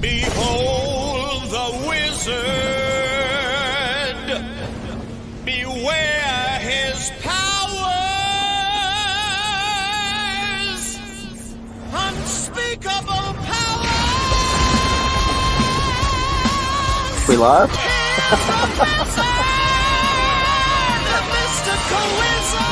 Behold the wizard. Beware his powers. Unspeakable powers. We live? The mystical wizard.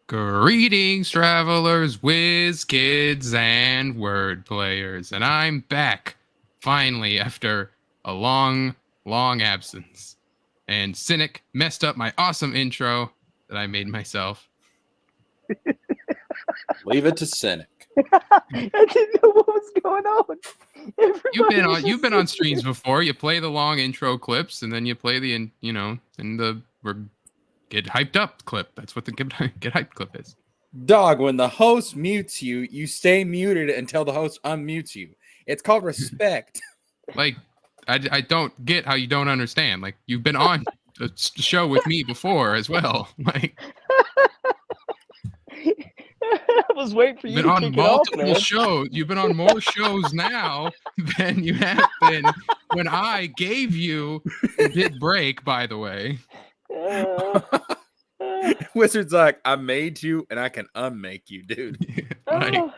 Greetings, travelers, whiz kids, and word players. And I'm back, finally, after a long, long absence. And Cynic messed up my awesome intro that I made myself. Leave it to Cynic. I didn't know what was going on. You've been on streams before. You play the long intro clips, and then you play the get hyped up clip. That's what the get hyped clip is. Dog, when the host mutes you, you stay muted until the host unmutes you. It's called respect. Like, I don't get how you don't understand. Like, you've been on the show with me before as well. Like, I was waiting for you been to on kick it off, multiple man. shows. You've been on more shows now than you have been when I gave you the big break, by the way. Wizard's like, I made you and I can unmake you, dude. Like, you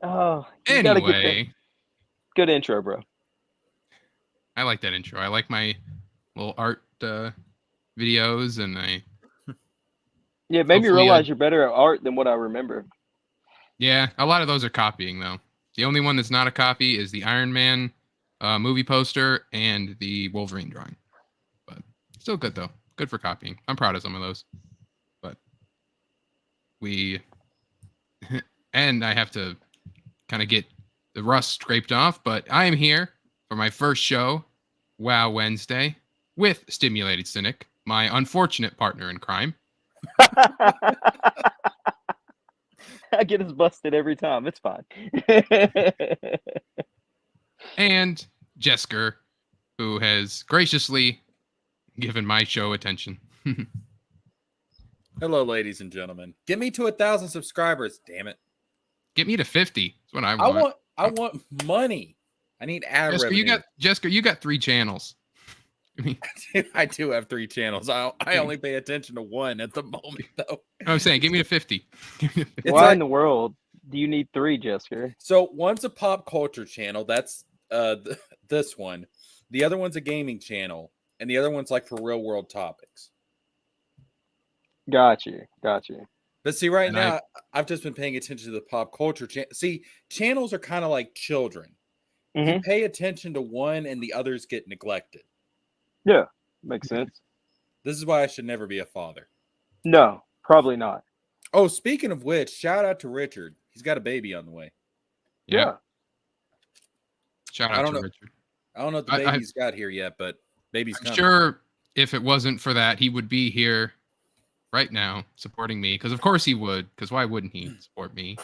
gotta get anyway, that. Good intro, bro. I like that intro. I like my little art videos, and Yeah, it made me Hopefully, realize you're better at art than what I remember. yeah, a lot of those are copying though. The only one that's not a copy is the Iron Man movie poster and the Wolverine drawing. But still good though. Good for copying. I'm proud of some of those. But and I have to kind of get the rust scraped off, but I am here for my first show, W.O.W Wednesday, with Stimulated Cynic, my unfortunate partner in crime. I get us busted every time. It's fine. And Jesker, who has graciously given my show attention. Hello, ladies and gentlemen. Get me to 1,000 subscribers, damn it. Get me to 50. That's what I want. I want money. I need ad revenue. Jesker, you got 3 channels. I mean, I do have 3 channels. I only pay attention to one at the moment, though. I'm saying, give me to 50. Why in the world do you need 3, Jesker? So one's a pop culture channel. That's this one. The other one's a gaming channel. And the other one's like for real world topics. Got you. But see, right now, I've just been paying attention to the pop culture channel. See, channels are kind of like children. You pay attention to one and the others get neglected. Yeah, makes sense. This is why I should never be a father. No, probably not. Oh, speaking of which, shout out to Richard. He's got a baby on the way. Yeah. Shout out to Richard. I don't know if the baby's got here yet, but baby's coming. I'm sure if it wasn't for that, he would be here right now supporting me. Because of course he would. Because why wouldn't he support me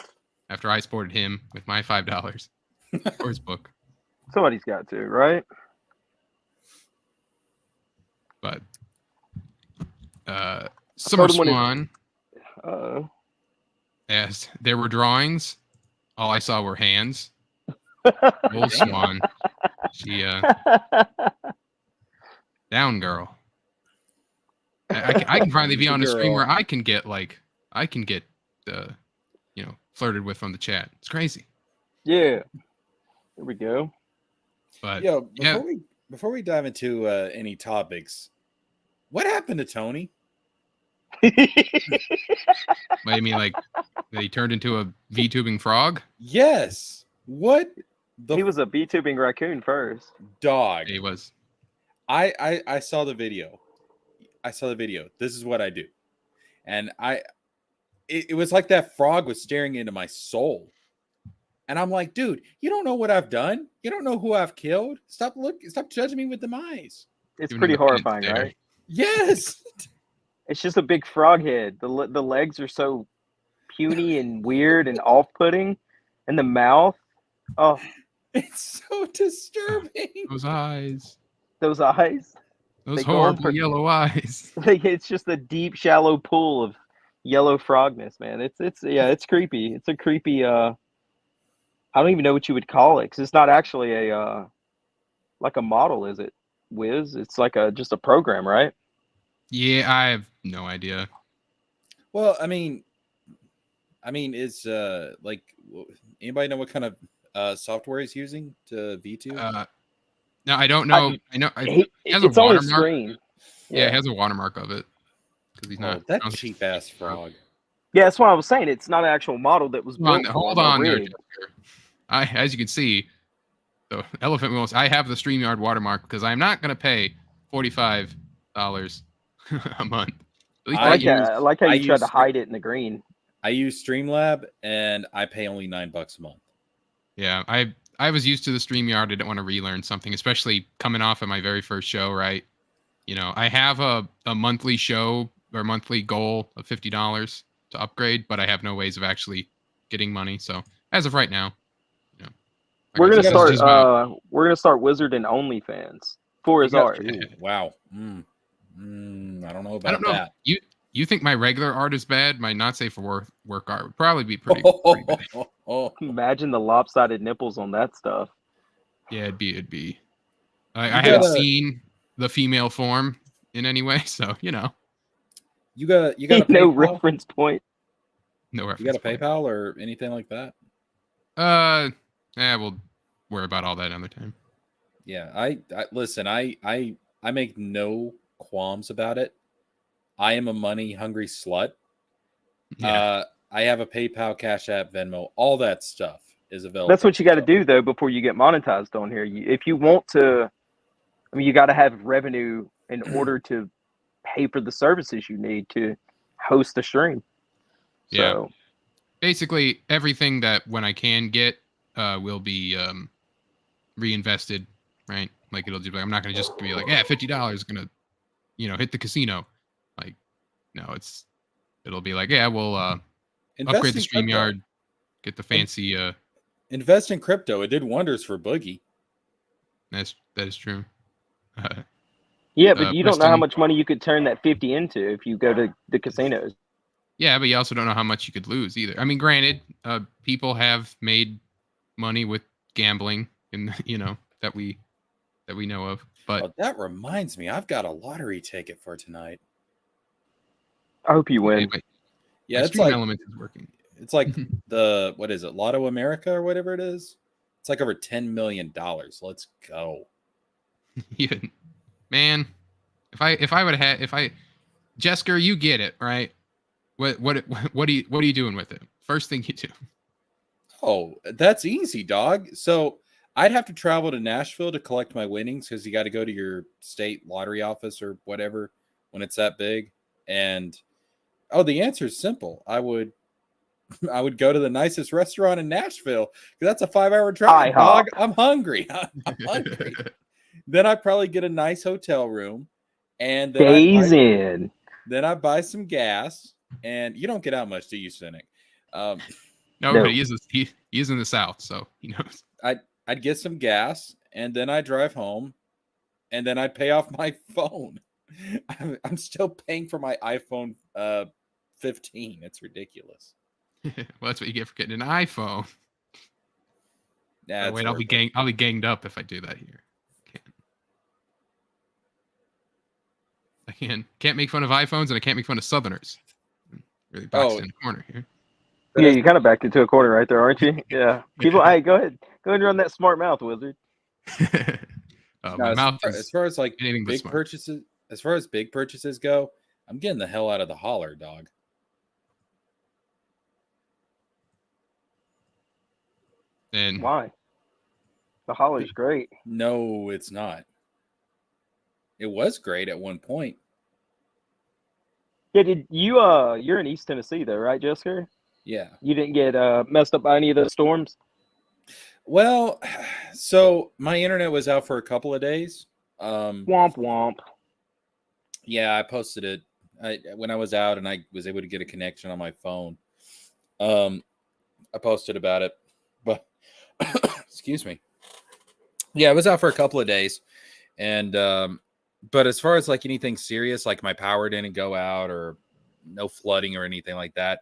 after I supported him with my $5 for his book? Somebody's got to, right? But Summer Swan, as there were drawings, all I saw were hands. Old Swan, she down girl. I can finally be on a stream where I can get flirted with from the chat. It's crazy. Yeah, there we go. But before we dive into any topics, what happened to Tony? What, you mean like that he turned into a VTubing frog? Yes. What? He was a VTubing raccoon first. Dog. He was. I saw the video. This is what I do. And it was like that frog was staring into my soul. And I'm like, dude, you don't know what I've done. You don't know who I've killed. Stop judging me with them eyes. It's pretty horrifying, right? Yes. It's just a big frog head. The legs are so puny and weird and off-putting. And the mouth. Oh. It's so disturbing. Those eyes. Those horrible yellow eyes. It's just a deep, shallow pool of yellow frogness, man. It's creepy. It's a creepy. I don't even know what you would call it because it's not actually a like a model, is it? Wiz? It's like a just a program, right? Yeah, I have no idea. Well, is like anybody know what kind of software he's using to V2? No, I don't know. I know it has a It's on his watermark. screen. Yeah, it has a watermark of it because he's not. Oh, that cheap ass frog. Yeah, that's what I was saying. It's not an actual model that was built. Hold on there, Jester. As you can see, the elephant wheels. I have the StreamYard watermark because I'm not going to pay $45 a month. At least I like how I you tried to use- hide it in the green. I use Streamlab and I pay only $9 a month. Yeah, I was used to the StreamYard. I didn't want to relearn something, especially coming off of my very first show, right? You know, I have a monthly show or monthly goal of $50 to upgrade, but I have no ways of actually getting money. So as of right now, you know, We're gonna this is start. We're gonna start Wizard and OnlyFans for his art. Ooh, wow. I don't know about I don't know. that. You think my regular art is bad? My not safe for work art would probably be pretty bad. Imagine the lopsided nipples on that stuff. Yeah, it'd be. I haven't seen the female form in any way, so you know. You got No PayPal? reference point. No reference. You got a point. PayPal or anything like that? We'll worry about all that another time. Yeah, I listen. I make no qualms about it. I am a money hungry slut. Yeah. I have a PayPal, Cash App, Venmo, all that stuff is available. That's what you got to do though before you get monetized on here. If you want to, I mean, you got to have revenue in order to pay for the services you need to host the stream. Yeah. So, basically, everything that when I can get will be reinvested, right? Like it'll just be, I'm not going to just be like, yeah, $50 is going to, hit the casino. Like, no, it'll be like, yeah, we'll upgrade the StreamYard, get the fancy. Invest in crypto. It did wonders for Boogie. That is true. yeah, but you don't know how Preston- much money you could turn that 50 into if you go to the casinos. Yeah, but you also don't know how much you could lose either. I mean, granted, people have made money with gambling, and that we know of. But Oh, that reminds me, I've got a lottery ticket for tonight. I hope you win. Yeah, it's Stream like Element is working. it's like the what is it, Lotto America or whatever it is. It's like over $10 million. Let's go. Yeah. Man, if I would have Jesker, you get it, right? What are you doing with it? First thing you do. Oh, that's easy, dog. So I'd have to travel to Nashville to collect my winnings because you got to go to your state lottery office or whatever when it's that big. And the answer is simple. I would go to the nicest restaurant in Nashville because that's a 5-hour drive, dog. I'm hungry. I'm hungry. Then I probably get a nice hotel room, and then then I buy some gas. And you don't get out much, do you, Cynic? No, but he is in the South, so he knows. I'd get some gas, and then I drive home, and then I'd pay off my phone. I'm still paying for my iPhone 15. It's ridiculous. Well, that's what you get for getting an iPhone. Yeah, wait, I'll be ganged up if I do that here. I can't make fun of iPhones, and I can't make fun of Southerners. Really boxed in the corner here. Yeah, you kind of backed into a corner right there, aren't you? Yeah. People, hey, go ahead and run that smart mouth, Wizard. My mouth as far as like anything but big smart. purchases, as far as big purchases go, I'm getting the hell out of the holler, dog. And Why? The holler's great. No, it's not. It was great at one point. Yeah, did you you're in East Tennessee though, right, Jessica? Yeah. You didn't get messed up by any of those storms? Well, so my internet was out for a couple of days. Womp womp. Yeah, I posted it when I was out and I was able to get a connection on my phone. I posted about it, but excuse me. Yeah, I was out for a couple of days, and but as far as like anything serious, like my power didn't go out or no flooding or anything like that.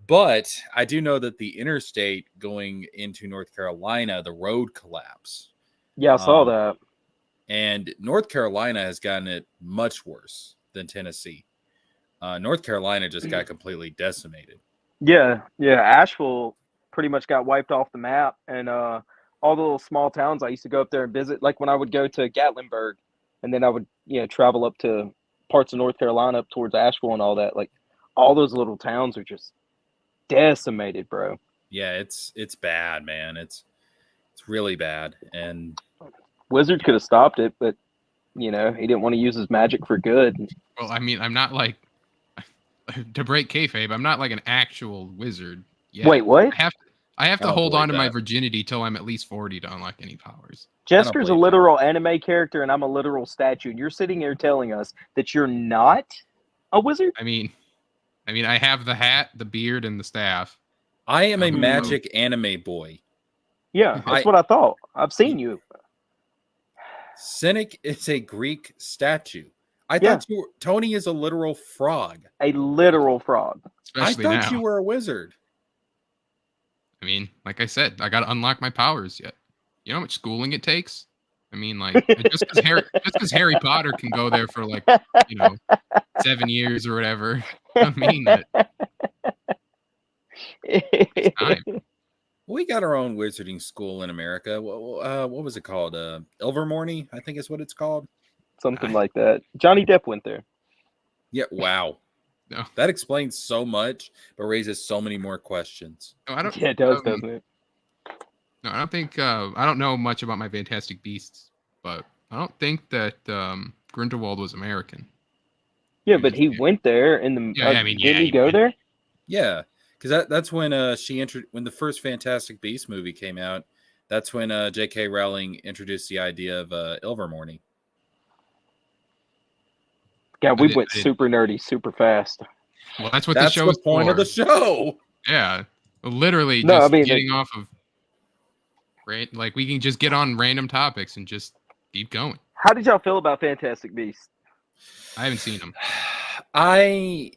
But I do know that the interstate going into North Carolina, the road collapsed. Yeah, I saw Um, that. And North Carolina has gotten it much worse than Tennessee. North Carolina just got completely decimated. Yeah, Asheville pretty much got wiped off the map, and all the little small towns I used to go up there and visit, like when I would go to Gatlinburg, and then I would travel up to parts of North Carolina up towards Asheville and all that. Like all those little towns are just decimated, bro. Yeah, it's bad, man. It's really bad. And Wizard could have stopped it, but he didn't want to use his magic for good. Well, I mean, I'm not like to break kayfabe. I'm not like an actual wizard. Yet. Wait, what? I have to don't hold believe on to my that. virginity till I'm at least 40 to unlock any powers. Jester's a believe literal anime character, and I'm a literal statue. And you're sitting here telling us that you're not a wizard? I mean, I have the hat, the beard, and the staff. I am a Mhm. magic anime boy. Yeah, that's what I thought. I've seen you. Cynic is a Greek statue. I Yeah. thought Tony is a literal frog. A literal frog. Especially I thought now. you were a wizard. I mean, like I said, I got to unlock my powers yet. You know how much schooling it takes? I mean, like just because Harry Potter can go there for like 7 years or whatever. I mean that. Time. We got our own wizarding school in America. What was it called? Ilvermorny, I think is what it's called. Something like that. Johnny Depp went there. Yeah, wow. No. That explains so much, but raises so many more questions. No, I don't. Yeah, it does, doesn't it? No, I don't think. I don't know much about my Fantastic Beasts, but I don't think that Grindelwald was American. Yeah, but he went there in the. Yeah, I mean, didn't yeah, he he go went. there? Yeah, because that's when when the first Fantastic Beasts movie came out. That's when J.K. Rowling introduced the idea of Ilvermorny. God, we went super nerdy, super fast. Well, that's what That's the show is the point for. of the show. Yeah, literally No, just I mean, getting off of. Right, like we can just get on random topics and just keep going. How did y'all feel about Fantastic Beasts? I haven't seen them. I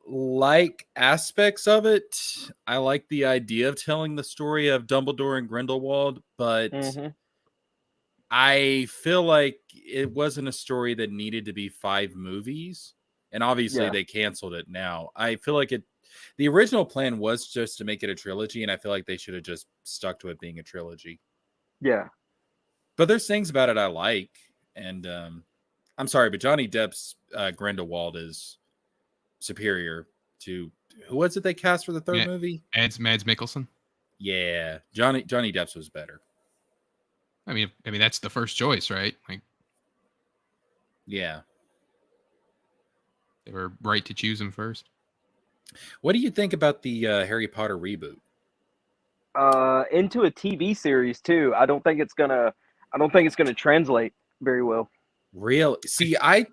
like aspects of it. I like the idea of telling the story of Dumbledore and Grindelwald, but I feel like it wasn't a story that needed to be 5 movies. And obviously they canceled it now. I feel like the original plan was just to make it a trilogy, and I feel like they should have just stuck to it being a trilogy. Yeah. But there's things about it I like. And I'm sorry, but Johnny Depp's Grindelwald is superior to who was it they cast for the third movie? Mads Mikkelsen. Yeah, Johnny Depp's was better. I mean that's the first choice, right? Like, yeah, they were right to choose him first. What do you think about the Harry Potter reboot? Into a TV series too. I don't think it's gonna translate very well. Real? See, I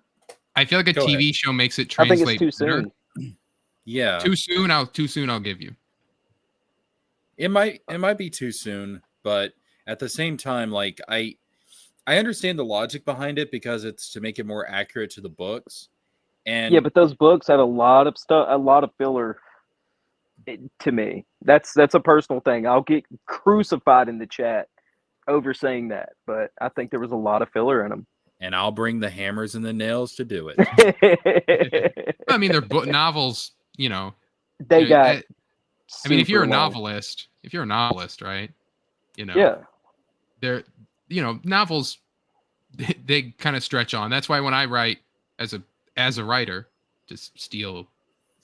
feel like a Go TV ahead. show makes it I think translate it's too better. soon. Yeah, Too soon. I'll give you. it might be too soon, but at the same time, like I understand the logic behind it because it's to make it more accurate to the books. And Yeah, but those books had a lot of stuff, a lot of filler. To me, that's a personal thing. I'll get crucified in the chat over saying that, but I think there was a lot of filler in them. and I'll bring the hammers and the nails to do it. I mean, they're novels. You know, They got. I mean, if you're a super long. novelist, right? You know, Yeah. they're novels. They kind of stretch on. That's why when I write as a writer, just steal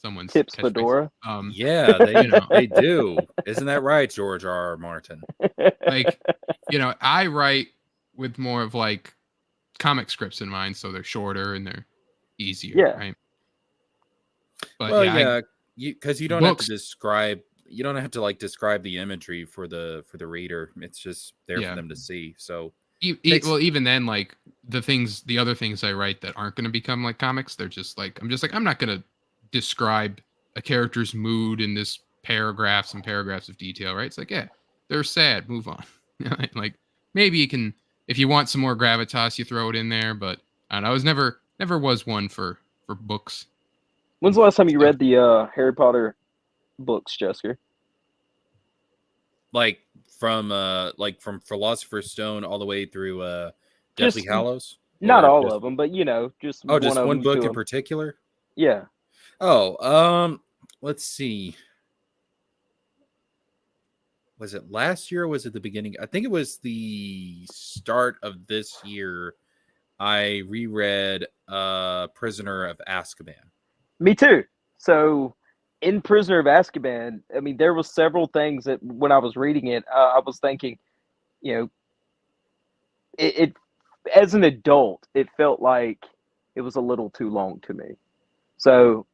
someone's Tips catchphrase. Fedora. Yeah, they do. Isn't that right, George R.R. Martin? Like, I write with more of like comic scripts in mind, so they're shorter and they're easier. Yeah. Right. But Well, because you don't have to books- describe. You don't have to like describe the imagery for the reader. It's just there Yeah. for them to see. So well, even then, like the other things I write that aren't going to become like comics, they're just like I'm not going to describe a character's mood in this paragraphs and paragraphs of detail, right? It's like, yeah, they're sad, move on. Like maybe you can, if you want some more gravitas, you throw it in there, but I don't know. I was never was one for books. When's the last time you read the Harry Potter books, Jessica? Like from Philosopher's Stone all the way through Deathly Just Hallows, not or all just of them, but just just one of one them, book two in of them. particular? Yeah. Oh, let's see. Was it last year or was it the beginning? I think it was the start of this year. I reread Prisoner of Azkaban. Me too. So, in Prisoner of Azkaban, I mean, there was several things that when I was reading it, I was thinking, you know, it as an adult, it felt like it was a little too long to me. So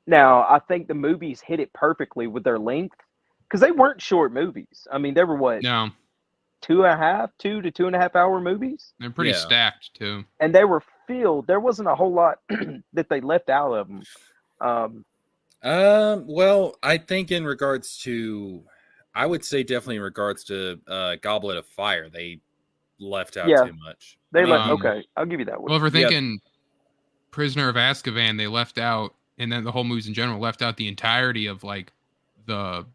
now I think the movies hit it perfectly with their length because they weren't short movies. I mean, they were what No, 2 to 2.5 hour movies, they're pretty Yeah. stacked too. and they were filled. There wasn't a whole lot that they left out of them. Well, I think in regards to, I would say definitely in regards to Goblet of Fire, they left out Yeah, too much. I they mean, left. Um, Okay, I'll give you that one. Well, if we're Yeah. thinking Prisoner of Azkaban, they left out, and then the whole movies in general left out the entirety of like the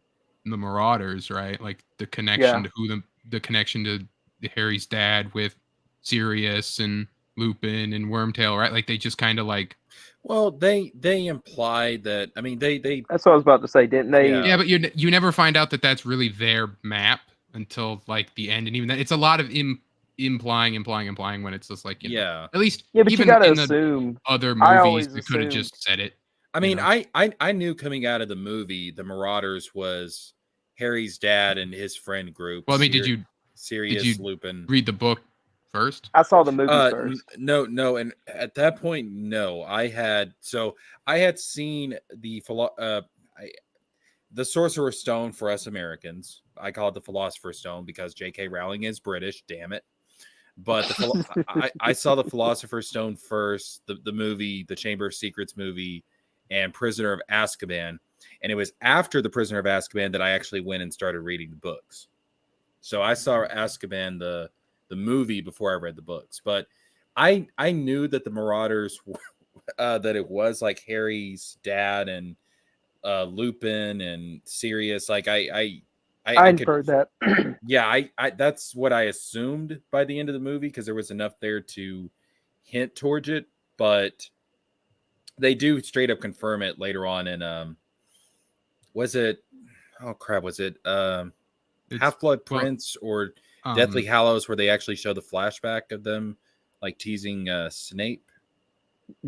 Marauders, right? Like the connection Yeah. to the connection to Harry's dad with Sirius and Lupin and Wormtail, right? Like they just kind of like well, they implied that. I mean, they That's what I was about to say, didn't they? Yeah. yeah, but you never find out that that's really their map until like the end, and even then, it's a lot of implying when it's just like yeah. at least Yeah, but you even gotta in the assume. other I movies always they could have assumed. just said it. I mean, know? I knew coming out of the movie, the Marauders was Harry's dad and his friend group. Well, I mean, did Sirius, you Lupin? read the book first? I saw the movies first. No, and at that point, no. I had seen the Sorcerer's Stone for us Americans. I call it the Philosopher's Stone because J.K. Rowling is British. Damn it! But I saw the Philosopher's Stone first, the movie, the Chamber of Secrets movie, and Prisoner of Azkaban. And it was after the Prisoner of Azkaban that I actually went and started reading the books. So I saw Azkaban the movie before I read the books. But I knew that the Marauders that it was like Harry's dad and Lupin and Sirius. Like I inferred that. yeah, I that's what I assumed by the end of the movie because there was enough there to hint towards it, but they do straight up confirm it later on in was it Half-Blood Prince or Deathly Hallows where they actually show the flashback of them like teasing Snape.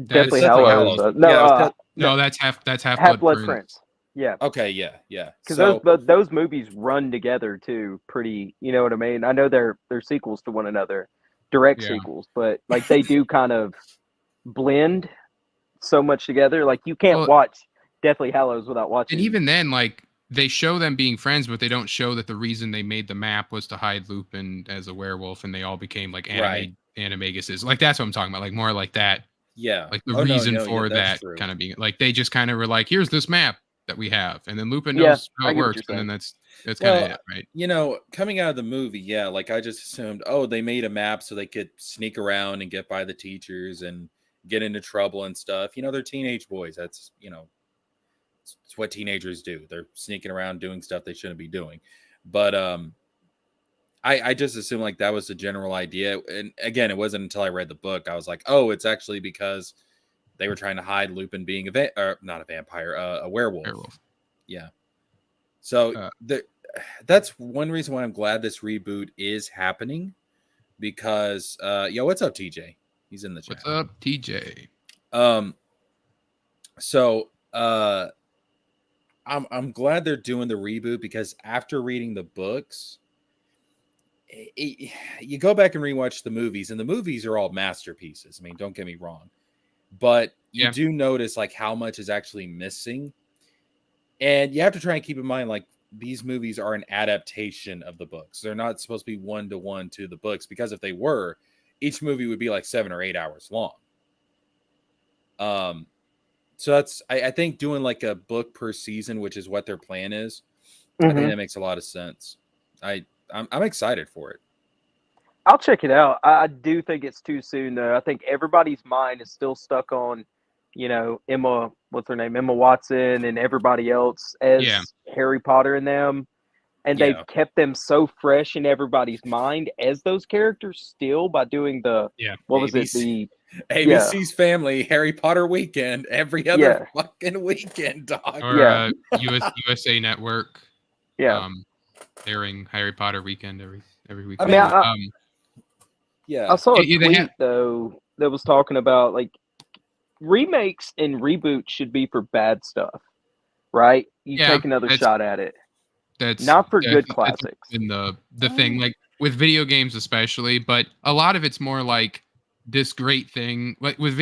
Deathly Deathly Hallows. Hallows. No, that's Half Half-Blood Prince. Yeah, Okay, yeah. because So those movies run together too. Pretty, you know what I mean? I know they're sequels to one another, direct Yeah. sequels, but like they do kind of blend so much together. Like you can't watch Deathly Hallows without watching. And even then, like they show them being friends, but they don't show that the reason they made the map was to hide Lupin as a werewolf, and they all became like animaguses. Like that's what I'm talking about. Like more like that. yeah, Like the Oh, no, reason no, for yeah, that's that true. kind of being like they just kind of were like, here's this map that we have, and then Lupin Yeah, knows how I it get what works, you're and then saying. that's kind of Well, it, right? You know, coming out of the movie, yeah, like I just assumed, oh, they made a map so they could sneak around and get by the teachers and get into trouble and stuff. You know, they're teenage boys. That's, it's what teenagers do. They're sneaking around doing stuff they shouldn't be doing. But I just assumed like that was the general idea. And again, it wasn't until I read the book I was like, oh, it's actually because they were trying to hide Lupin being not a vampire, a werewolf. Yeah. So that's one reason why I'm glad this reboot is happening because what's up, TJ? He's in the chat. What's up, TJ? So I'm glad they're doing the reboot because after reading the books, you go back and rewatch the movies, and the movies are all masterpieces. I mean, don't get me wrong, but you do notice like how much is actually missing, and you have to try and keep in mind like these movies are an adaptation of the books. They're not supposed to be one-to-one to the books because if they were, each movie would be like 7 or 8 hours long. So that's I think doing like a book per season, which is what their plan is. I think that makes a lot of sense. I'm excited for it. I'll check it out. I do think it's too soon though. I think everybody's mind is still stuck on, Emma what's her name, Emma Watson, and everybody else as Yeah. Harry Potter and them. And Yeah. they've kept them so fresh in everybody's mind as those characters still by doing the Yeah. what was it ABC. the ABC's Family Harry Potter weekend every other fucking weekend, dog. Or Yeah. USA Network yeah. airing Harry Potter weekend every week. I I mean, Yeah. I saw a Yeah, they tweet have- though that was talking about like remakes and reboots should be for bad stuff, right? You Yeah, take another that's- shot at it, that's not for good that's classics. been the thing, like with video games especially, but a lot of it's more like this great thing. Like with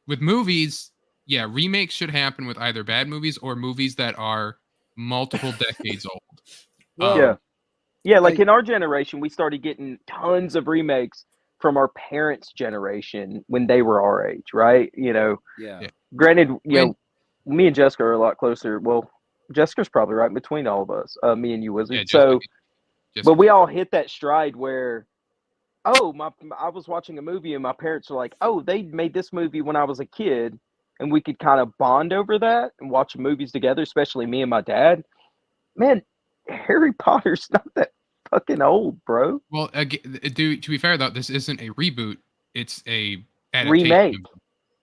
with movies, yeah, remakes should happen with either bad movies or movies that are multiple decades old. Well, Yeah, like I- in our generation, we started getting tons of remakes from our parents' generation when they were our age, right? Yeah. Granted, When- me and Jessica are a lot closer. Well, Jessica's probably right in between all of us, me and you, Wizard. Yeah, So, just but we all hit that stride where, I was watching a movie and my parents were like, oh, they made this movie when I was a kid, and we could kind of bond over that and watch movies together, especially me and my dad. Man, Harry Potter's not that fucking old, bro. Well, to be fair though, this isn't a reboot; it's a Remake.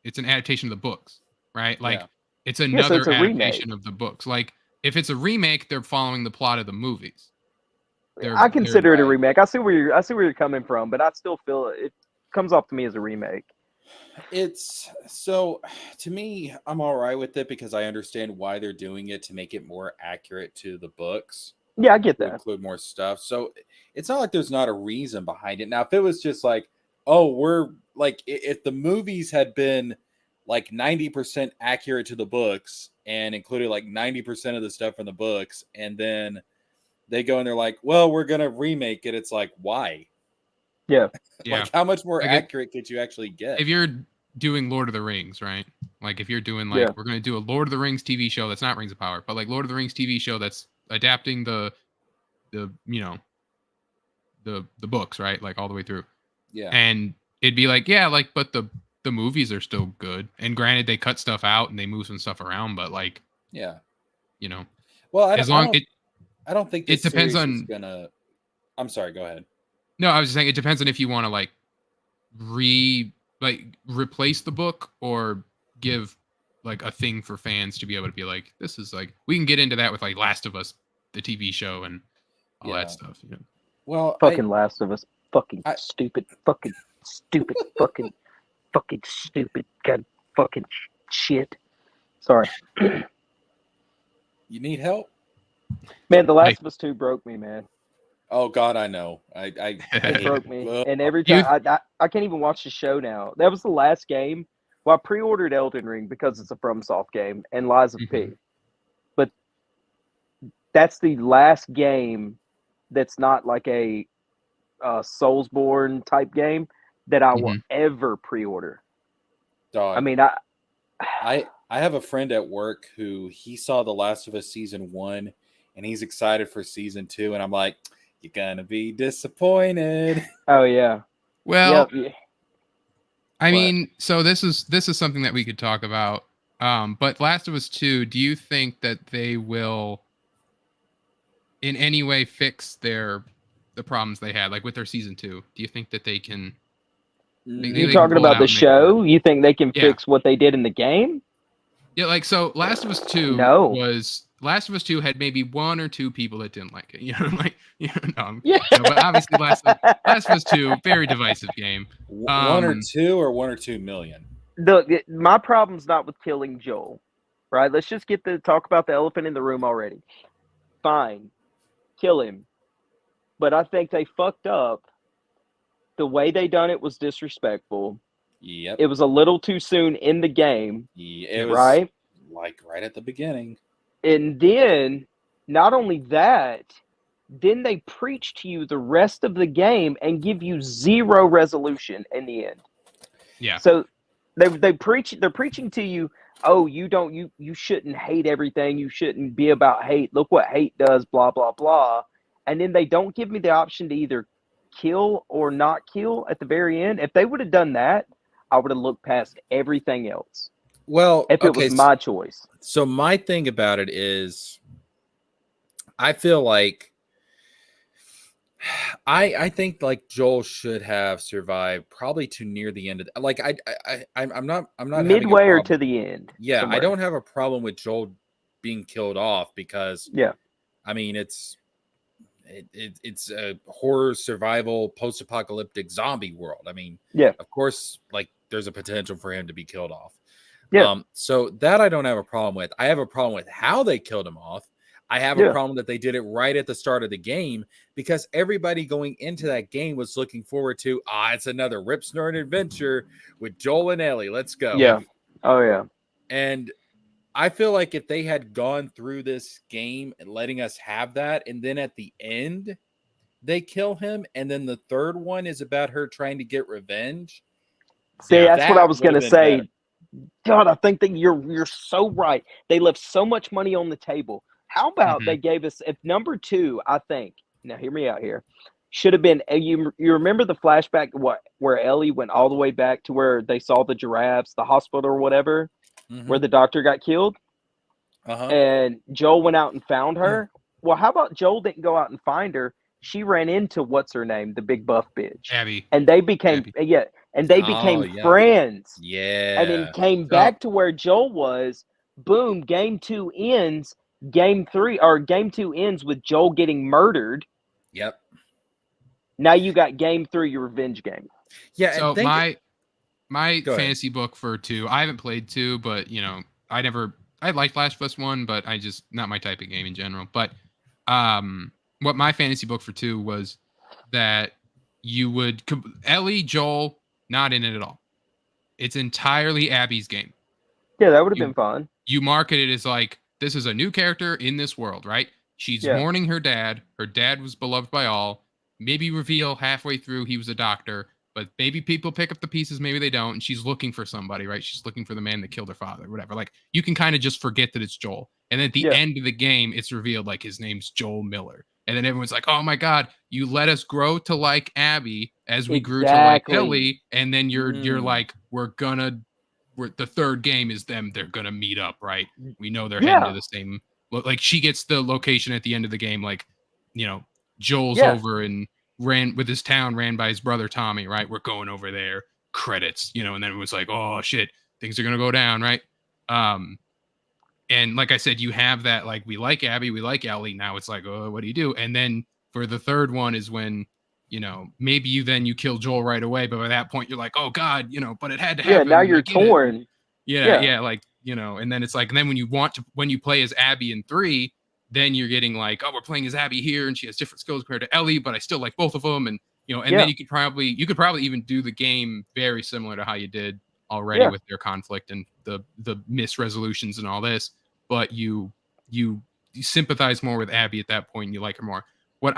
It's an adaptation of the books, right? Like Yeah. it's so another it's a adaptation remake. of the books. Like if it's a remake, they're following the plot of the movies. I consider it a right. remake. I see where you're coming from, but I still feel it comes off to me as a remake. It's so to me, I'm all right with it because I understand why they're doing it to make it more accurate to the books, Yeah, I get to that. include more stuff. So it's not like there's not a reason behind it. Now, if it was just like, oh, we're like, if the movies had been like 90% accurate to the books and included like 90% of the stuff from the books, and then they go and they're like, well, we're gonna remake it. It's like, why? Yeah. Yeah. Like, how much more Like accurate could you actually get? If you're doing Lord of the Rings, right? Like if you're doing like Yeah. we're gonna do a Lord of the Rings TV show that's not Rings of Power, but like Lord of the Rings TV show that's adapting the books, right? Like all the way through. Yeah. And it'd be like, yeah, like but the movies are still good. And granted they cut stuff out and they move some stuff around, but like, Yeah. well, Well, as long I don't think it this depends series is on- gonna. I'm sorry. Go ahead. No, I was just saying it depends on if you want to like replace the book or give like a thing for fans to be able to be like, this is like we can get into that with like Last of Us, the TV show, and all Yeah. that stuff. Well, Fucking Last of Us. Fucking I- stupid. Fucking stupid. fucking stupid. God fucking shit. Sorry. you need help. Man, The Last of Us 2 broke me, man. Oh God, I know. It Yeah. broke me. Well, And every You- time I can't even watch the show now. That was the last game. Well, I pre-ordered Elden Ring because it's a FromSoft game and Lies of P. Mhm. But that's the last game that's not like a Soulsborne type game that I will ever pre-order. Dog. I mean, I have a friend at work who he saw The Last of Us season 1, and he's excited for season 2, and I'm like, you're gonna be disappointed. oh yeah. Well, Yeah. I What? mean, so this is something that we could talk about. But Last of Us 2, do you think that they will in any way fix the problems they had, like with their season 2? Do you think that they can? Mm, They You can talking pull it about out the and make it show? work. You think they can Yeah. fix what they did in the game? Yeah, like so Last of Us 2 No. Last of Us 2 had maybe one or two people that didn't like it. No, Yeah. but obviously Last of Us 2, very divisive game. one or two or 1 or 2 million. My problem's not with killing Joel, right? Let's just talk about the elephant in the room already. Fine, kill him, but I think they fucked up. The way they done it was disrespectful. Yep. It was a little too soon in the game, It was right? like right at the beginning. And then, not only that, then they preach to you the rest of the game and give you zero resolution in the end. Yeah. So they're preaching to you, oh, you shouldn't hate everything, you shouldn't be about hate. Look what hate does, blah blah blah. And then they don't give me the option to either kill or not kill at the very end. If they would have done that, I would have looked past everything else. Well, if it okay. was my choice. So my thing about it is, I feel like I think like Joel should have survived probably to near the end of like I'm not having a Midway or problem. to the end. Yeah, I somewhere. don't have a problem with Joel being killed off because Yeah. I mean it's a horror survival post-apocalyptic zombie world. I mean, Yeah. of course, like there's a potential for him to be killed off. Yeah. So that I don't have a problem with. I have a problem with how they killed him off. I have a Yeah. problem that they did it right at the start of the game because everybody going into that game was looking forward to, it's another rip snorting adventure with Joel and Ellie. Let's go. Yeah. Oh yeah. And I feel like if they had gone through this game and letting us have that, and then at the end they kill him, and then the third one is about her trying to get revenge. See, Yeah. that's what I was That gonna would've been say. better. God, I think that you're so right. They left so much money on the table. How about Mhm. they gave us if number 2, I think, now hear me out here, should have been you remember the flashback where Ellie went all the way back to where they saw the giraffes, the hospital or whatever, where the doctor got killed, Uh-huh. and Joel went out and found her. Well, how about Joel didn't go out and find her? She ran into what's her name, the big buff bitch. Abby. And they became Abby. and they became Oh, yeah. friends. Yeah. And then came So- back to where Joel was. Boom, game 2 ends. Game 2 ends with Joel getting murdered. Yep. Now you got game 3, your revenge game. Yeah. So and think, my Go ahead. fantasy book for 2, I haven't played 2, but I liked Last of Us 1, but I just not my type of game in general. But what my fantasy book for 2 was that you would Ellie, Joel, not in it at all. It's entirely Abby's game. Yeah, that would have been fun. You market it as like, this is a new character in this world, right? She's Yeah. mourning her dad. Her dad was beloved by all. Maybe reveal halfway through he was a doctor, but maybe people pick up the pieces, maybe they don't. And she's looking for somebody, right? She's looking for the man that killed her father, whatever. Like, you can kind of just forget that it's Joel. And at the Yeah. end of the game, it's revealed like his name's Joel Miller. And then everyone's like, oh my God, you let us grow to like Abby as we grew to like Exactly. Ellie. And then you're Mm. like, the third game is them. They're going to meet up, right? We know they're Yeah. heading to the same, like she gets the location at the end of the game. Like, Joel's Yeah. over and ran with his town ran by his brother, Tommy, right? We're going over there, credits, and then it was like, oh shit, things are going to go down. Right. And like I said, you have that, like, we like Abby, we like Ellie. Now it's like, oh, what do you do? And then for the third one is when, maybe you kill Joel right away. But by that point you're like, oh God, but it had to happen. Yeah, now you're I get it. torn. Yeah. Like, and then it's like, and then when you play as Abby in 3, then you're getting like, oh, we're playing as Abby here and she has different skills compared to Ellie, but I still like both of them. And, then you could probably even do the game very similar to how you did already with their conflict and the misresolutions and all this. But you sympathize more with Abby at that point and you like her more. What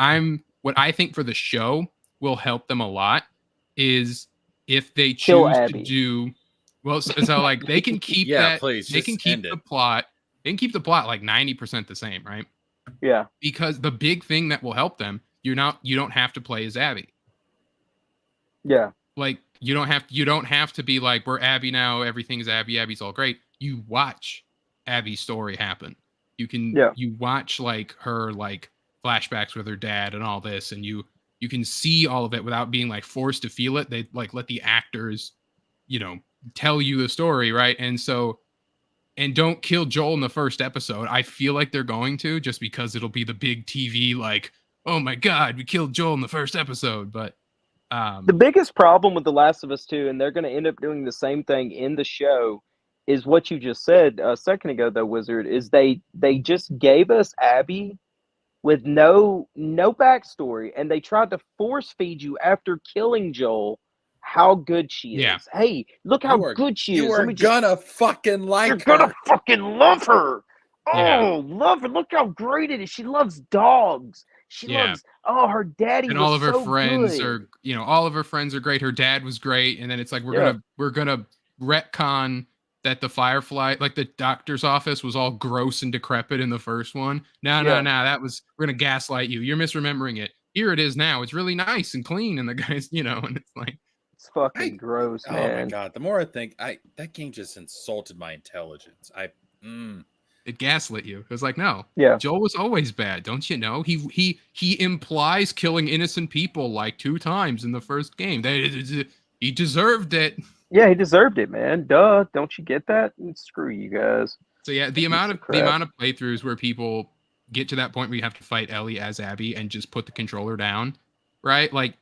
I think for the show will help them a lot is if they Kill choose Abby. to do well. So like they can keep that. please. They can keep the plot. They can keep the plot like 90% the same, right? Yeah. Because the big thing that will help them, you don't have to play as Abby. Yeah. Like you don't have to be like, we're Abby now, everything's Abby, Abby's all great. You watch Abby's story happen. You can you watch like her like flashbacks with her dad and all this, and you can see all of it without being like forced to feel it. They like let the actors, tell you the story, right? And don't kill Joel in the first episode. I feel like they're going to, just because it'll be the big TV like, oh my God, we killed Joel in the first episode. But the biggest problem with The Last of Us 2, and they're going to end up doing the same thing in the show, is what you just said a second ago, though, Wizard, is they just gave us Abby with no backstory, and they tried to force feed you after killing Joel how good she is. Yeah. Hey, look how good she is. You are gonna fucking like You're her. gonna fucking love her. Yeah. Oh, love her. Look how great it is. She loves dogs. She loves, her daddy and was all of her so friends good. are, all of her friends are great. Her dad was great. And then it's like, we're gonna retcon that the Firefly, like the doctor's office, was all gross and decrepit in the first one. No, that was, we're gonna gaslight you. You're misremembering it. Here it is now. It's really nice and clean. And the guys, and it's like, It's fucking gross, Oh my man. god! The more I think, that game just insulted my intelligence. It gaslit you. It was like, no, Yeah. Joel was always bad. Don't you know? He implies killing innocent people like 2 times in the first game. He deserved it. Yeah, he deserved it, man. Duh. Don't you get that? Screw you guys. So yeah, the amount of playthroughs where people get to that point where you have to fight Ellie as Abby and just put the controller down, right? Like,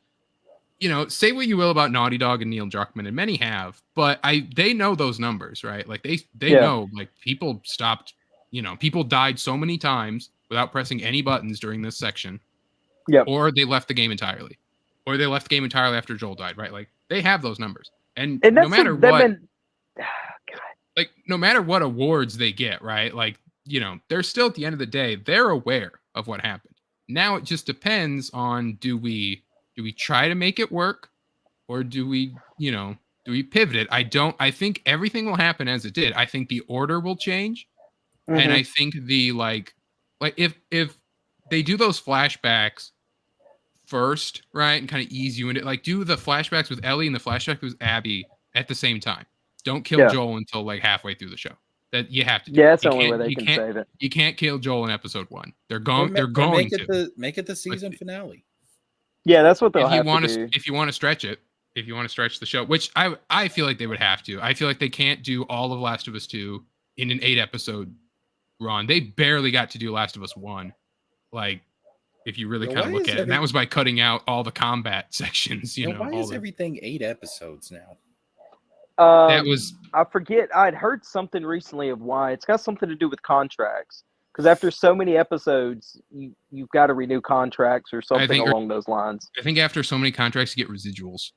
you know, say what you will about Naughty Dog and Neil Druckmann, and many have, but they know those numbers, right? Like they know, like, people stopped, you know, people died so many times without pressing any buttons during this section. Yep. Or they left the game entirely. Or they left the game entirely after Joel died, right? Like, they have those numbers. And no matter what, like, no matter what awards they get, right? Like, you know, they're still, at the end of the day, they're aware of what happened. Now it just depends on, do we try to make it work, or do we pivot it? I think everything will happen as it did. I think the order will change. Mm-hmm. And I think the like if they do those flashbacks first, right, and kind of ease you into, like, do the flashbacks with Ellie and the flashback with Abby at the same time. Don't kill Joel until like halfway through the show. That you have to do. Yeah, that's the only way they can save it. You can't kill Joel in episode 1. They're going make to make it the season finale. Yeah, that's what they'll have to do. If you want to stretch it, if you want to stretch the show, which I feel like they would have to. I feel like they can't do all of Last of Us 2 in an 8-episode run. They barely got to do Last of Us 1. Like, if you really kind of look at it, and that was by cutting out all the combat sections. Why is everything 8 episodes now? I forget. I'd heard something recently of why. It's got something to do with contracts. Because after so many episodes, you've got to renew contracts or something along those lines. I think after so many contracts, you get residuals.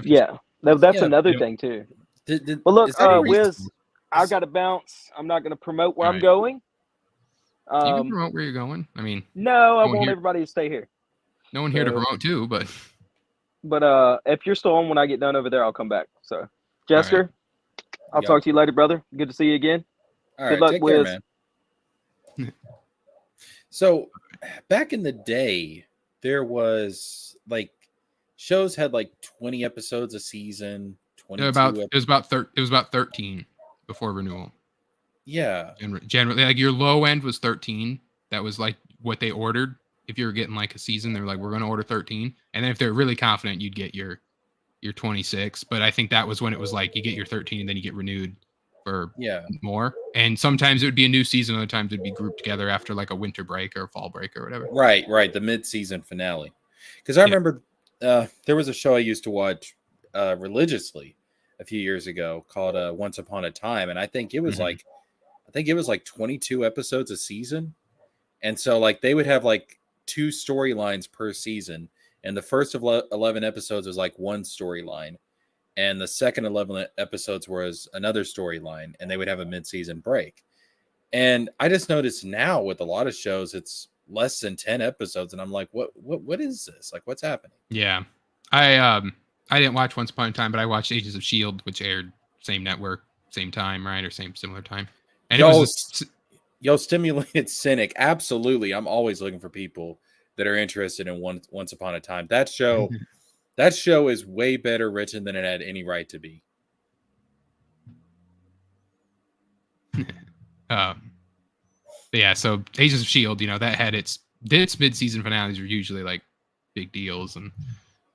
Yeah, that's another thing too. But look, Wiz, I've got to bounce. I'm not going to promote where I'm going. You can promote where you're going. I mean, no, I want everybody to stay here. No one here to promote too, but if you're still on when I get done over there, I'll come back. So, Jester, I'll talk to you later, brother. Good to see you again. All right, good luck, take Wiz. care, man. So, back in the day, there was like shows had like 20 episodes a season. It was about 13 before renewal. Yeah. Generally, like, your low end was 13. That was like what they ordered. If you were getting like a season, they're like, we're going to order 13. And then if they're really confident, you'd get your 26. But I think that was when it was like, you get your 13 and then you get renewed for more. And sometimes it would be a new season. Other times it'd be grouped together after like a winter break or a fall break or whatever. Right. The mid-season finale. Because I remember there was a show I used to watch religiously a few years ago called Once Upon a Time. And I think it was like 22 episodes a season. And so like they would have like 2 storylines per season. And the first of 11 episodes was like one storyline. And the second 11 episodes was another storyline. And they would have a mid-season break. And I just noticed now with a lot of shows, it's less than 10 episodes. And I'm like, what is this? Like, what's happening? Yeah. I didn't watch Once Upon a Time, but I watched Agents of S.H.I.E.L.D., which aired same network, same time, right? Or similar time. And Stimulated Cynic. Absolutely. I'm always looking for people that are interested in Once Upon a Time. That show is way better written than it had any right to be. Yeah, so Agents of S.H.I.E.L.D., that had its mid-season finales were usually like big deals, and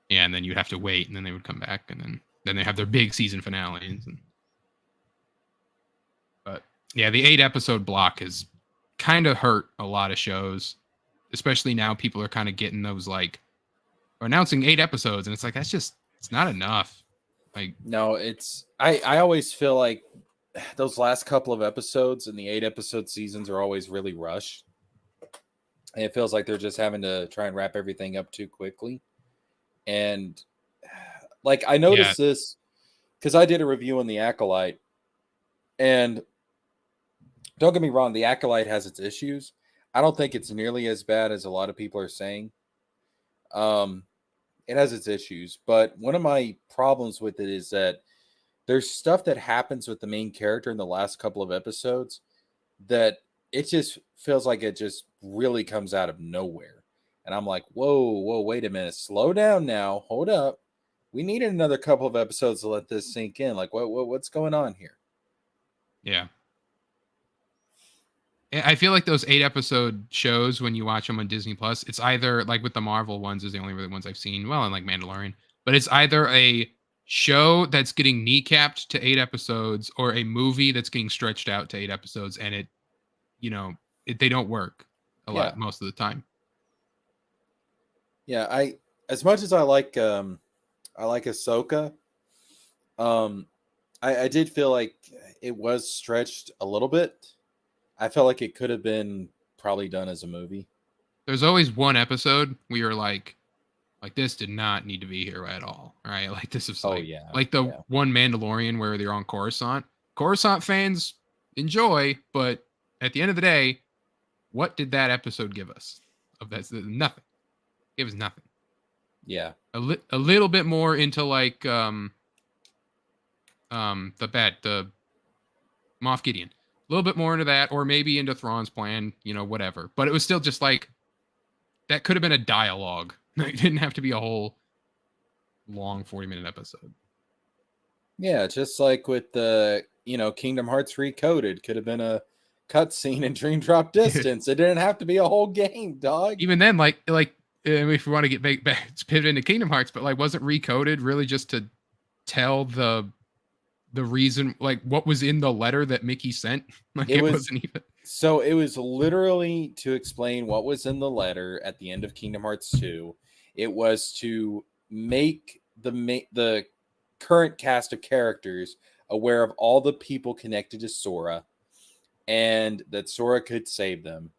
then you'd have to wait, and then they would come back, and then they have their big season finales. But yeah, the 8-episode block has kind of hurt a lot of shows, especially now. People are kind of getting those like announcing 8 episodes, and it's like it's not enough. Like, no, I always feel like those last couple of episodes in the 8-episode seasons are always really rushed. And it feels like they're just having to try and wrap everything up too quickly. And like, I noticed this because I did a review on The Acolyte, and don't get me wrong, The Acolyte has its issues. I don't think it's nearly as bad as a lot of people are saying. It has its issues, but one of my problems with it is that there's stuff that happens with the main character in the last couple of episodes that it just feels like it just really comes out of nowhere. And I'm like, whoa, wait a minute. Slow down now. Hold up. we needed another couple of episodes to let this sink in. Like, what's going on here? Yeah. I feel like those 8-episode shows, when you watch them on Disney Plus, it's either like with the Marvel ones is the only really ones I've seen. Well, and like Mandalorian, but it's either a show that's getting kneecapped to 8 episodes or a movie that's getting stretched out to 8 episodes, and it, they don't work a lot most of the time. Yeah, as much as I like Ahsoka, I did feel like it was stretched a little bit. I felt like it could have been probably done as a movie. There's always one episode where you're like this did not need to be here at all, right? Like this is like the one Mandalorian where they're on Coruscant. Coruscant fans enjoy, but at the end of the day, what did that episode give us? Of that, nothing. It was nothing. Yeah, a little bit more into like the Moff Gideon. A little bit more into that, or maybe into Thrawn's plan, whatever. But it was still just like that could have been a dialogue. It didn't have to be a whole long 40-minute episode. Yeah, just like with the Kingdom Hearts Recoded, could have been a cutscene in Dream Drop Distance. It didn't have to be a whole game, dog. Even then, like if we want to get back, pivot into Kingdom Hearts, but like wasn't Recoded really just to tell the reason, like what was in the letter that Mickey sent? Like it wasn't even. So it was literally to explain what was in the letter at the end of Kingdom Hearts 2. It was to make the current cast of characters aware of all the people connected to Sora, and that Sora could save them.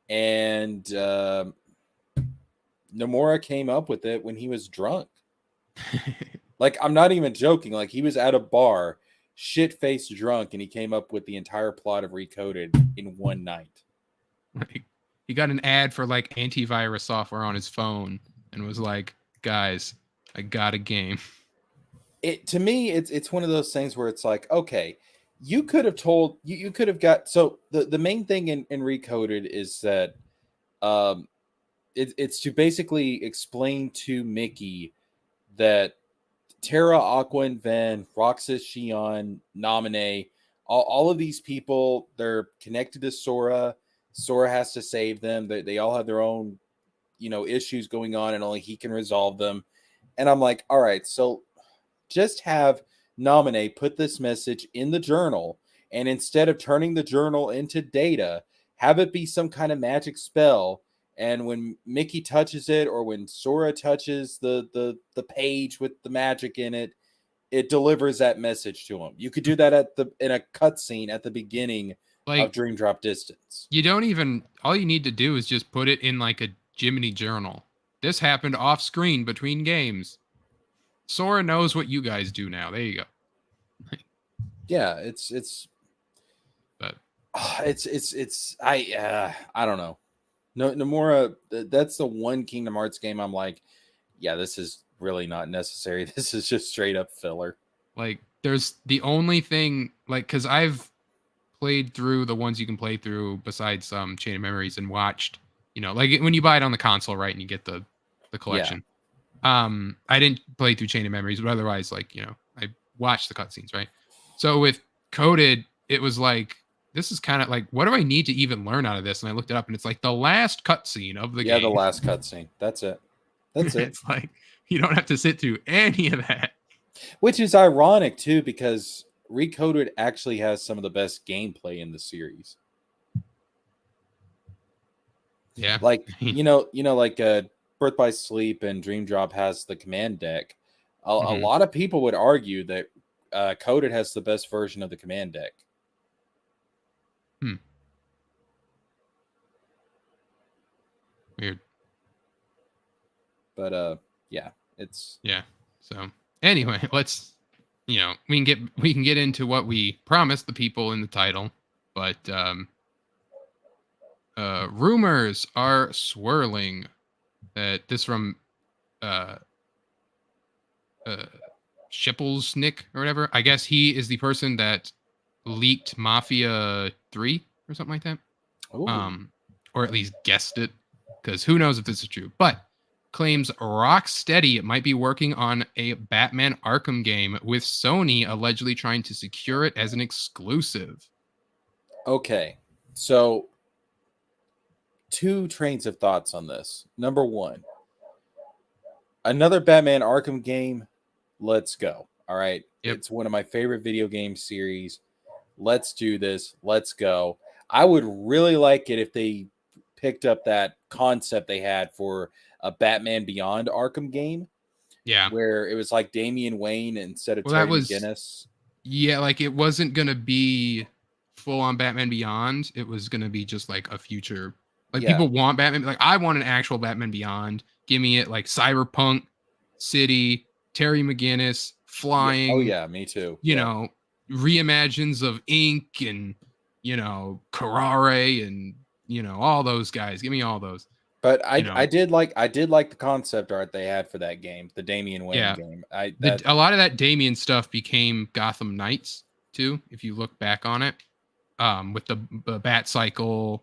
And Nomura came up with it when he was drunk. Like, I'm not even joking. Like, he was at a bar, shit-faced drunk, and he came up with the entire plot of Recoded in one night. Like, he got an ad for like antivirus software on his phone and was like, "Guys, I got a game." To me, it's one of those things where it's like, okay, you could have told you could have got. So the main thing in Recoded is that it's to basically explain to Mickey that Terra, Aqua and Ven, Roxas, Xion, Naminé, all of these people, they're connected to Sora. Sora has to save them. They all have their own, issues going on, and only he can resolve them. And I'm like, all right, so just have Naminé put this message in the journal, and instead of turning the journal into data, have it be some kind of magic spell. And when Mickey touches it, or when Sora touches the page with the magic in it, it delivers that message to him. You could do that in a cutscene at the beginning of Dream Drop Distance. You don't even. All you need to do is just put it in like a Jiminy journal. This happened off screen between games. Sora knows what you guys do now. There you go. Yeah, I don't know. No, Nomura, that's the one Kingdom Hearts game I'm like, yeah, this is really not necessary. This is just straight up filler. Like, there's the only thing, like, because I've played through the ones you can play through besides Chain of Memories and watched, like when you buy it on the console, right, and you get the collection. Yeah. I didn't play through Chain of Memories, but otherwise, like, I watched the cutscenes, right? So with Coded, it was like, this is kind of like, what do I need to even learn out of this? And I looked it up, and it's like the last cutscene of the game. Yeah, the last cutscene. That's it. It's like, you don't have to sit through any of that. Which is ironic, too, because Recoded actually has some of the best gameplay in the series. Yeah. Like, like Birth by Sleep and Dream Drop has the command deck. A lot of people would argue that Coded has the best version of the command deck. Weird. But yeah, it's So anyway, let's we can get into what we promised the people in the title, but rumors are swirling that this from Shipplesnick or whatever. I guess he is the person that leaked Mafia 3 or something like that. Ooh. Or at least guessed it, because who knows if this is true. But claims Rocksteady might be working on a Batman Arkham game, with Sony allegedly trying to secure it as an exclusive. Okay, so 2 trains of thoughts on this. Number 1, another Batman Arkham game. Let's go. All right. Yep. It's one of my favorite video game series. Let's do this. Let's go. I would really like it if they picked up that concept they had for a Batman Beyond Arkham game. Yeah. Where it was like Damian Wayne instead of Well, Terry that was- McGinnis. Yeah, like it wasn't going to be full on Batman Beyond. It was going to be just like a future. Like Yeah. people want Batman. Like I want an actual Batman Beyond. Give me it like Cyberpunk City, Terry McGinnis, flying. Oh, yeah. Me too. You know, reimagines of Ink and, you know, Carrare and, you know, all those guys. Give me all those. But you know. I did like the concept art they had for that game, the Damian Wayne Yeah. game. A lot of that Damien stuff became Gotham Knights too, if you look back on it. With the Bat Cycle,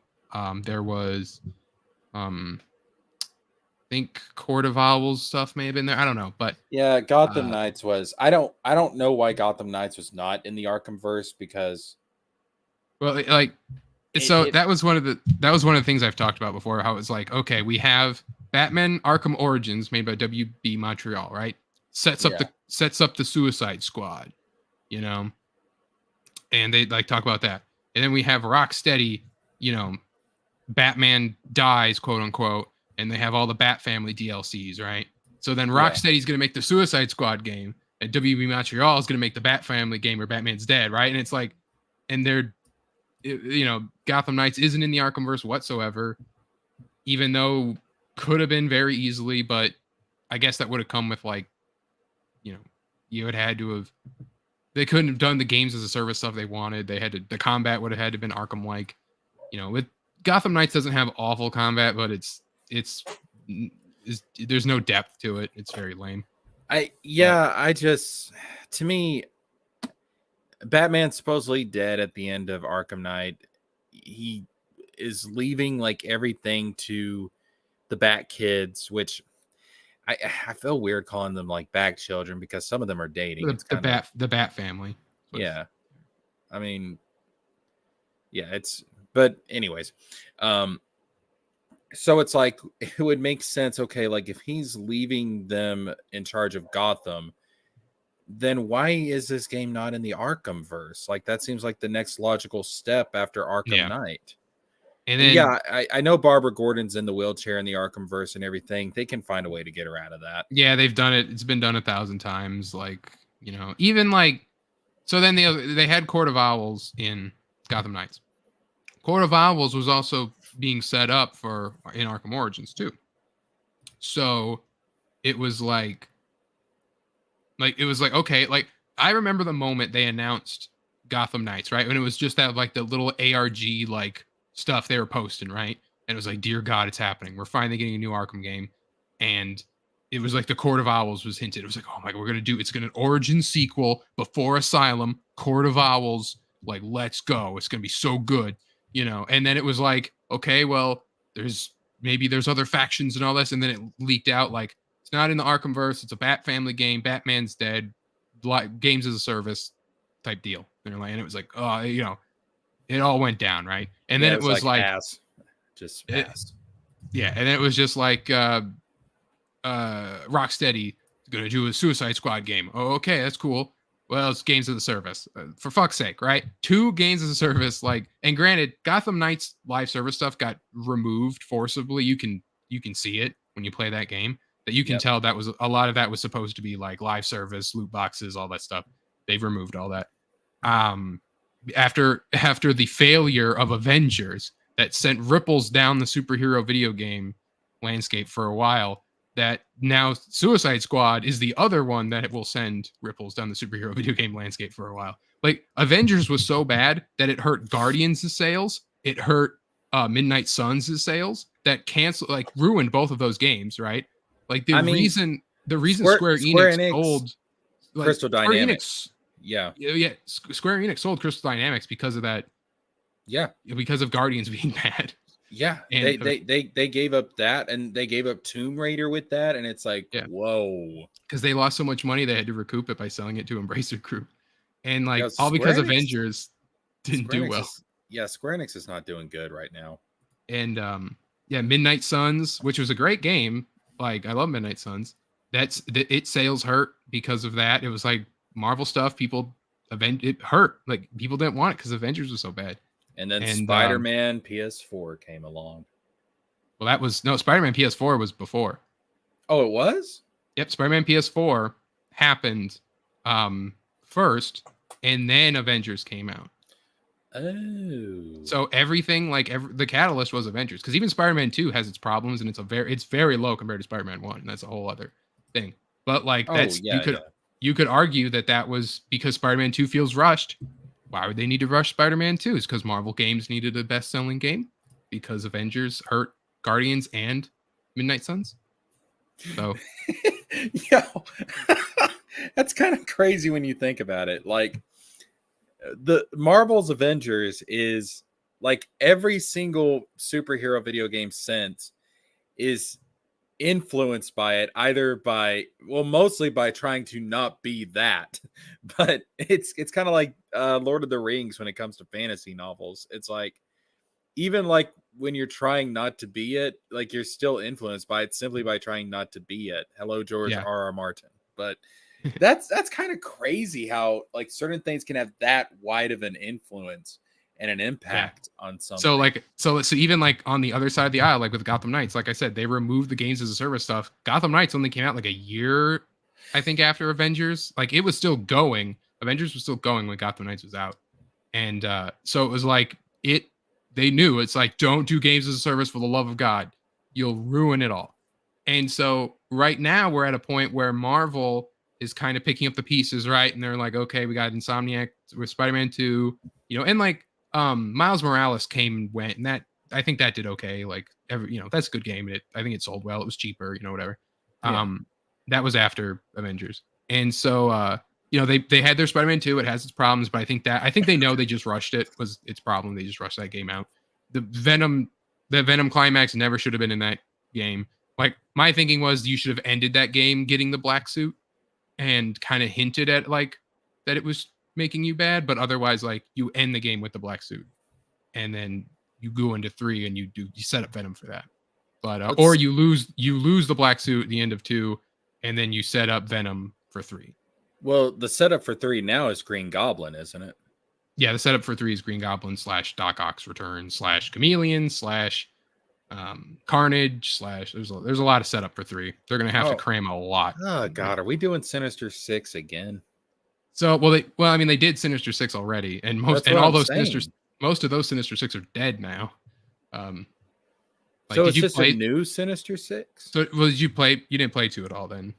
there was, I think Court of Owls stuff may have been there. I don't know, but yeah, Gotham Knights was. I don't know why Gotham Knights was not in the Arkham verse because. well, like, that was one of the things I've talked about before. How it's like, okay, we have Batman Arkham Origins made by WB Montreal, right? Sets up the Suicide Squad, you know, and they like talk about that, and then we have Rocksteady, you know, Batman dies, quote unquote, and they have all the Bat Family DLCs, right? So then Rocksteady's going to make the Suicide Squad game, and WB Montreal is going to make the Bat Family game where Batman's dead, right? And it's like, and they're, you know, Gotham Knights isn't in the Arkhamverse whatsoever, even though could have been very easily, but I guess that would have come with like, you know, you would have had to have, they couldn't have done the games as a service stuff they wanted. They had to, the combat would have had to have been Arkham-like, you know, with Gotham Knights doesn't have awful combat, but it's there's no depth to it. It's very lame. To me, Batman's supposedly dead at the end of Arkham Knight. He is leaving like everything to the Bat Kids, which I feel weird calling them like Bat Children because some of them are dating. The Bat Family. Yeah. I mean, yeah, but anyways, so it's like it would make sense. Okay, like if he's leaving them in charge of Gotham, then why is this game not in the Arkham verse? Like that seems like the next logical step after Arkham Knight. And then I know Barbara Gordon's in the wheelchair in the Arkham verse and everything. They can find a way to get her out of that. Yeah, they've done it. It's been done 1,000 times. Like, you know, even like, so then they had Court of Owls in Gotham Knights. Court of Owls was also being set up in Arkham Origins too. So it was like okay, like I remember the moment they announced Gotham Knights, right? When it was just that like the little ARG like stuff they were posting, right? And it was like, dear God, it's happening. We're finally getting a new Arkham game. And it was like the Court of Owls was hinted. It was like, oh my God, it's going to Origin sequel before Asylum, Court of Owls. Like, let's go. It's going to be so good, you know? And then it was like, okay, well, there's other factions and all this. And then it leaked out like, it's not in the Arkhamverse. It's a Bat Family game. Batman's dead. Games as a service type deal. And it was like, oh, you know, it all went down, right? And then it was like ass. Just ass. Yeah, and then it was just like Rocksteady gonna do a Suicide Squad game. Oh, okay, that's cool. Well, it's games of the service. For fuck's sake, right? 2 games as a service, like, and granted, Gotham Knights live service stuff got removed forcibly. You can see it when you play that game. That you can tell that was a lot of that was supposed to be like live service, loot boxes, all that stuff. They've removed all that. After the failure of Avengers that sent ripples down the superhero video game landscape for a while, that now Suicide Squad is the other one that it will send ripples down the superhero video game landscape for a while. Like Avengers was so bad that it hurt Guardians' sales, it hurt Midnight Suns' sales, that ruined both of those games, right? Like the reason Square Enix sold Crystal Dynamics. Yeah. Square Enix sold Crystal Dynamics because of that. Yeah. Because of Guardians being bad. Yeah, And they gave up that, and they gave up Tomb Raider with that, and it's like, yeah, whoa. because they lost so much money, they had to recoup it by selling it to Embracer Group, and Yeah, like all because Avengers didn't do well. Square Enix is not doing good right now. And yeah, Midnight Suns, which was a great game. Like I love Midnight Suns. It sales hurt because of that. It was like Marvel stuff. It hurt. Like people didn't want it because Avengers was so bad. And then And, Spider-Man PS4 came along. Well, that was no Spider-Man PS4 was before. Oh, it was? Yep, Spider-Man PS4 happened first, and then Avengers came out. Oh. So everything the catalyst was Avengers, because even Spider-Man 2 has its problems, and it's very low compared to Spider-Man 1, and that's a whole other thing. But like you could argue that was because Spider-Man 2 feels rushed. Why would they need to rush Spider-Man 2? It's because Marvel Games needed a best-selling game because Avengers hurt Guardians and Midnight Suns. So yeah, that's kind of crazy when you think about it. Like the Marvel's Avengers is like every single superhero video game since is influenced by it, mostly by trying to not be that. But it's kind of like Lord of the Rings when it comes to fantasy novels. It's like even like when you're trying not to be it, like you're still influenced by it simply by trying not to be it. Hello, George R.R. Martin. But that's kind of crazy how like certain things can have that wide of an influence and an impact on something. So even like on the other side of the aisle, like with Gotham Knights, like I said, they removed the games as a service stuff. Gotham Knights only came out like a year, I think, after Avengers. Like it was still going. Avengers was still going when Gotham Knights was out. And so it was like they knew it's like, don't do games as a service for the love of God. You'll ruin it all. And so right now we're at a point where Marvel is kind of picking up the pieces, right? And they're like, okay, we got Insomniac with Spider-Man 2, and like Miles Morales came and went, and that I think that did okay. Like that's a good game. I think it sold well. It was cheaper, whatever. Yeah. That was after Avengers. And so they had their Spider-Man 2. It has its problems, but I think they know they just rushed it was its problem. They just rushed that game out. The Venom climax never should have been in that game. Like my thinking was you should have ended that game getting the black suit and kind of hinted at like that it was making you bad, but otherwise like you end the game with the black suit and then you go into 3 and you set up Venom for that. But or you lose the black suit at the end of 2 and then you set up Venom for 3. Well, the setup for 3 now is Green Goblin, isn't it? Yeah, the setup for 3 is Green Goblin / Doc Ock's return / Chameleon / Carnage / there's a lot of setup for 3. They're gonna have to cram a lot. Oh God, are we doing Sinister 6 again? So they did Sinister 6 already, and most of those Sinister 6 are dead now. So it's just a new Sinister 6? So did you play? You didn't play 2 at all then?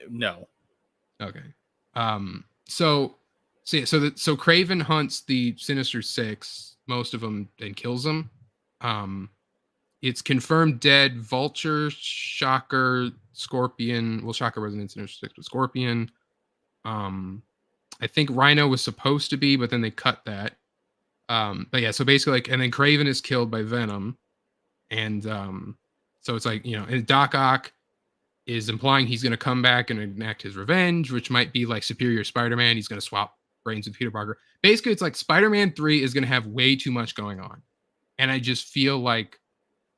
No. Okay. So Craven hunts the Sinister 6, most of them, and kills them. It's confirmed dead. Vulture, Shocker, Scorpion. Well, Shocker wasn't in Sinister 6, but Scorpion. I think Rhino was supposed to be, but then they cut that. But yeah, so basically, and then Craven is killed by Venom, and so it's like and Doc Ock is implying he's going to come back and enact his revenge, which might be like Superior Spider-Man. He's going to swap brains with Peter Parker. Basically, it's like Spider-Man 3 is going to have way too much going on. And I just feel like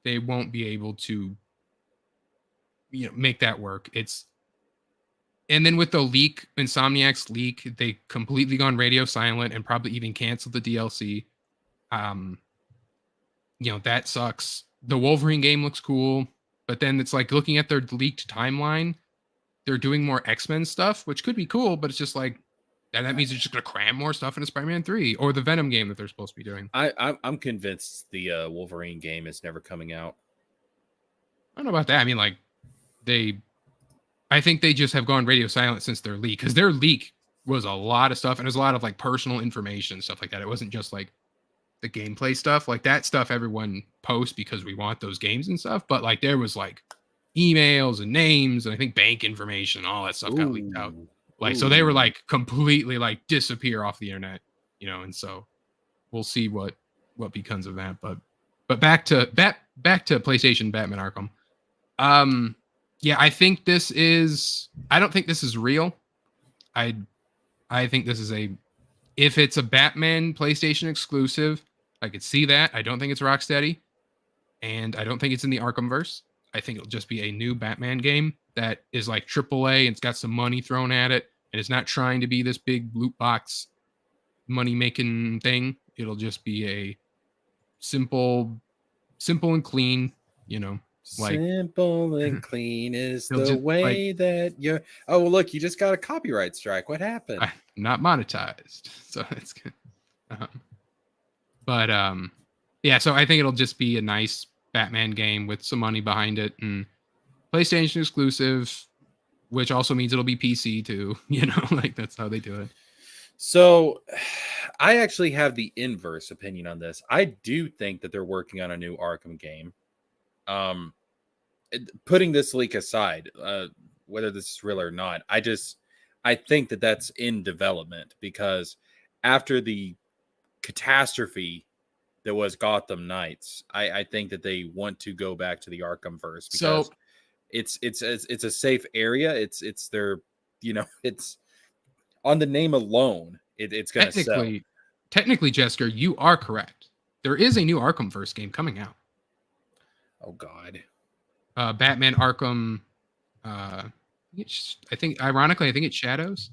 they won't be able to, make that work. And then with the leak, Insomniac's leak, they completely gone radio silent and probably even canceled the DLC. That sucks. The Wolverine game looks cool. But then it's like looking at their leaked timeline, they're doing more X-Men stuff, which could be cool, but it's just like, and that means they're just going to cram more stuff into Spider-Man 3 or the Venom game that they're supposed to be doing. I'm convinced the Wolverine game is never coming out. I don't know about that. I mean, like, I think they just have gone radio silent since their leak, because their leak was a lot of stuff, and there's a lot of like personal information, stuff like that. It wasn't just like the gameplay stuff. Like that stuff everyone posts because we want those games and stuff, but like there was like emails and names and I think bank information, all that stuff got leaked out. Like so they were like completely like disappear off the internet, and so we'll see what what becomes of that. But back to PlayStation Batman Arkham. Yeah, I think this is. I don't think this is real. I think this is if it's a Batman PlayStation exclusive, I could see that. I don't think it's Rocksteady, and I don't think it's in the Arkhamverse. I think it'll just be a new Batman game that is like AAA and it's got some money thrown at it, and it's not trying to be this big loot box money making thing. It'll just be a simple and clean, like simple and clean is He'll the just, way that you're. Oh, well, look, you just got a copyright strike. What happened? not monetized, so it's good. But yeah, so I think it'll just be a nice Batman game with some money behind it and PlayStation exclusive, which also means it'll be PC too. Like that's how they do it. So I actually have the inverse opinion on this. I do think that they're working on a new Arkham game. Putting this leak aside, whether this is real or not, I think that that's in development, because after the catastrophe that was Gotham Knights, I think that they want to go back to the Arkhamverse, because So it's a safe area. It's their, it's on the name alone. It's going to sell. Technically, Jessica, you are correct. There is a new Arkhamverse game coming out. Oh God. Batman Arkham. I think ironically, I think it's Shadows.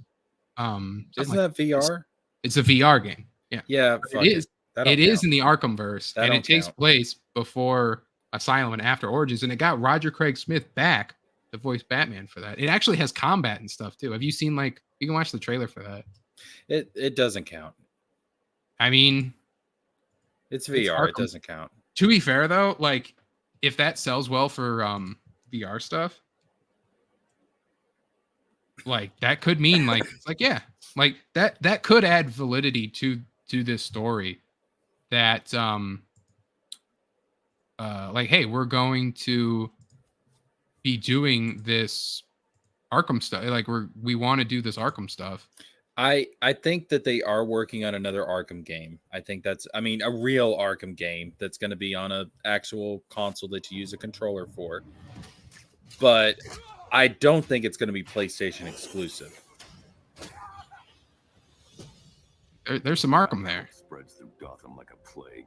Isn't like that VR? It's a VR game. Yeah. Yeah, It is. It is in the Arkhamverse, That and don't it takes count. place before Asylum and after Origins, and it got Roger Craig Smith back to voice Batman for that. It actually has combat and stuff too. Have you seen you can watch the trailer for that? It doesn't count. I mean, It's VR. It Arkham. doesn't count. To be fair though, if that sells well for VR stuff, that could mean that could add validity to this story, that hey, we're going to be doing this Arkham stuff. We want to do this Arkham stuff. I think that they are working on another Arkham game. I think that's, a real Arkham game that's going to be on an actual console that you use a controller for. But I don't think it's going to be PlayStation exclusive. There's some Arkham there. Spreads through Gotham like a plague.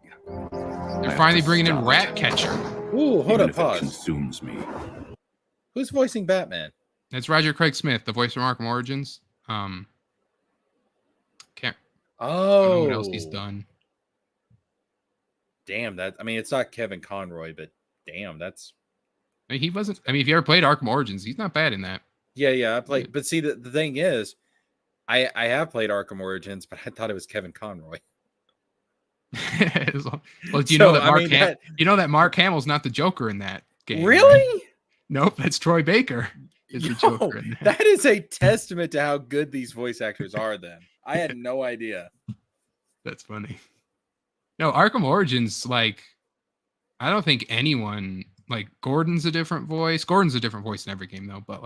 They're finally bringing in Ratcatcher. Ooh, hold Even up, if it pause. consumes me. Who's voicing Batman? That's Roger Craig Smith, the voice from Arkham Origins. I don't know what else he's done. Damn, it's not Kevin Conroy, but damn, that's. He wasn't. If you ever played Arkham Origins, he's not bad in that. Yeah, I played. But see, the thing is, I have played Arkham Origins, but I thought it was Kevin Conroy. Well, do you know that you know that Mark Hamill's not the Joker in that game? Really? Right? Nope, that's Troy Baker. Is the Joker in that. That is a testament to how good these voice actors are. Then I had no idea. That's funny. No, Arkham Origins, I don't think anyone Gordon's a different voice. Gordon's a different voice in every game though, but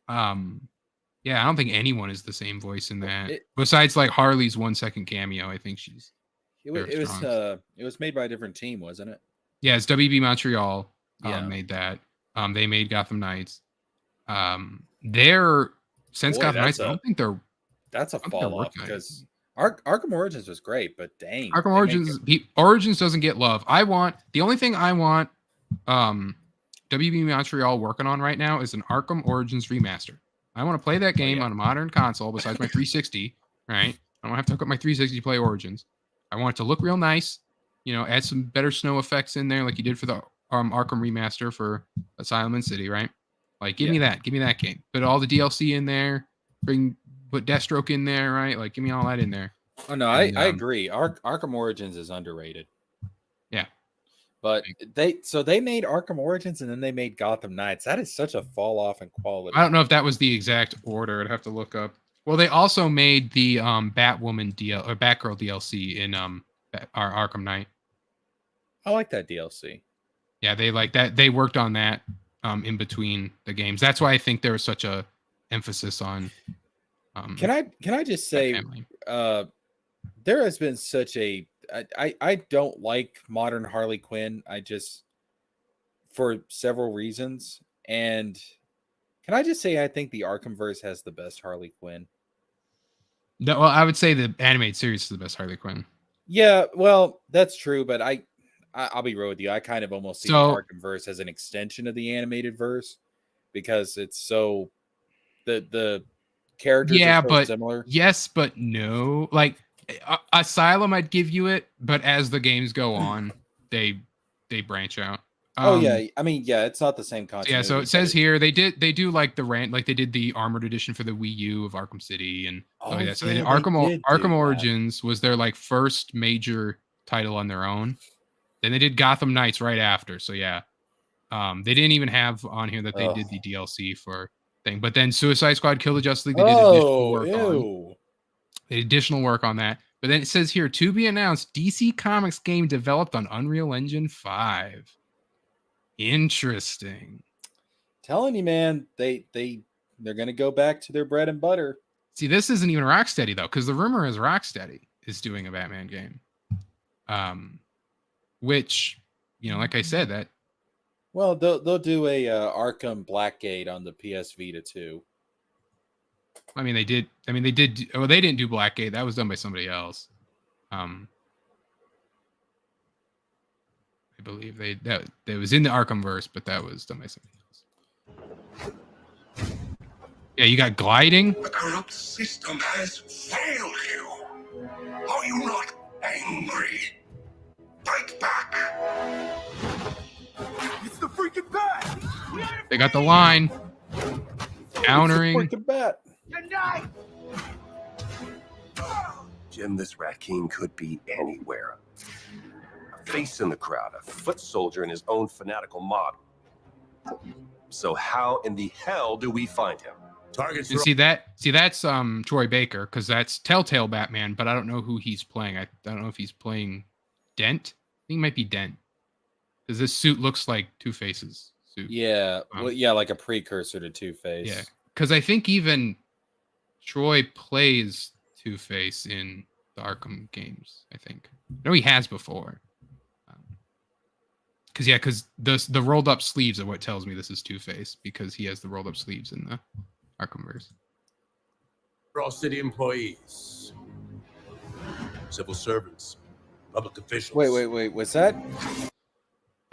yeah, I don't think anyone is the same voice in that. Besides Harley's 1 second cameo, I think she's. It was made by a different team, wasn't it? Yeah, it's WB Montreal. Yeah. Made that. They made Gotham Knights. They're since Gotham Knights. I don't think they're. That's a fall off because Arkham Origins was great, but dang, Arkham Origins doesn't get love. The only thing I want WB Montreal working on right now is an Arkham Origins remaster. I want to play that game on a modern console besides my 360, right? I don't have to hook up my 360 to play Origins. I want it to look real nice, add some better snow effects in there like you did for the Arkham remaster for Asylum and City, right? Give me that game. Put all the DLC in there, put Deathstroke in there, right? Give me all that in there. Oh no, I agree. Arkham Origins is underrated. Yeah. But they made Arkham Origins and then they made Gotham Knights. That is such a fall off in quality. I don't know if that was the exact order. I'd have to look up. Well, they also made the Batwoman or Batgirl DLC in our Arkham Knight. I like that DLC. Yeah, they like that. They worked on that in between the games. That's why I think there was such a emphasis on. Can I just say, there has been such a I don't like modern Harley Quinn. I just for several reasons. And can I just say I think the Arkhamverse has the best Harley Quinn. No, well, I would say the animated series is the best Harley Quinn. Yeah, well, that's true, but I'll be real with you. I kind of almost see the So- Arkhamverse as an extension of the animated verse because it's so the characters Yeah, are so but similar. yes, but no. Like Asylum, I'd give you it, but as the games go on, they branch out. Oh yeah, I mean yeah, it's not the same So continuity. yeah, so it but says here they do like the rant, like they did the armored edition for the Wii U of Arkham City and stuff like that. So they did yeah, they Arkham did do Arkham that. Origins was their like first major title on their own. Then they did Gotham Knights right after. So yeah, they didn't even have on here that they did the DLC for thing. But then Suicide Squad, Kill the Justice League, they did additional work on. They did additional work on that. But then it says here to be announced, DC Comics game developed on Unreal Engine 5. Interesting. Telling you, man, they're gonna go back to their bread and butter. See, this isn't even Rocksteady though, because the rumor is Rocksteady is doing a Batman game. Which, like I said, that Well, they'll do a Arkham Blackgate on the PS Vita too. they did. Well, they didn't do Blackgate. That was done by somebody else. I believe that was in the Arkhamverse, but that was done by somebody else. Yeah, you got gliding. The corrupt system has failed you. Are you not angry? Fight back! It's the freaking bat! They got the line. Countering. Freaking bat. Jim, this raccoon could be anywhere. A face in the crowd, a foot soldier in his own fanatical mob. So how in the hell do we find him? Targets. And see that's Troy Baker, because that's Telltale Batman, but I don't know who he's playing. I don't know if he's playing Dent. I think it might be Dent. Because this suit looks like Two-Face's suit. Yeah, well, yeah, like a precursor to Two-Face. Yeah. Because I think even Troy plays Two-Face in the Arkham games, I think. I know he has before. Because the rolled up sleeves are what tells me this is Two-Face, because he has the rolled up sleeves in the Arkhamverse. For all city employees, civil servants, public officials. Wait. Was that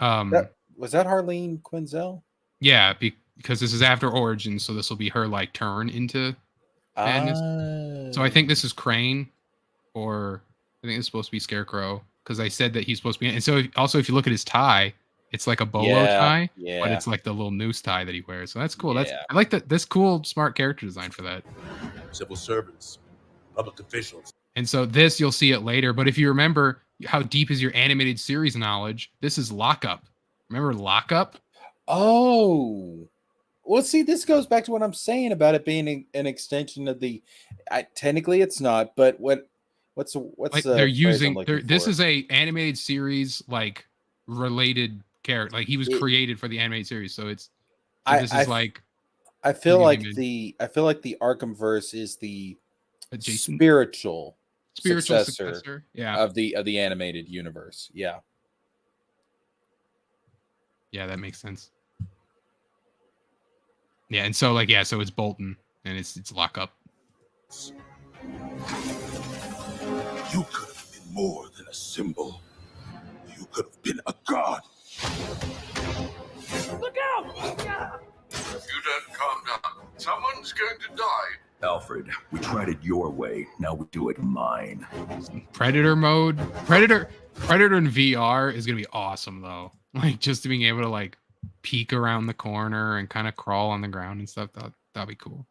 Harleen Quinzel? Yeah, because this is after Origins, so this will be her like turn into madness. So I think this is Crane, or I think it's supposed to be Scarecrow, because I said that he's supposed to be. And so also, if you look at his tie, it's like a bolo tie, but it's like the little noose tie that he wears. So that's cool. I like that. This cool, smart character design for that. Civil servants, public officials. And so this, you'll see it later. But if you remember, how deep is your animated series knowledge? This is Lockup. Remember Lockup? Oh, well, see, this goes back to what I'm saying about it being an extension of the. Technically, it's not, but what's like the they're using? This for? is a animated series like related character. Like he was created for the animated series, so it's. So this is like. I feel like the Arkhamverse is the adjacent spiritual successor, of the animated universe. Yeah. Yeah, that makes sense. Yeah, and so so it's Bolton and it's Lockup. You could have been more than a symbol. You could have been a god. Look out! You don't calm down. Someone's going to die. Alfred, we tried it your way. Now we do it mine. Predator mode. Predator in VR is gonna be awesome though. Like just being able to like peek around the corner and kind of crawl on the ground and stuff. That'd be cool.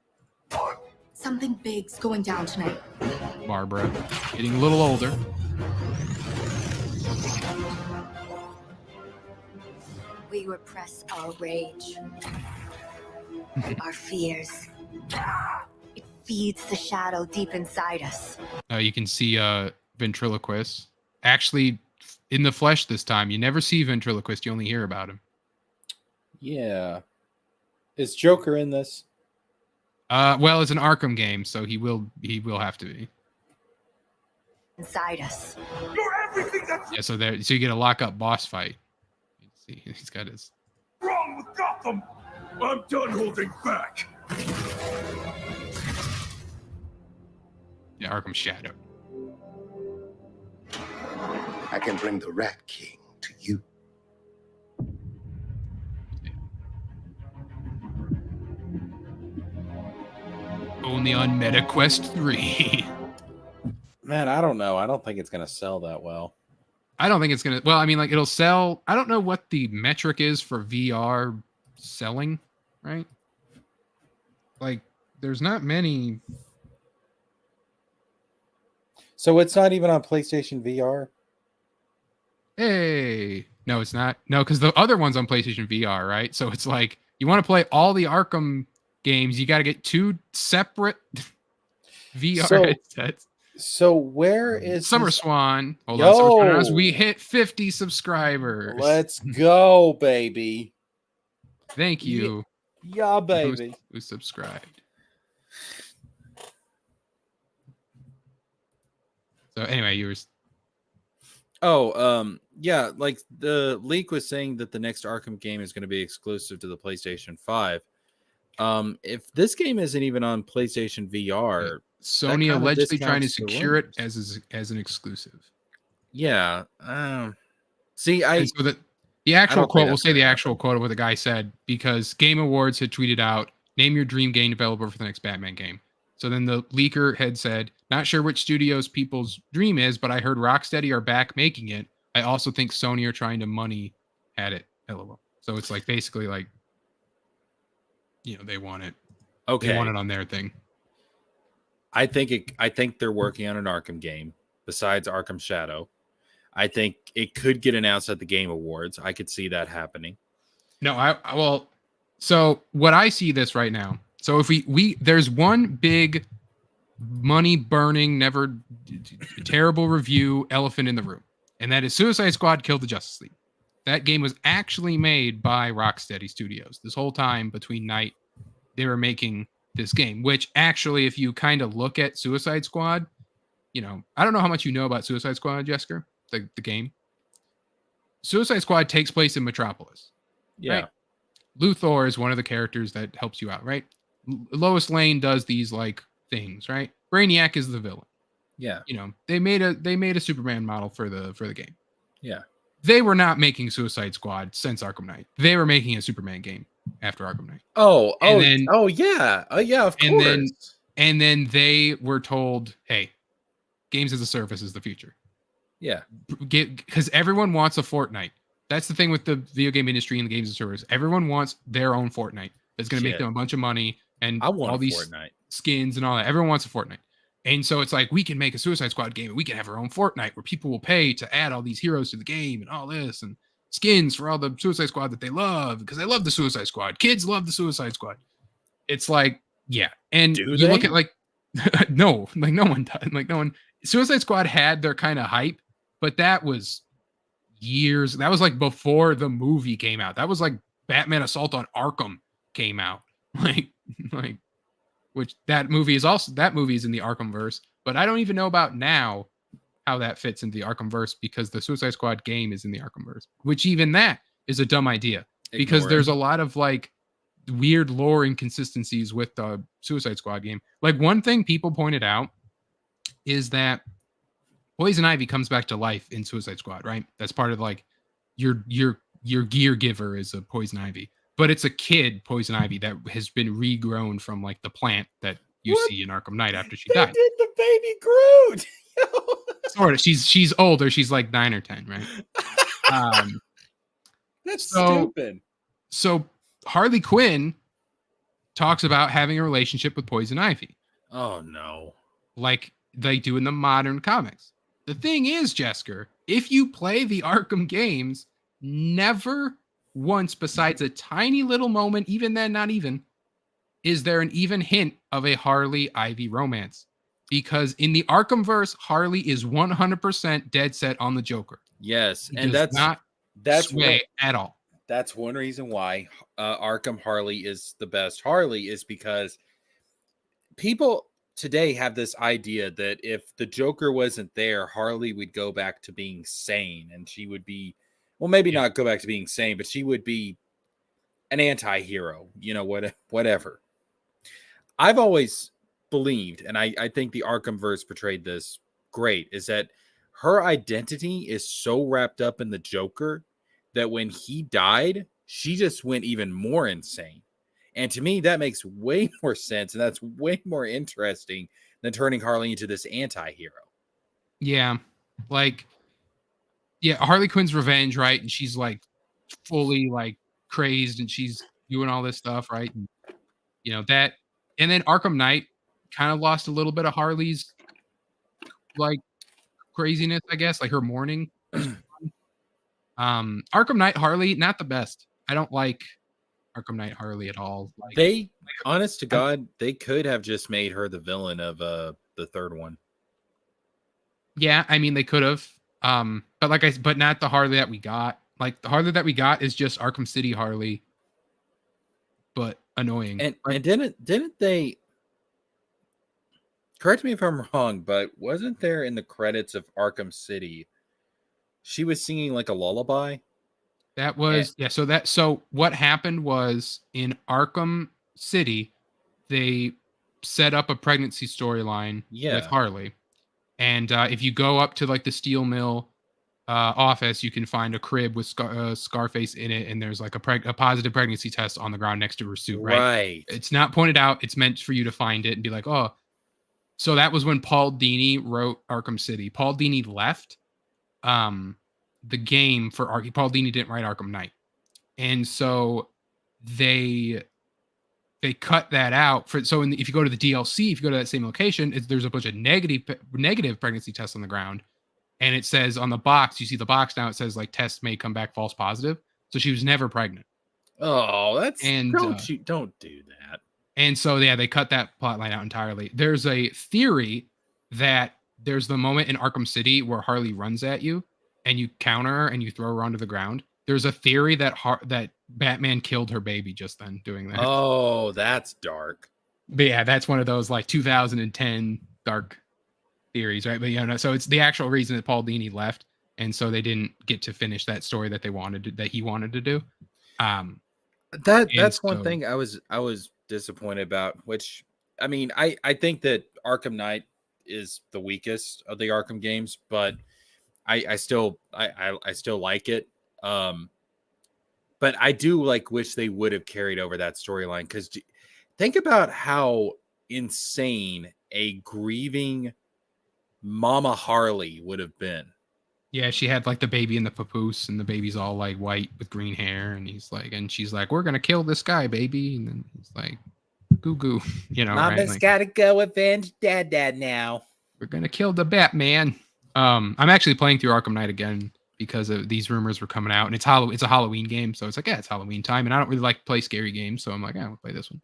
Something big's going down tonight. Barbara getting a little older. We repress our rage, our fears. It feeds the shadow deep inside us. You can see ventriloquist. Actually, in the flesh this time. You never see ventriloquist. You only hear about him. Yeah. Is Joker in this? Well, it's an Arkham game, so he will have to be. inside us. Yeah, so you get a lock-up boss fight. You see, he's got his. Wrong with Gotham. I'm done holding back. Yeah, Arkham Shadow. I can bring the Rat King to you. Only on MetaQuest 3. Man, I don't know. I don't think it's gonna sell that well. I don't think it's gonna. Well, I mean, like it'll sell. I don't know what the metric is for VR selling, right? Like, there's not many. So it's not even on PlayStation VR. Hey, no, it's not. No, because the other one's on PlayStation VR, right? So it's like you want to play all the Arkham games, you got to get 2 separate VR headsets. So where is Summer this- Swan? Hold on, Summer Swan announced Yo! we hit 50 subscribers. Let's go, baby. Thank you. Yeah, baby. Who subscribed. So anyway, you were. Oh, yeah, like the leak was saying that the next Arkham game is going to be exclusive to the PlayStation 5. If this game isn't even on PlayStation VR, Sony kinda allegedly trying to discounts the secure it rumors. as an exclusive. yeah. See, And so the actual don't think quote, we'll that's say the gonna actual quote of what the guy said, because Game Awards had tweeted out, name your dream game developer for the next Batman game. So then the leaker had said, not sure which studio's people's dream is, but I heard Rocksteady are back making it. I also think Sony are trying to money at it. LOL. So it's like basically like, they want it. okay. They want it on their thing. I think they're working on an Arkham game besides Arkham Shadow. I think it could get announced at the Game Awards. I could see that happening. No, well, so what I see this right now. So if there's one big money burning, never terrible review elephant in the room, and that is Suicide Squad Kill the Justice League. That game was actually made by Rocksteady Studios. This whole time between night, they were making this game, which actually, if you kind of look at Suicide Squad, I don't know how much you know about Suicide Squad, Jessica, the game. Suicide Squad takes place in Metropolis. Yeah. Right? Luthor is one of the characters that helps you out, right? Lois Lane does these like things, right? Brainiac is the villain. Yeah. They made a Superman model for the game. Yeah. They were not making Suicide Squad since Arkham Knight. They were making a Superman game after Arkham Knight. Yeah, of course. And then they were told, hey, games as a service is the future. Yeah. Because everyone wants a Fortnite. That's the thing with the video game industry and the games as a service. Everyone wants their own Fortnite. That's going to make them a bunch of money and I want all these Fortnite skins and all that. Everyone wants a Fortnite. And so it's like, we can make a Suicide Squad game and we can have our own Fortnite where people will pay to add all these heroes to the game and all this and skins for all the Suicide Squad that they love because they love the Suicide Squad. Kids love the Suicide Squad. It's like, yeah. And you look at like, no, like no one does. Like no one. Suicide Squad had their kind of hype, but that was years. That was like before the movie came out. That was like Batman Assault on Arkham came out. Like which that movie is in the Arkham verse, but I don't even know about now how that fits into the Arkham verse because the Suicide Squad game is in the Arkham verse, which even that is a dumb idea because there's a lot of like weird lore inconsistencies with the Suicide Squad game. Like one thing people pointed out is that Poison Ivy comes back to life in Suicide Squad, right? That's part of like your gear giver is a Poison Ivy. But it's a kid Poison Ivy that has been regrown from like the plant that you see in Arkham Knight after she died. Did the baby Groot? Sort of. She's older. She's like 9 or 10, right? That's stupid. So Harley Quinn talks about having a relationship with Poison Ivy. Oh no. Like they do in the modern comics. The thing is, Jesker, if you play the Arkham games, never once, besides a tiny little moment, even then, not even, is there an even hint of a Harley Ivy romance. Because in the Arkhamverse, Harley is 100% dead set on the Joker. Yes, He and does not sway at all. That's one reason why Arkham Harley is the best Harley is because people today have this idea that if the Joker wasn't there, Harley would go back to being sane, and she would be, well, maybe not go back to being sane, but she would be an anti-hero, whatever. I've always believed, and I think the Arkhamverse portrayed this great, is that her identity is so wrapped up in the Joker that when he died, she just went even more insane. And to me, that makes way more sense, and that's way more interesting than turning Harley into this anti-hero. Yeah. Like, yeah, Harley Quinn's revenge, right? And she's like fully like crazed and she's doing all this stuff, right? And that, and then Arkham Knight kind of lost a little bit of Harley's like craziness, I guess, like her mourning. Arkham Knight Harley, not the best. I don't like Arkham Knight Harley at all. Like, honest to God, they could have just made her the villain of the third one. Yeah, I mean they could have. But not the Harley that we got. Like the Harley that we got is just Arkham City Harley, but annoying. And didn't they? Correct me if I'm wrong, but wasn't there in the credits of Arkham City, she was singing like a lullaby? That was So what happened was in Arkham City, they set up a pregnancy storyline with Harley, and if you go up to like the steel mill office, you can find a crib with Scarface in it, and there's like a positive pregnancy test on the ground next to her suit. Right. It's not pointed out. It's meant for you to find it and be like, oh. So that was when Paul Dini wrote Arkham City. Paul Dini left the game for Paul Dini didn't write Arkham Knight. And so they cut that out. If you go to the DLC, if you go to that same location, there's a bunch of negative pregnancy tests on the ground. And it says on the box, you see the box now, it says like test may come back false positive. So she was never pregnant. Oh, don't do that. And so, yeah, they cut that plot line out entirely. There's a theory that there's the moment in Arkham City where Harley runs at you and you counter her and you throw her onto the ground. There's a theory that that Batman killed her baby just then doing that. Oh, that's dark. But yeah, that's one of those like 2010 dark theories, right? But so it's the actual reason that Paul Dini left. And so they didn't get to finish that story that he wanted to do. That's one thing I was disappointed about, which I mean, I think that Arkham Knight is the weakest of the Arkham games, but I still like it. But I do wish they would have carried over that storyline, because think about how insane a grieving Mama Harley would have been. Yeah, she had like the baby in the papoose, and the baby's all like white with green hair, and she's like, "We're gonna kill this guy, baby," and then he's like, "Goo goo," Mama's right? gotta go avenge Dad now. We're gonna kill the Batman. I'm actually playing through Arkham Knight again because of these rumors were coming out, and it's a Halloween game, so it's like, yeah, it's Halloween time, and I don't really like to play scary games, so I'm like, I'll play this one.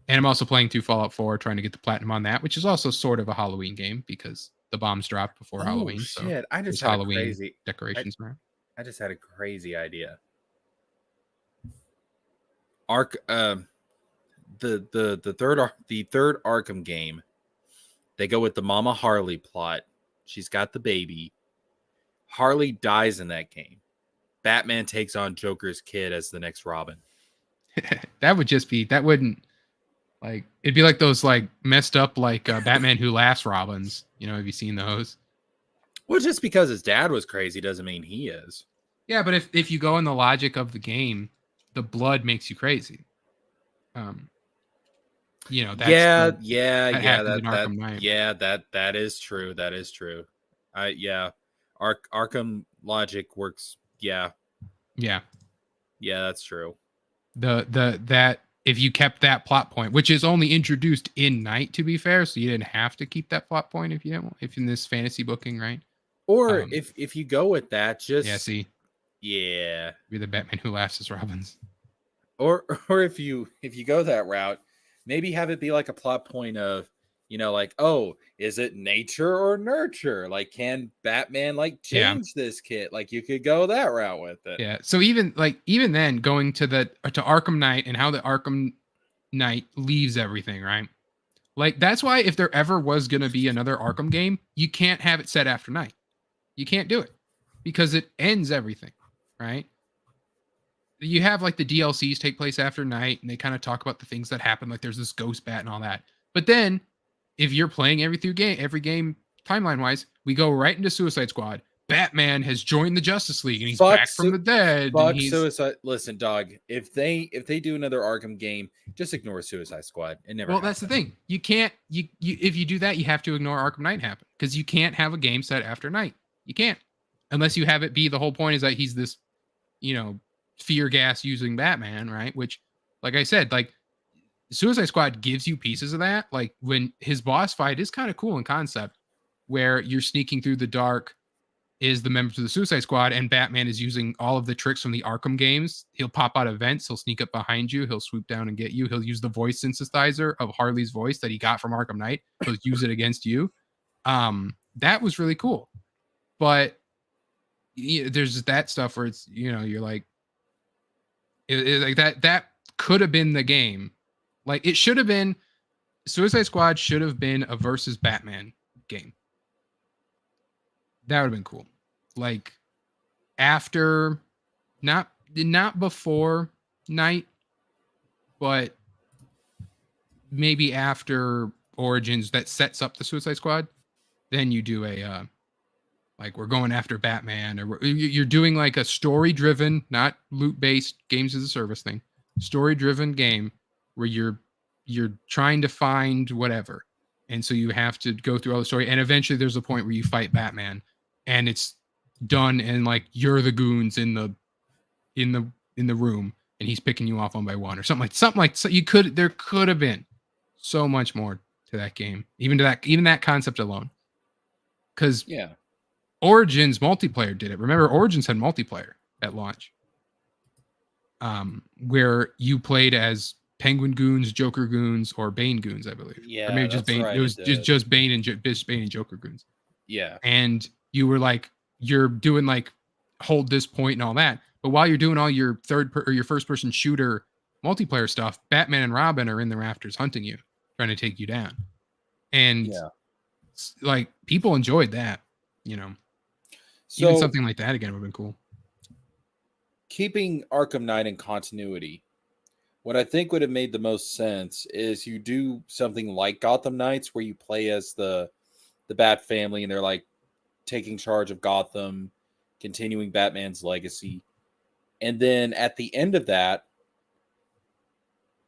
And I'm also playing through Fallout 4, trying to get the platinum on that, which is also sort of a Halloween game because the bombs dropped before Halloween. Shit. So I just had Halloween crazy decorations around. I just had a crazy idea. The third Arkham game, they go with the Mama Harley plot. She's got the baby. Harley dies in that game. Batman takes on Joker's kid as the next Robin. It'd be like those like messed up Batman Who Laughs Robins. Have you seen those? Well, just because his dad was crazy doesn't mean he is. Yeah, but if you go in the logic of the game, the blood makes you crazy. That is true. That is true. Arkham logic works. Yeah, that's true. That if you kept that plot point, which is only introduced in Night, to be fair, so you didn't have to keep that plot point if in this fantasy booking, right? Or if you go with that, just you're the Batman Who Laughs as Robins. Or if you go that route, maybe have it be like a plot point of, is it nature or nurture? Like, can Batman change this kid? You could go that route with it. Yeah. So even then, going to Arkham Knight and how the Arkham Knight leaves everything, right? Like, that's why if there ever was going to be another Arkham game, you can't have it set after night. You can't do it because it ends everything, right? You have like the DLCs take place after night and they kind of talk about the things that happen. Like there's this ghost bat and all that. But then if you're playing every game timeline wise, we go right into Suicide Squad. Batman has joined the Justice League and he's back from the dead. Fuck Suicide. Listen, dog. If they do another Arkham game, just ignore Suicide Squad. It never. Well, that's the thing. You can't. You if you do that, you have to ignore Arkham Knight happen because you can't have a game set after night. You can't unless you have it be the whole point is that he's this, fear gas using Batman, right? Which, like I said, like Suicide Squad gives you pieces of that. Like when his boss fight is kind of cool in concept, where you're sneaking through the dark. Is the members of the Suicide Squad, and Batman is using all of the tricks from the Arkham games. He'll pop out of vents, he'll sneak up behind you, he'll swoop down and get you. He'll use the voice synthesizer of Harley's voice that he got from Arkham Knight. He'll use it against you. That was really cool. But there's that stuff where it's, you're like, like that could have been the game. Like it should have been, Suicide Squad should have been a versus Batman game. That would have been cool. Like after, not before night, but maybe after Origins that sets up the Suicide Squad. Then you do a like we're going after Batman, or you're doing like a story-driven, not loot-based games as a service thing, story-driven game where you're trying to find whatever, and so you have to go through all the story, and eventually there's a point where you fight Batman. And it's done, and like you're the goons in the room, and he's picking you off one by one, or something like so. There could have been so much more to that game, even that concept alone. Because Origins multiplayer did it. Remember, Origins had multiplayer at launch, where you played as Penguin goons, Joker goons, or Bane goons, I believe. Yeah, or maybe just Bane. right, it was just Bane and Joker goons. Yeah, and you were like, you're doing like hold this point and all that. But while you're doing all your your first person shooter multiplayer stuff, Batman and Robin are in the rafters hunting you, trying to take you down. And like people enjoyed that, So even something like that again would have been cool. Keeping Arkham Knight in continuity, what I think would have made the most sense is you do something like Gotham Knights where you play as the Bat family and they're like taking charge of Gotham, continuing Batman's legacy. And then at the end of that,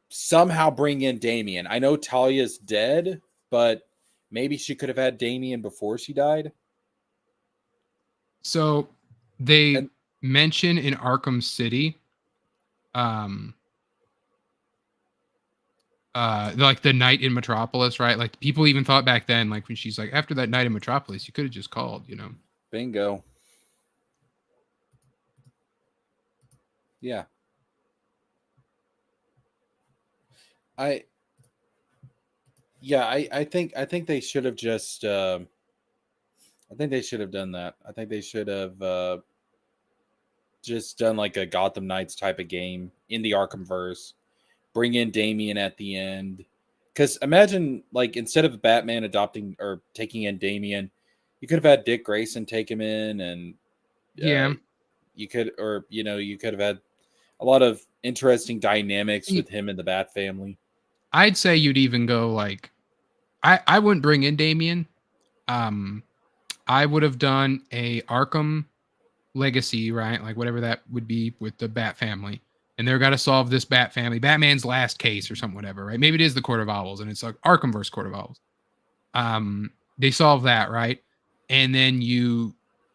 somehow bring in Damian. I know Talia's dead, but maybe she could have had Damian before she died. So they mention in Arkham City, like the night in Metropolis, right? Like people even thought back then, like when she's like, after that night in Metropolis, you could have just called, Bingo. Yeah. I think they should have just I think they should have done that. I think they should have just done like a Gotham Knights type of game in the Arkhamverse. Bring in Damian at the end. Because imagine, like, instead of Batman adopting or taking in Damian, you could have had Dick Grayson take him in, and you could have had a lot of interesting dynamics with him and the Bat family. I'd say you'd even go like, I wouldn't bring in Damian. I would have done a Arkham Legacy, right? Like whatever that would be with the Bat family. And they're got to solve this Bat family, Batman's last case or something, whatever, right? Maybe it is the Court of Owls and it's like Arkhamverse Court of Owls. They solve that, right? And then you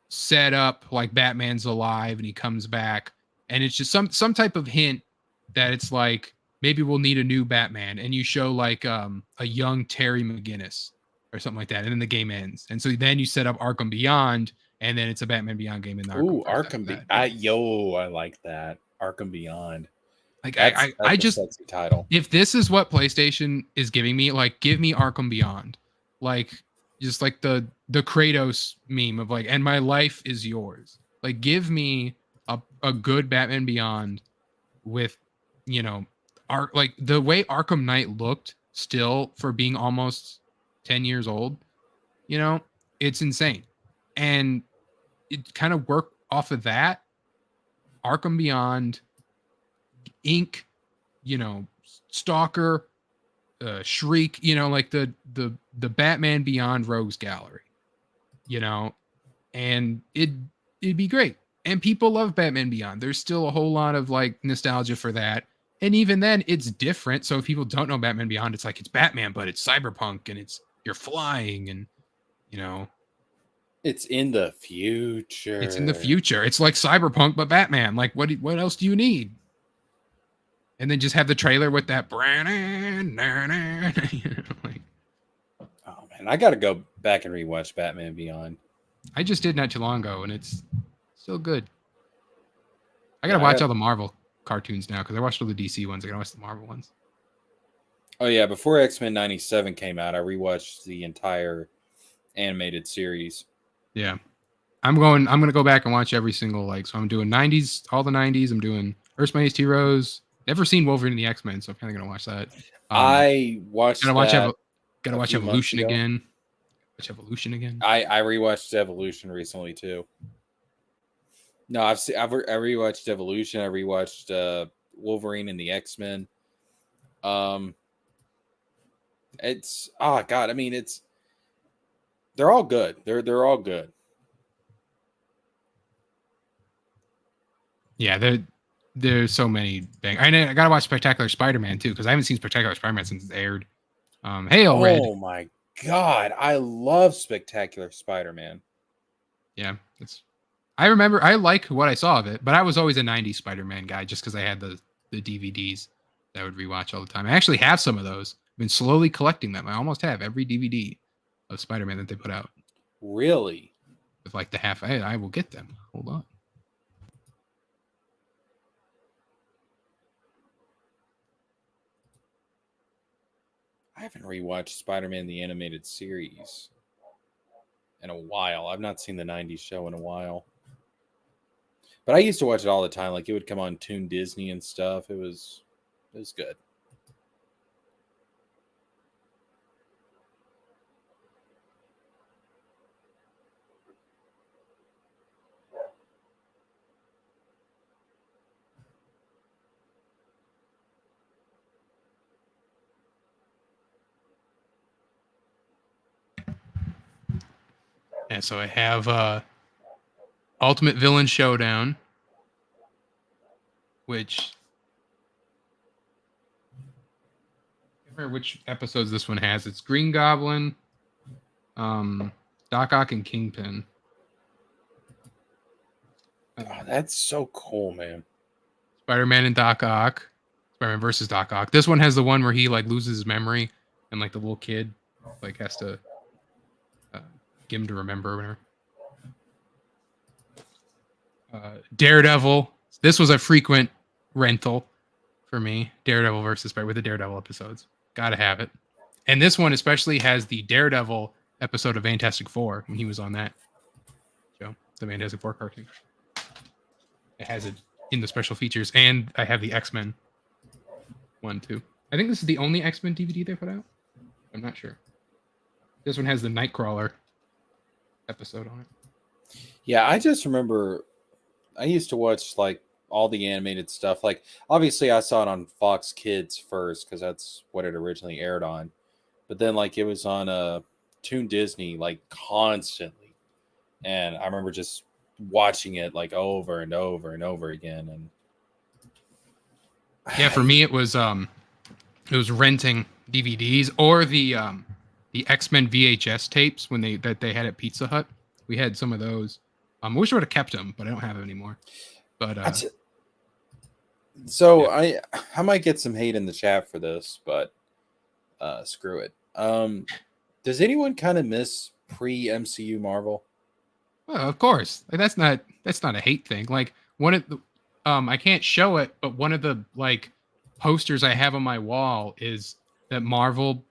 set up like Batman's alive and he comes back. And it's just some type of hint that it's like, maybe we'll need a new Batman. And you show like a young Terry McGinnis or something like that. And then the game ends. And so then you set up Arkham Beyond and then it's a Batman Beyond game in the Arkham Beyond. I like that. Arkham Beyond. Like that's I a just sexy title. If this is what PlayStation is giving me, like give me Arkham Beyond. Like just like the Kratos meme of like, and my life is yours. Like give me a good Batman Beyond with, like the way Arkham Knight looked still for being almost 10 years old. You know, it's insane. And it kind of worked off of that. Arkham Beyond, Inc., you know, Stalker, Shriek, you know, like the Batman Beyond Rogues Gallery, you know, and it'd be great. And people love Batman Beyond. There's still a whole lot of like nostalgia for that. And even then, it's different. So if people don't know Batman Beyond, it's like it's Batman, but it's cyberpunk and you're flying and, you know, It's in the future. it's in the future. It's like cyberpunk, but Batman. Like, what else do you need? And then just have the trailer with that brand, you know, like, Oh man, I got to go back and rewatch Batman Beyond. I just did not too long ago, and it's still good. I gotta watch all the Marvel cartoons now because I watched all the DC ones. I gotta watch the Marvel ones. Oh yeah, before X-Men 97 came out, I rewatched the entire animated series. Yeah, I'm gonna go back and watch every single like. So I'm doing 90s, all the 90s. I'm doing Earth's Mightiest Heroes. Never seen Wolverine and the X-Men, so I'm kind of gonna watch that. I watched. Gotta watch few months Evolution ago. again. Watch Evolution again. I rewatched Evolution recently too. No, I rewatched Evolution. I rewatched Wolverine and the X-Men. It's God. I mean, they're all good. They're all good. Yeah, there's so many bang. I gotta watch Spectacular Spider-Man too because I haven't seen Spectacular Spider-Man since it's aired. Hail Red. Oh my God, I love Spectacular Spider-Man. Yeah, I remember I like what I saw of it, but I was always a 90s Spider-Man guy just because I had the DVDs that I would rewatch all the time. I actually have some of those. I've been slowly collecting them. I almost have every DVD of Spider-Man that they put out Really? with like the half. I will get them. Hold on. I haven't rewatched Spider-Man the Animated Series in a while. I've not seen the 90s show in a while. But I used to watch it all the time. Like it would come on Toon Disney and stuff. It was good. Yeah, so I have Ultimate Villain Showdown, which I can't remember which episodes this one has. It's Green Goblin, Doc Ock, and Kingpin. Oh, that's so cool, man. Spider-Man and Doc Ock. Spider-Man versus Doc Ock. This one has the one where he like loses his memory and like the little kid like has to get him to remember or whatever. Daredevil. This was a frequent rental for me. Daredevil versus Spider with the Daredevil episodes. Gotta have it. And this one especially has the Daredevil episode of Fantastic Four when he was on that show, the Fantastic Four cartoon. It has it in the special features, and I have the X-Men one too. I think this is the only X-Men DVD they put out. I'm not sure. This one has the Nightcrawler episode on it. Yeah, I just remember I used to watch like all the animated stuff. Like obviously I saw it on Fox Kids first because that's what it originally aired on. But then like it was on Toon Disney like constantly. And I remember just watching it like over and over and over again. And yeah, for me it was renting DVDs or the X-Men VHS tapes when they had at Pizza Hut. We had some of those. I wish I would have kept them, but I don't have them anymore. But so yeah. I might get some hate in the chat for this, but screw it. Does anyone kind of miss pre-MCU Marvel? Well, of course. Like, that's not a hate thing. Like one of the I can't show it, but one of the like posters I have on my wall is that Marvel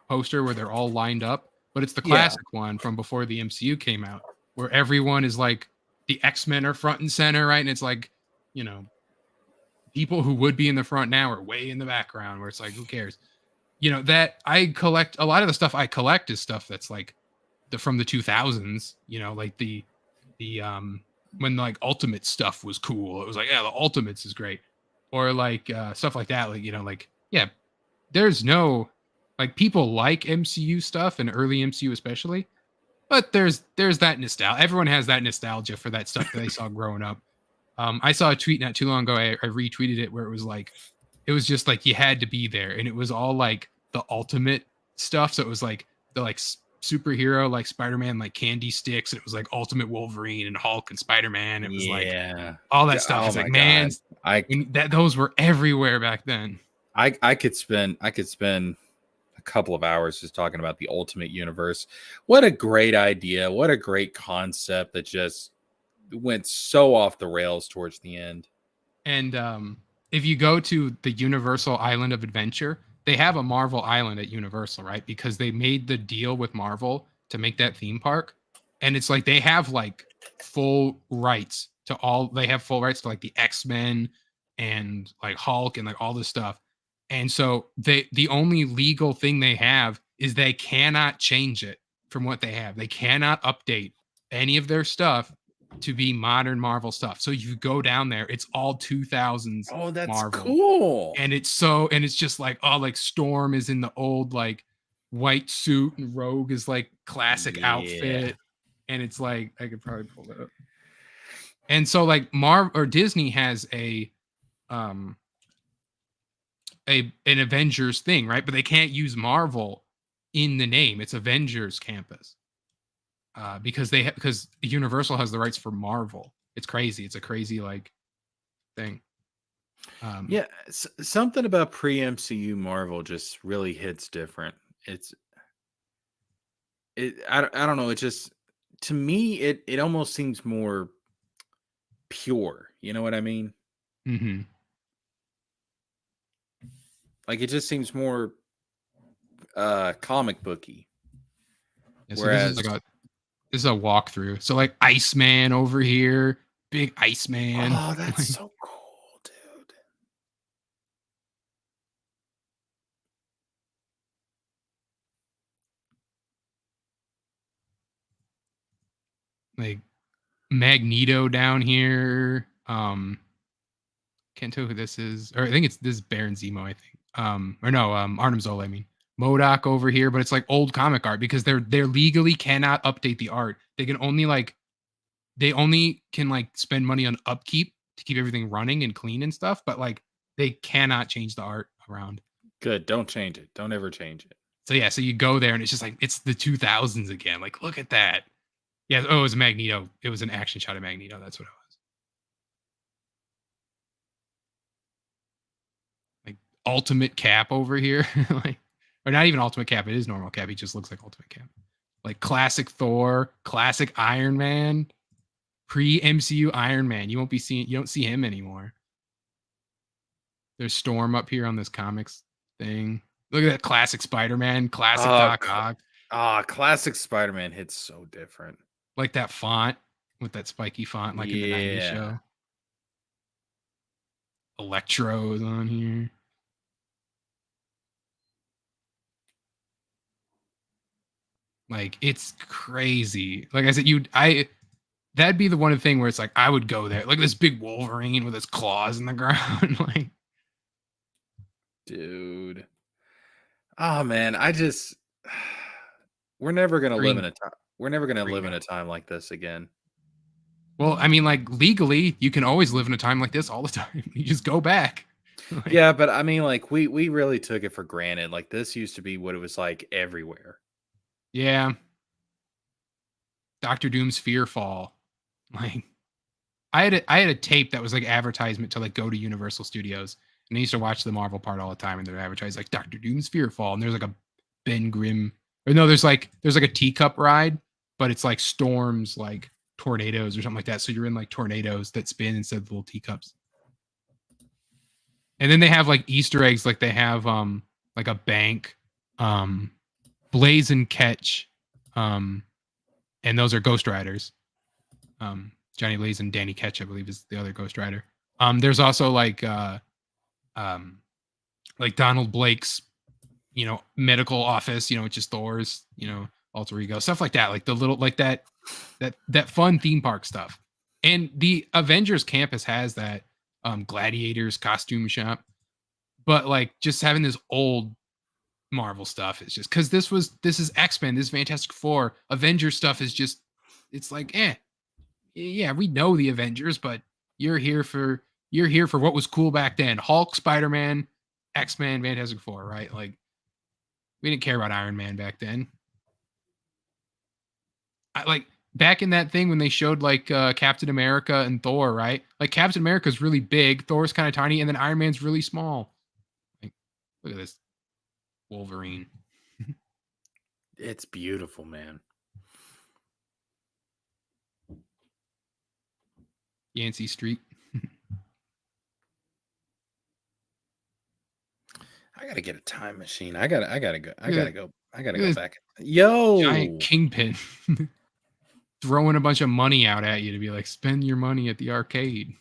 poster where they're all lined up, but it's the classic one from before the MCU came out, where everyone is like the X-Men are front and center, right? And it's like, you know, people who would be in the front now are way in the background, where it's like, who cares? you know, that I collect a lot of the stuff I collect is stuff that's like from the 2000s, you know, like the when like Ultimate stuff was cool. It was like, yeah, the Ultimates is great. Or like stuff like that, like, you know, like, yeah, there's no, like, people like MCU stuff and early MCU especially, but there's that nostalgia. Everyone has that nostalgia for that stuff that they saw growing up. I saw a tweet not too long ago. I retweeted it where it was like, it was just like you had to be there, and it was all like the Ultimate stuff. So it was like the like superhero, like Spider-Man, like candy sticks, and it was like Ultimate Wolverine and Hulk and Spider-Man. It was like all that stuff. Oh It's like, my man, God. those were everywhere back then. I could spend a couple of hours just talking about the Ultimate Universe. What a great idea. What a great concept that just went so off the rails towards the end. And if you go to the Universal Island of Adventure, they have a Marvel Island at Universal, right? Because they made the deal with Marvel to make that theme park. And it's like they have like full rights to like the X-Men and like Hulk and like all this stuff. And so the only legal thing they have is they cannot change it from what they have. They cannot update any of their stuff to be modern Marvel stuff. So you go down there, it's all 2000s. Oh, that's Marvel. cool. And it's just like, oh, like Storm is in the old like white suit and Rogue is like classic outfit. And it's like, I could probably pull that up. And so like Disney has an Avengers thing, right? But they can't use Marvel in the name. It's Avengers Campus. Because Universal has the rights for Marvel. It's crazy. It's a crazy like thing. Something about pre-MCU Marvel just really hits different. I don't know. It just, to me, it almost seems more pure. You know what I mean? Mm-hmm. Like, it just seems more comic booky. Yeah, so Whereas this is a walkthrough. So like Iceman over here, big Iceman. Oh, that's so cool, dude. Like Magneto down here. Can't tell who this is. Or I think this is Baron Zemo, I think. Arnim Zola, I mean. MODOK over here, but it's like old comic art because they're legally cannot update the art. They only can like spend money on upkeep to keep everything running and clean and stuff, but like they cannot change the art around. Good. Don't change it. Don't ever change it. So yeah, so you go there and it's just like it's the 2000s again. Like, look at that. Yeah, it was Magneto. It was an action shot of Magneto. That's what it was. Like Ultimate Cap over here. Like, or not even Ultimate Cap. It is normal Cap. He just looks like Ultimate Cap. Like classic Thor, classic Iron Man, pre-MCU Iron Man. You don't see him anymore. There's Storm up here on this comics thing. Look at that classic Spider-Man, classic Doc Ock. Classic Spider-Man hits so different. Like that font with that spiky font, like in the 90s show. Electro is on here. Like, it's crazy. Like I said, that'd be the one thing where it's like I would go there. Like this big Wolverine with his claws in the ground. Like, dude. Oh man, we're never gonna live in a time. We're never gonna live in a time like this again. Well, I mean, like legally, you can always live in a time like this all the time. You just go back. Like, yeah, but I mean, like we really took it for granted. Like this used to be what it was like everywhere. Yeah. Doctor Doom's Fearfall. Like, I had a tape that was like advertisement to like go to Universal Studios, and I used to watch the Marvel part all the time, and they're advertised like Doctor Doom's Fearfall, and there's like a Ben Grimm, or no, there's like a teacup ride, but it's like storms, like tornadoes or something like that. So you're in like tornadoes that spin instead of little teacups. And then they have like Easter eggs, like they have like a bank, Blaze and Ketch, and those are Ghost Riders. Johnny Blaze and Danny Ketch, I believe, is the other Ghost Rider. There's also like Donald Blake's medical office, it's just Thor's, alter ego, stuff like that, like the little, like that fun theme park stuff. And the Avengers campus has that Gladiators costume shop, but like just having this old Marvel stuff is just because this is X-Men, this is Fantastic Four, Avengers stuff is just, it's like, yeah, we know the Avengers, but you're here for what was cool back then. Hulk, Spider-Man, X-Men, Fantastic Four, right? Like, we didn't care about Iron Man back then. Like back in that thing when they showed like Captain America and Thor, right? Like Captain America's really big, Thor's kind of tiny, and then Iron Man's really small. Like, look at this Wolverine. It's beautiful, man. Yancey Street. I gotta get a time machine. I gotta go. I gotta go this back. Yo, Giant kingpin throwing a bunch of money out at you to be like, spend your money at the arcade.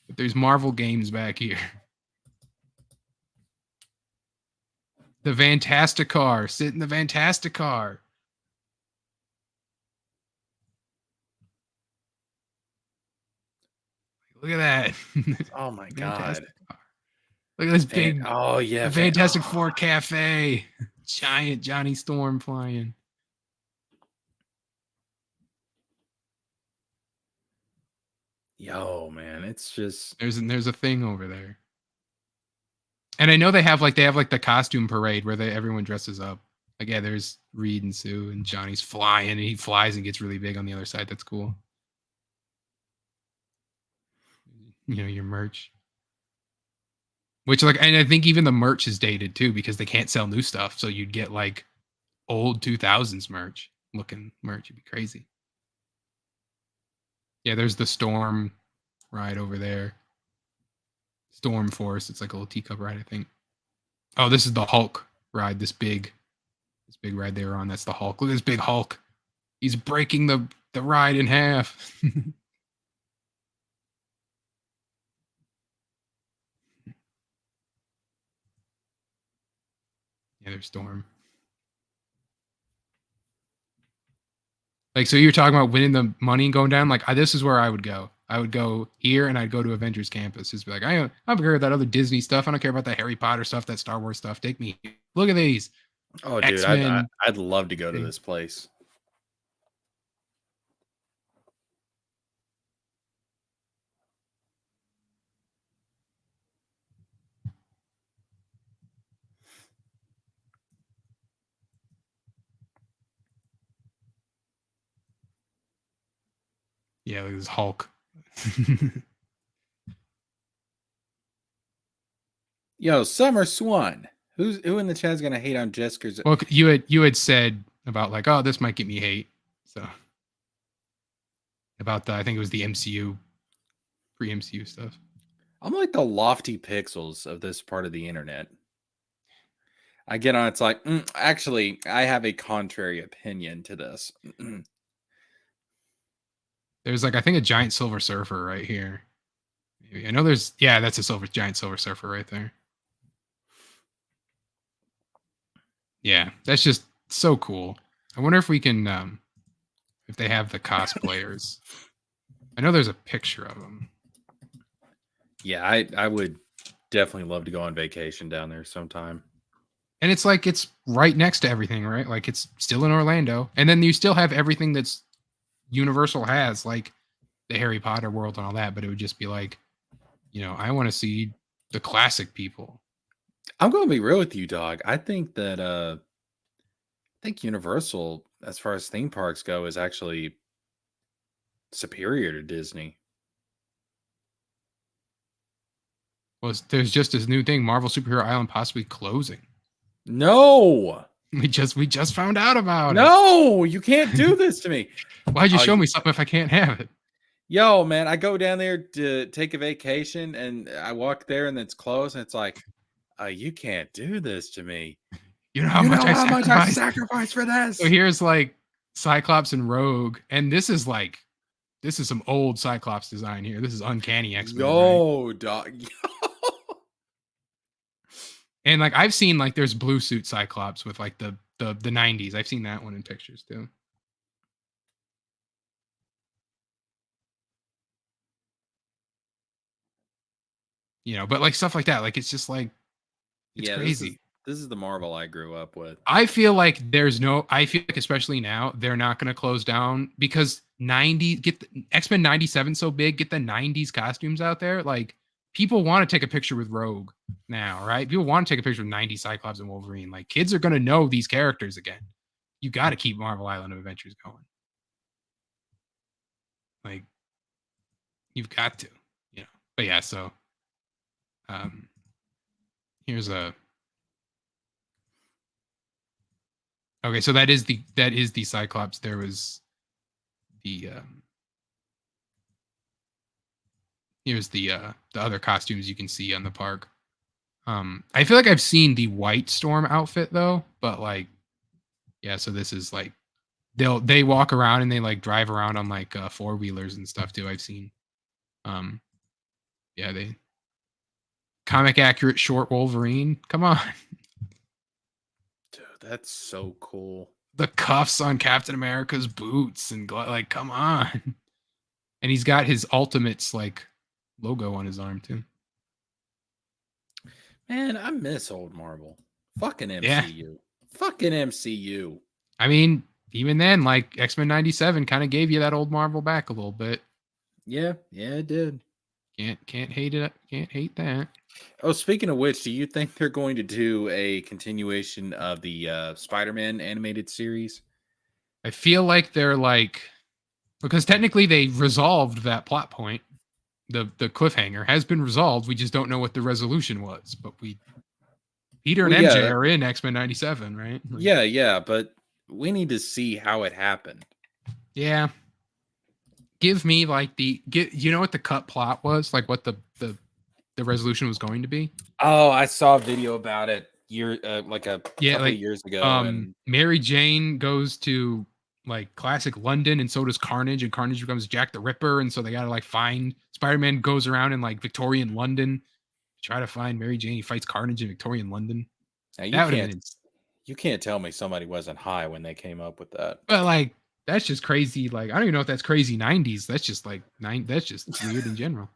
But there's Marvel games back here. The Fantasticar. Sit in the Fantasticar. Look at that. oh my god. Look at this big. Oh yeah, Fantastic Four cafe. Giant Johnny Storm flying. Yo, man, it's just there's a thing over there. And I know they have like the costume parade where everyone dresses up. Like, yeah, there's Reed and Sue, and Johnny's flying, and he flies and gets really big on the other side. That's cool. Your merch. Which, like, and I think even the merch is dated too, because they can't sell new stuff. So you'd get like old 2000s looking merch. It'd be crazy. Yeah, there's the Storm ride over there. Storm Force. It's like a little teacup ride, I think. Oh, this is the Hulk ride. This big ride they were on. That's the Hulk. Look at this big Hulk. He's breaking the ride in half. Yeah, there's Storm. Like, so you're talking about winning the money and going down? Like, this is where I would go. I would go here, and I'd go to Avengers Campus. Just be like, I don't care about that other Disney stuff. I don't care about that Harry Potter stuff, that Star Wars stuff. Take me. Look at these. Oh, dude, I'd love to go to this place. Yeah, look at this Hulk. Yo, Summer Swan. Who in the chat is gonna hate on Jesker's? Well, you had said about like, oh, this might get me hate. So about I think it was the MCU, pre-MCU stuff. I'm like the lofty pixels of this part of the internet. I get on. It's like, actually, I have a contrary opinion to this. There's like, I think, a giant Silver Surfer right here. Maybe. I know there's, yeah, that's a giant Silver Surfer right there. Yeah, that's just so cool. I wonder if we can, if they have the cosplayers. I know there's a picture of them. Yeah, I would definitely love to go on vacation down there sometime. And it's like, it's right next to everything, right? Like, it's still in Orlando. And then you still have everything that's Universal has, like the Harry Potter world and all that, but it would just be like, I want to see the classic people. I'm going to be real with you, dog. I think that I think Universal, as far as theme parks go, is actually superior to Disney. Well, there's just this new thing, Marvel Superhero Island possibly closing. No. We just found out about it. No, you can't do this to me. Why'd you show me something if I can't have it? Yo, man, I go down there to take a vacation, and I walk there, and it's closed, and it's like, you can't do this to me. You know how much I sacrificed for this. So here's like Cyclops and Rogue, and this is some old Cyclops design here. This is Uncanny X-Men. Yo, dog. And like I've seen like there's blue suit Cyclops with like the 90s. I've seen that one in pictures too. You know, but like stuff like that, like it's just like it's crazy. This is the Marvel I grew up with. I feel like I feel like especially now they're not going to close down because X-Men 97 so big, get the 90s costumes out there. Like people want to take a picture with Rogue now, right? People want to take a picture with 90s Cyclops and Wolverine. Like kids are going to know these characters again. You got to keep Marvel Island of Adventures going. Like you've got to, you know. But yeah, so here's a okay, so that is the Cyclops. There was the here's the other costumes you can see on the park. I feel like I've seen the White Storm outfit though, but like yeah, so this is like they walk around and they like drive around on like four-wheelers and stuff too. I've seen yeah, they comic accurate short Wolverine. Come on. Dude, that's so cool. The cuffs on Captain America's boots and like come on. And he's got his Ultimates like logo on his arm too. Man, I miss old Marvel. Fucking MCU. Yeah. Fucking MCU. I mean, even then, like X-Men 97 kind of gave you that old Marvel back a little bit. Yeah, it did. Can't hate it. Can't hate that. Oh, speaking of which, do you think they're going to do a continuation of the Spider-Man animated series? I feel like they're like, because technically they resolved that plot point. The cliffhanger has been resolved. We just don't know what the resolution was. But Peter and MJ are in X-Men 97, right? Like, yeah, but we need to see how it happened. Yeah. Give me like you know what the cut plot was? Like what the resolution was going to be? Oh, I saw a video about it couple of years ago. And Mary Jane goes to like classic London, and so does Carnage, and Carnage becomes Jack the Ripper, and so they gotta like find Spider-Man goes around in like Victorian London to try to find Mary Jane. He fights Carnage in Victorian London. Now, you can't tell me somebody wasn't high when they came up with that. But like that's just crazy. Like I don't even know if that's crazy 90s. That's just like that's just weird in general.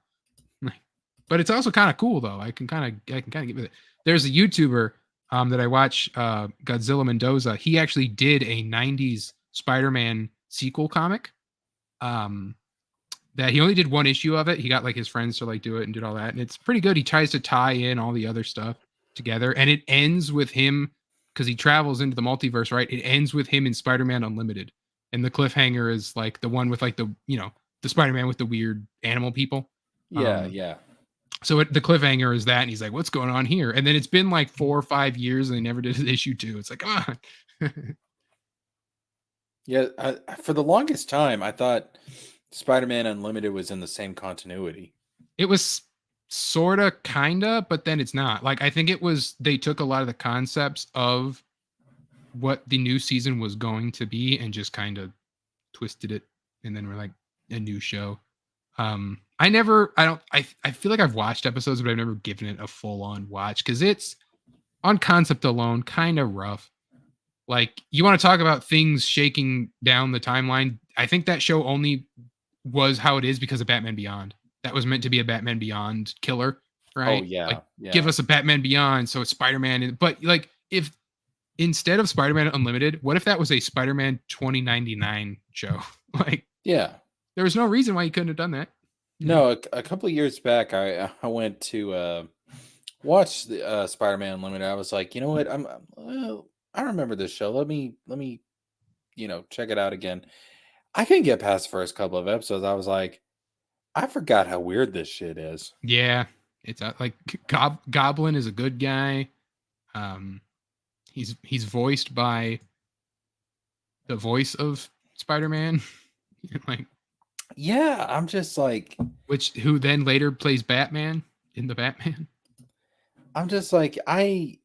Like, but it's also kind of cool though. I can kind of get with it. There's a YouTuber that I watch, Godzilla Mendoza. He actually did a 90s Spider-Man sequel comic. That he only did one issue of it. He got like his friends to like do it and did all that, and it's pretty good. He tries to tie in all the other stuff together, and it ends with him because he travels into the multiverse, right? It ends with him in Spider-Man Unlimited, and the cliffhanger is like the one with like the Spider-Man with the weird animal people. Yeah. So the cliffhanger is that, and he's like, "What's going on here?" And then it's been like 4 or 5 years, and they never did issue 2. It's like, come on. Yeah, for the longest time, I thought Spider-Man Unlimited was in the same continuity. It was sorta, kinda, but then it's not. Like I think it was they took a lot of the concepts of what the new season was going to be and just kind of twisted it, and then we're like a new show. I feel like I've watched episodes, but I've never given it a full-on watch because it's on concept alone kind of rough. Like you want to talk about things shaking down the timeline. I think that show only was how it is because of Batman Beyond. That was meant to be a Batman Beyond killer, right? Oh yeah, like, give us a Batman Beyond, so it's Spider-Man. But like, if instead of Spider-Man Unlimited, what if that was a Spider-Man 2099 show? Like, yeah, there was no reason why you couldn't have done that. No, a couple of years back, I went to watch the Spider-Man Unlimited. I was like, you know what? I remember this show. Let me check it out again. I couldn't get past the first couple of episodes. I was like, I forgot how weird this shit is. Yeah, it's like Goblin is a good guy. He's voiced by the voice of Spider-Man. Like, yeah, I'm just like, who then later plays Batman in the Batman. I'm just like, I've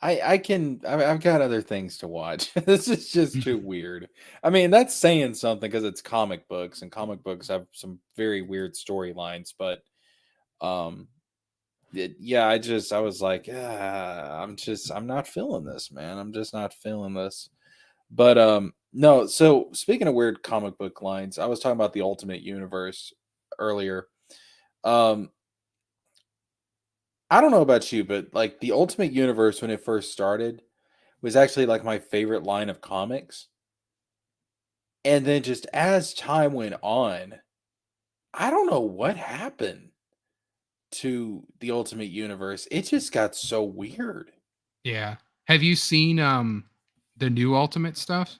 got other things to watch. This is just too weird. I mean, that's saying something because it's comic books, and comic books have some very weird storylines. But yeah, I was like, I'm not feeling this, man. I'm just not feeling this. But no, so speaking of weird comic book lines, I was talking about the Ultimate Universe earlier. Um I don't know about you, but like the Ultimate Universe when it first started was actually like my favorite line of comics. And then just as time went on, I don't know what happened to the Ultimate Universe. It just got so weird. Yeah. Have you seen the new Ultimate stuff?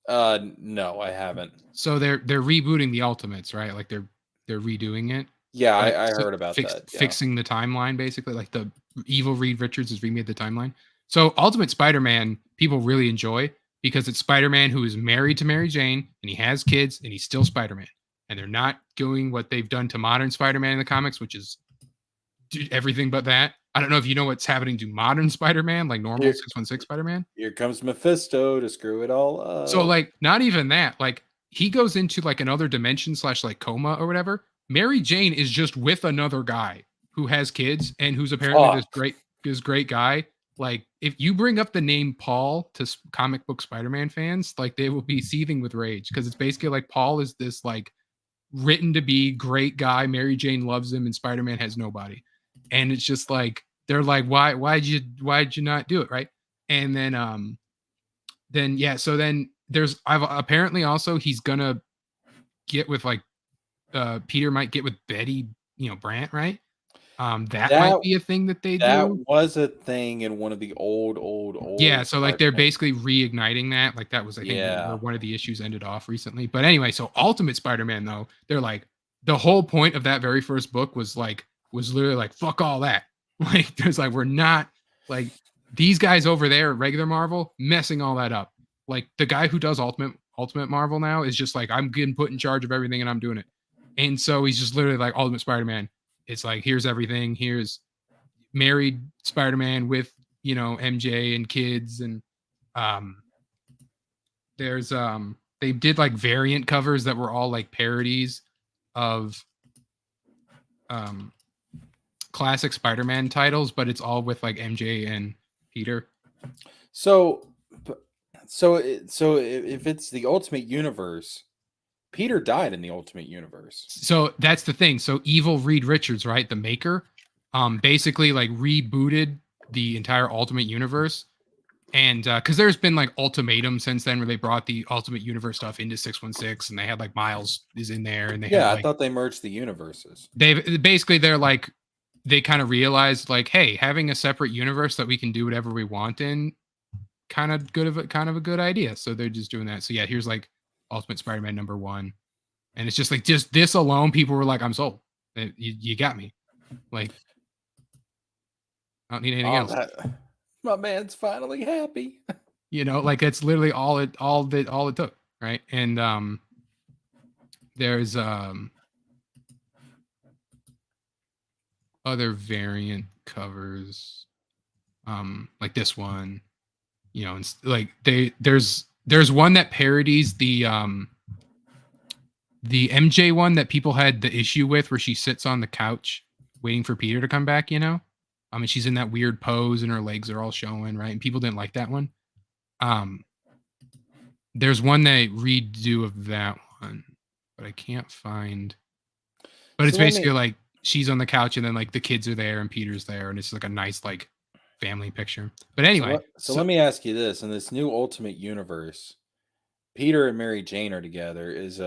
No, I haven't. So they're rebooting the Ultimates, right? Like they're redoing it. Yeah, Like I so heard about that. Yeah. fixing the timeline basically. Like the evil Reed Richards has remade the timeline. So Ultimate Spider-Man people really enjoy because it's Spider-Man who is married to Mary Jane and he has kids and he's still Spider-Man. And they're not doing what they've done to modern Spider-Man in the comics, which is everything but that. I don't know if you know what's happening to modern Spider-Man, like normal Here, 616 Spider-Man. here comes Mephisto to screw it all up. So like not even that. Like he goes into like another dimension / like coma or whatever. Mary Jane is just with another guy who has kids and who's apparently this great guy. Like if you bring up the name Paul to comic book Spider-Man fans, like they will be seething with rage because it's basically like Paul is this like written to be great guy. Mary Jane loves him and Spider-Man has nobody. And it's just like they're like, why'd you not do it, right? And then yeah, so then there's I've apparently also he's gonna get with like Peter might get with Betty, Brant, right? That might be a thing that they that do. was a thing in one of the old Yeah, so like they're Spider-Man. basically reigniting that. Like that was I think where one of the issues ended off recently. But anyway, so Ultimate Spider-Man though, they're like the whole point of that very first book was literally like fuck all that. Like there's like we're not like these guys over there at regular Marvel messing all that up. Like the guy who does Ultimate Marvel now is just like I'm getting put in charge of everything and I'm doing it. And so he's just literally like Ultimate Spider-Man. It's like here's everything. Here's married Spider-Man with MJ and kids and there's they did like variant covers that were all like parodies of classic Spider-Man titles, but it's all with like MJ and Peter. So if it's the Ultimate Universe, Peter died in the Ultimate Universe. So that's the thing. So evil Reed Richards, right, the maker, basically like rebooted the entire Ultimate Universe. And because there's been like Ultimatum since then where they brought the Ultimate Universe stuff into 616 and they had like Miles is in there and they had, I thought they merged the universes. They're like they kind of realized like, hey, having a separate universe that we can do whatever we want in kind of a good idea. So they're just doing that. So yeah, here's like Ultimate Spider-Man #1. And it's just like just this alone, people were like, I'm sold. You got me. Like I don't need anything else. My man's finally happy. Like that's literally all it took, right? And there's other variant covers, like this one, and like there's one that parodies the MJ one that people had the issue with, where she sits on the couch waiting for Peter to come back. I mean, she's in that weird pose and her legs are all showing, right? And people didn't like that one. There's one they redo of that one, but I can't find. But it's basically like she's on the couch and then like the kids are there and Peter's there and it's like a nice like family picture. But anyway, so let me ask you this: in this new Ultimate Universe, Peter and Mary Jane are together. Is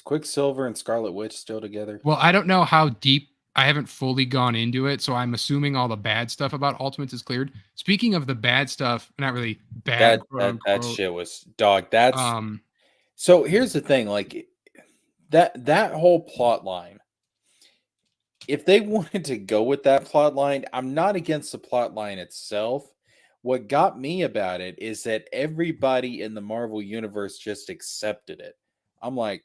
Quicksilver and Scarlet Witch still together? Well, I don't know how deep. I haven't fully gone into it, so I'm assuming all the bad stuff about Ultimates is cleared. Speaking of the bad stuff, not really bad. That shit was dog. That's so. Here's the thing, like that whole plot line. If they wanted to go with that plot line, I'm not against the plot line itself. What got me about it is that everybody in the Marvel universe just accepted it. I'm like,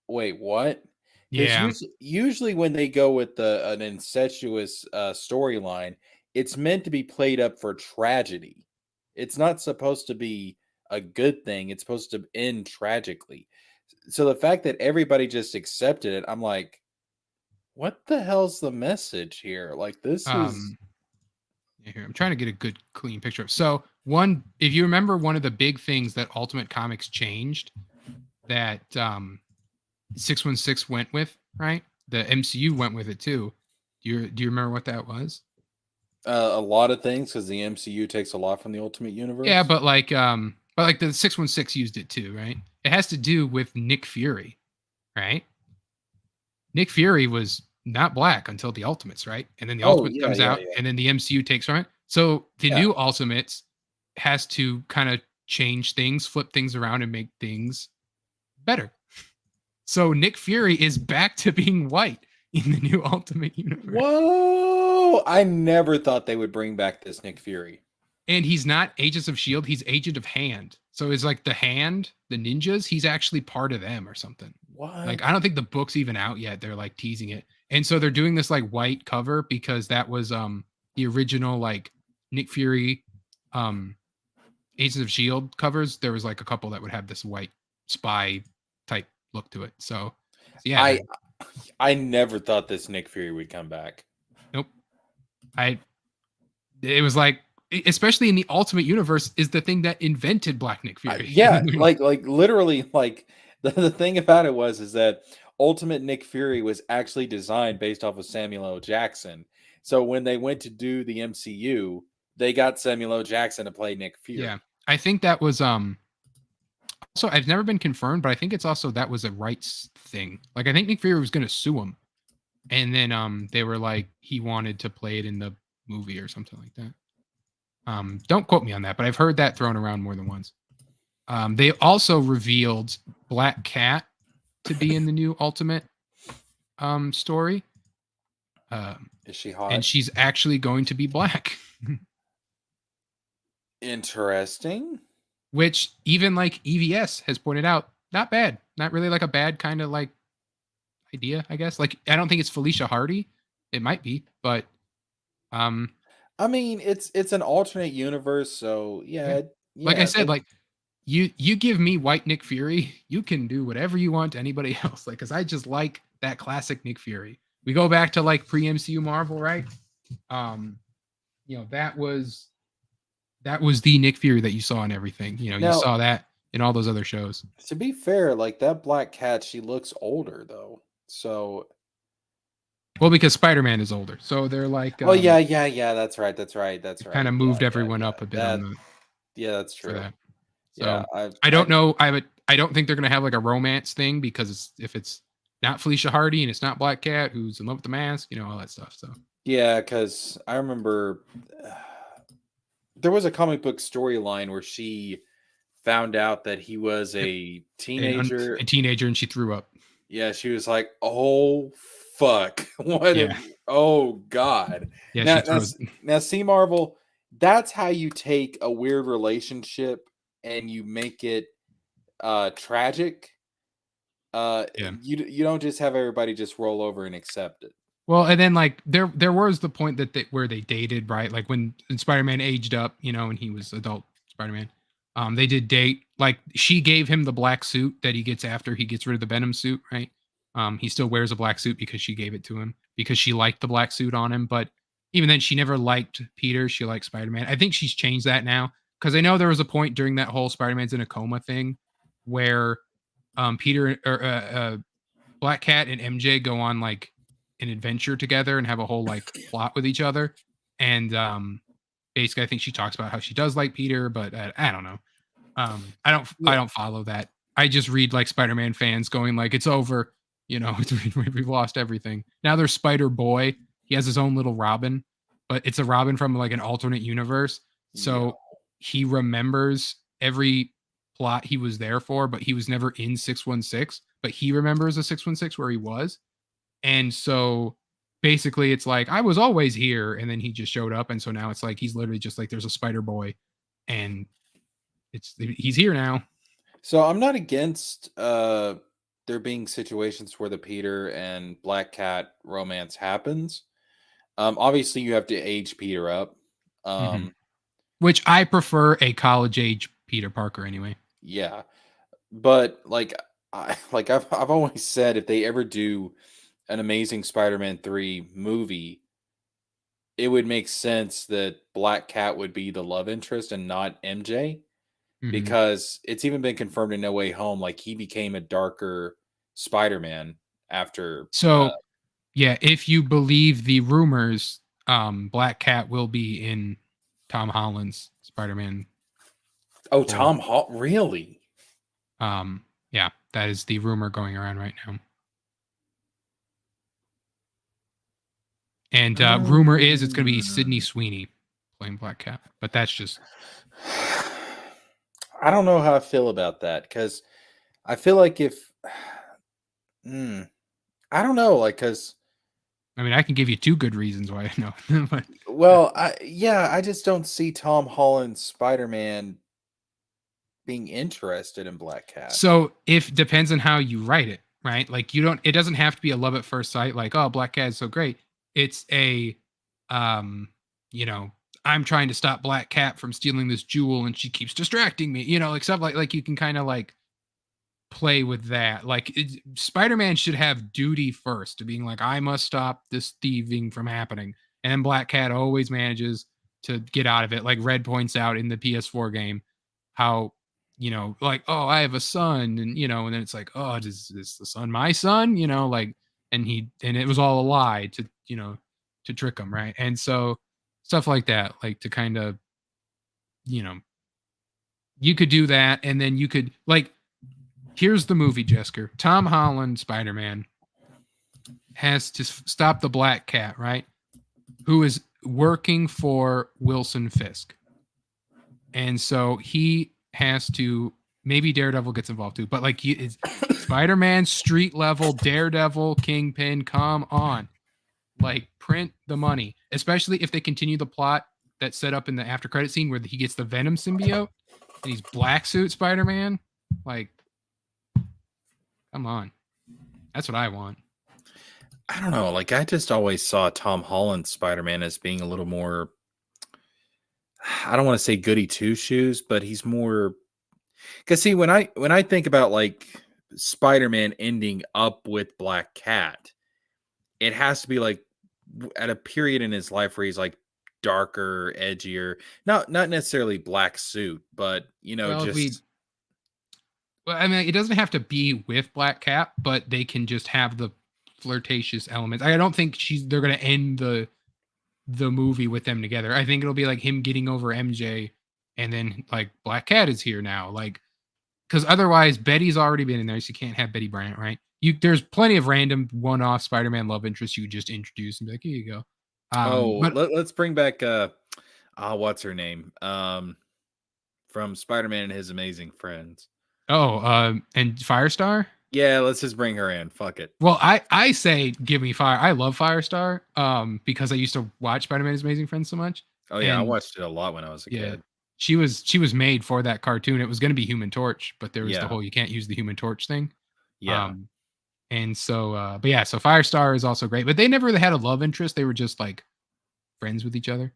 wait, what? Yeah. Usually when they go with an incestuous storyline, it's meant to be played up for tragedy. It's not supposed to be a good thing. It's supposed to end tragically. So the fact that everybody just accepted it, I'm like, What the hell's the message here? Like this is Here, I'm trying to get a good clean picture. So if you remember, one of the big things that Ultimate Comics changed that 616 went with, right? The MCU went with it too. Do you remember what that was? a lot of things because the MCU takes a lot from the Ultimate Universe. Yeah, but like the 616 used it too, right? It has to do with Nick Fury, right? Nick Fury was not black until the Ultimates, right? And then the Ultimates comes out, and then the MCU takes from it. So the new Ultimates has to kind of change things, flip things around, and make things better. So Nick Fury is back to being white in the new Ultimate Universe. Whoa! I never thought they would bring back this Nick Fury. And he's not Agents of S.H.I.E.L.D., he's Agent of Hand. So it's like the Hand, the ninjas, he's actually part of them or something. What? Like, I don't think the book's even out yet. They're like teasing it. And so they're doing this like white cover because that was the original like Nick Fury Agents of S.H.I.E.L.D. covers. There was like a couple that would have this white spy type look to it. So yeah. I never thought this Nick Fury would come back. Nope. It was like, especially in the Ultimate Universe, is the thing that invented Black Nick Fury. like literally, like the thing about it is that Ultimate Nick Fury was actually designed based off of Samuel L. Jackson. So when they went to do the MCU, they got Samuel L. Jackson to play Nick Fury. Yeah, I think that was so I've never been confirmed, but I think it's also that was a rights thing. Like I think Nick Fury was going to sue him, and then they were like he wanted to play it in the movie or something like that. Don't quote me on that, but I've heard that thrown around more than once. They also revealed Black Cat to be in the new Ultimate story. Is she hot? And she's actually going to be black. Interesting. Which even like EVS has pointed out, not bad. Not really like a bad kind of like idea, I guess. Like I don't think it's Felicia Hardy. It might be, but I mean, it's an alternate universe, so yeah. Like I said, like you give me white Nick Fury, you can do whatever you want to anybody else. Like, because I just like that classic Nick Fury. We go back to like pre-MCU Marvel, right? That was the Nick Fury that you saw in everything. You saw that in all those other shows. To be fair, like that Black Cat, she looks older though. So well, because Spider-Man is older, so they're like. Yeah. That's right. Kind of moved everyone up a bit. That's true. So yeah, I don't know. I don't think they're gonna have like a romance thing because if it's not Felicia Hardy and it's not Black Cat who's in love with the mask, all that stuff. So yeah, because I remember there was a comic book storyline where she found out that he was a teenager, and she threw up. Yeah, she was like, "Oh fuck! What? Yeah. Oh god!" Yeah. Now, see, Marvel, that's how you take a weird relationship and you make it tragic. You don't just have everybody just roll over and accept it. Well, and then like there was the point that where they dated, right? Like when Spider-Man aged up, and he was adult Spider-Man. They did date. Like she gave him the black suit that he gets after he gets rid of the Venom suit, right? He still wears a black suit because she gave it to him because she liked the black suit on him. But even then, she never liked Peter. She liked Spider-Man. I think she's changed that now because I know there was a point during that whole Spider-Man's in a coma thing where Peter or Black Cat and MJ go on like an adventure together and have a whole like plot with each other. And basically, I think she talks about how she does like Peter, but I don't know. I don't follow that. I just read like Spider-Man fans going like, it's over. We've lost everything. Now there's Spider-Boy. He has his own little Robin, but it's a Robin from like an alternate universe. So he remembers every plot he was there for, but he was never in 616, but he remembers a 616 where he was. And so basically it's like, I was always here. And then he just showed up. And so now it's like, he's literally just like, there's a Spider-Boy and he's here now. So I'm not against there being situations where the Peter and Black Cat romance happens. Obviously you have to age Peter up. Which I prefer a college age Peter Parker anyway. Yeah. But like I've always said, if they ever do an Amazing Spider-Man 3 movie, it would make sense that Black Cat would be the love interest and not MJ, Mhm. because it's even been confirmed in No Way Home, like he became a darker Spider-Man after. So yeah, if you believe the rumors, Black Cat will be in Tom Holland's Spider-Man. Oh, Tom Holland, really? Yeah, that is the rumor going around right now. And rumor is it's going to be Sydney Sweeney playing Black Cat, but that's just. I don't know how I feel about that, because I feel like if I don't know, like, because I mean, I can give you two good reasons why I know. But well, I just don't see Tom Holland's Spider-Man being interested in Black Cat. so if depends on how you write it, right? Like it doesn't have to be a love at first sight, like, oh, Black Cat is so great. It's a you know, I'm trying to stop Black Cat from stealing this jewel and she keeps distracting me, you know, like stuff like you can kind of like play with that. Like Spider-Man should have duty first to being like, I must stop this thieving from happening. And then Black Cat always manages to get out of it. Like Red points out in the PS4 game, how, you know, like, oh, I have a son, and you know, and then it's like, oh, is the son my son? You know, like, and it was all a lie to, you know, to trick him, right? And so stuff like that, like to kind of, you know, you could do that, and then you could like, here's the movie, Jesker. Tom Holland, Spider-Man, has to stop the Black Cat, right? Who is working for Wilson Fisk. And so he has to, maybe Daredevil gets involved too, but like Spider-Man street level, Daredevil, Kingpin, come on. Like print the money, especially if they continue the plot that's set up in the after credit scene where he gets the Venom symbiote and he's black suit Spider-Man. Like, come on. That's what I want. I don't know. Like, I just always saw Tom Holland's Spider-Man as being a little more, I don't want to say goody two shoes, but he's more, because see, when I think about like Spider-Man ending up with Black Cat, it has to be like at a period in his life where he's like darker, edgier, not necessarily black suit, but you know, Well, just well, I mean, it doesn't have to be with Black Cat, but they can just have the flirtatious elements. I don't think they're going to end the movie with them together. I think it'll be like him getting over MJ, and then like Black Cat is here now, like, because otherwise Betty's already been in there, so you can't have Betty Brant, right? There's plenty of random one-off Spider-Man love interests you could just introduce and be like, here you go. But let's bring back what's her name? From Spider-Man and His Amazing Friends. and Firestar? Yeah, let's just bring her in. Fuck it. Well, I say give me Fire. I love Firestar because I used to watch Spider-Man and His Amazing Friends so much. Oh yeah, I And watched it a lot when I was a kid. She was made for that cartoon. It was going to be Human Torch, but there was the Yeah. whole you can't use the Human Torch thing. Yeah. And so but yeah, so Firestar is also great, but they never really had a love interest. They were just like friends with each other.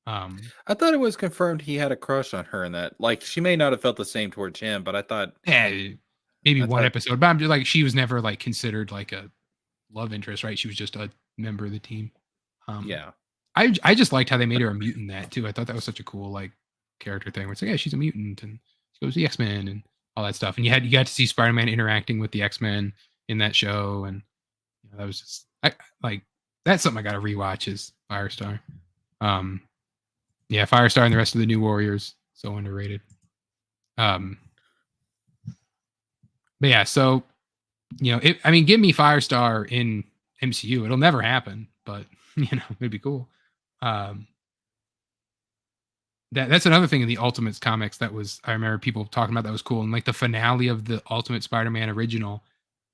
I thought it was confirmed he had a crush on her, and that like she may not have felt the same towards him, but I thought maybe one episode, but I'm just like, she was never like considered like a love interest, right? She was just a member of the team. yeah. I just liked how they made her a mutant that too. I thought that was such a cool like character thing where it's like, yeah, she's a mutant and she goes to the X-Men and all that stuff. And you got to see Spider-Man interacting with the X-Men in that show, and you know, that was just that's something I got to rewatch is Firestar. Yeah, Firestar and the rest of the New Warriors, so underrated. But yeah, so you know, give me Firestar in MCU. It'll never happen, but you know, it'd be cool. That's another thing in the Ultimates comics that was, I remember people talking about that was cool. And like the finale of the Ultimate Spider-Man original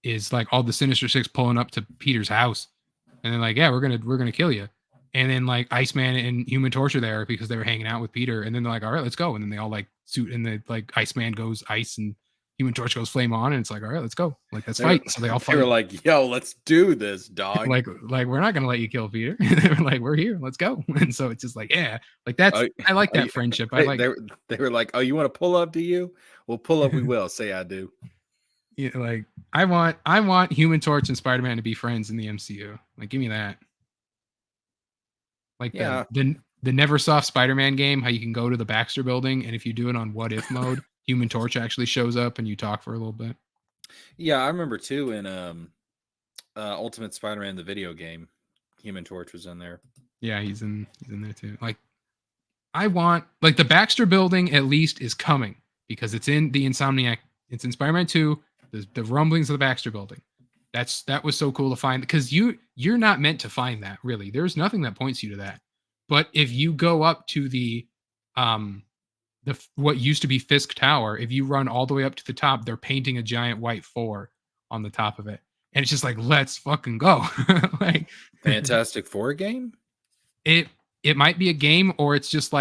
is like all the Sinister Six pulling up to Peter's house, and they're like, yeah, we're gonna kill you. And then like Iceman and Human Torch are there because they were hanging out with Peter, and then they're like, all right, let's go. And then they all like suit, and the like Iceman goes ice and Human Torch goes flame on, and it's like, all right, let's go. Like, let's fight. So they all fight. They were like, yo, let's do this, dog. like we're not gonna let you kill Peter. They were like, we're here, let's go. And so it's just like, yeah, like that's I like that friendship. I like they were like, oh, you want to pull up, do you? Well, pull up we will. Say I do. Yeah, like I want Human Torch and Spider-Man to be friends in the MCU. Like, give me that. Like Yeah. the Neversoft Spider-Man game, how you can go to the Baxter building, and if you do it on what if mode, Human Torch actually shows up and you talk for a little bit. Yeah, I remember too in Ultimate Spider-Man the video game, Human Torch was in there. Yeah, he's in there too. Like, I want, like, the Baxter building at least is coming because it's in the Insomniac. It's in Spider-Man 2. The rumblings of the Baxter building. That was so cool to find, because you're not meant to find that, really. There's nothing that points you to that. But if you go up to the what used to be Fisk Tower, if you run all the way up to the top, they're painting a giant white 4 on the top of it. And it's just like, let's fucking go. Like, Fantastic Four game? it might be a game, or it's just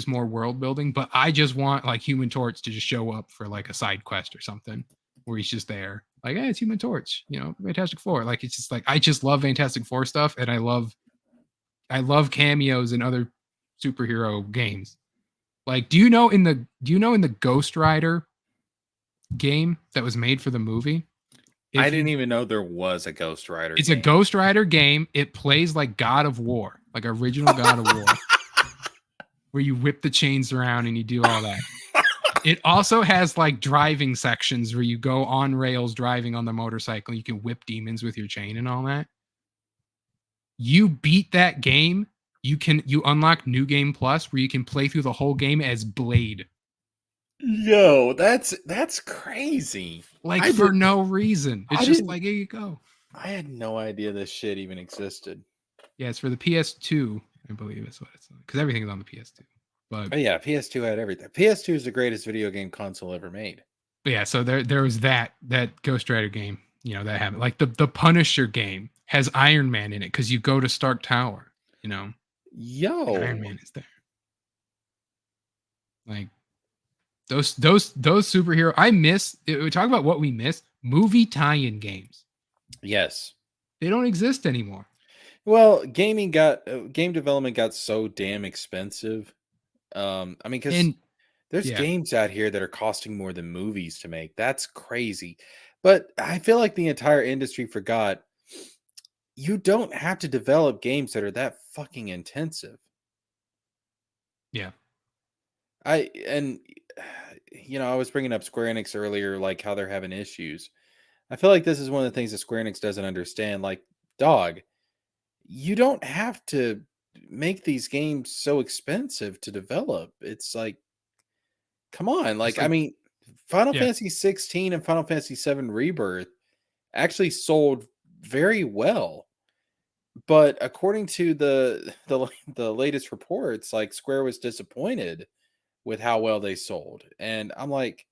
more world building, but I just want like Human Torch to just show up for like a side quest or something where he's just there. Like, hey, it's Human Torch, Fantastic Four. Like, it's just like, I just love Fantastic Four stuff, and I love cameos in other superhero games. Like, do you know in the Ghost Rider game that was made for the movie? I didn't even know there was a Ghost Rider. It's a Ghost Rider game. It plays like God of War, like original God of War, where you whip the chains around and you do all that. It also has like driving sections where you go on rails driving on the motorcycle. You can whip demons with your chain and all that. You beat that game, you unlock New Game Plus, where you can play through the whole game as Blade. Yo, that's crazy. Like, for no reason. It's just like, here you go. I had no idea this shit even existed. Yeah, it's for the PS2, I believe is what it's like. Because everything is on the PS2. But yeah, PS2 had everything. PS2 is the greatest video game console ever made. But yeah, so there was that Ghost Rider game, that happened. Like the Punisher game has Iron Man in it because you go to Stark Tower, Yo, Iron Man is there. Like, those superhero, I miss. We talk about what we miss. Movie tie-in games. Yes, they don't exist anymore. Well, game development got so damn expensive. Because there's games out here that are costing more than movies to make. That's crazy. But I feel like the entire industry forgot you don't have to develop games that are that fucking intensive. Yeah. I was bringing up Square Enix earlier, like how they're having issues. I feel like this is one of the things that Square Enix doesn't understand. Like, dog, you don't have to make these games so expensive to develop. It's like, come on. Like, Final Fantasy 16 and Final Fantasy 7 Rebirth actually sold very well. But according to the latest reports, like, Square was disappointed with how well they sold. And I'm like,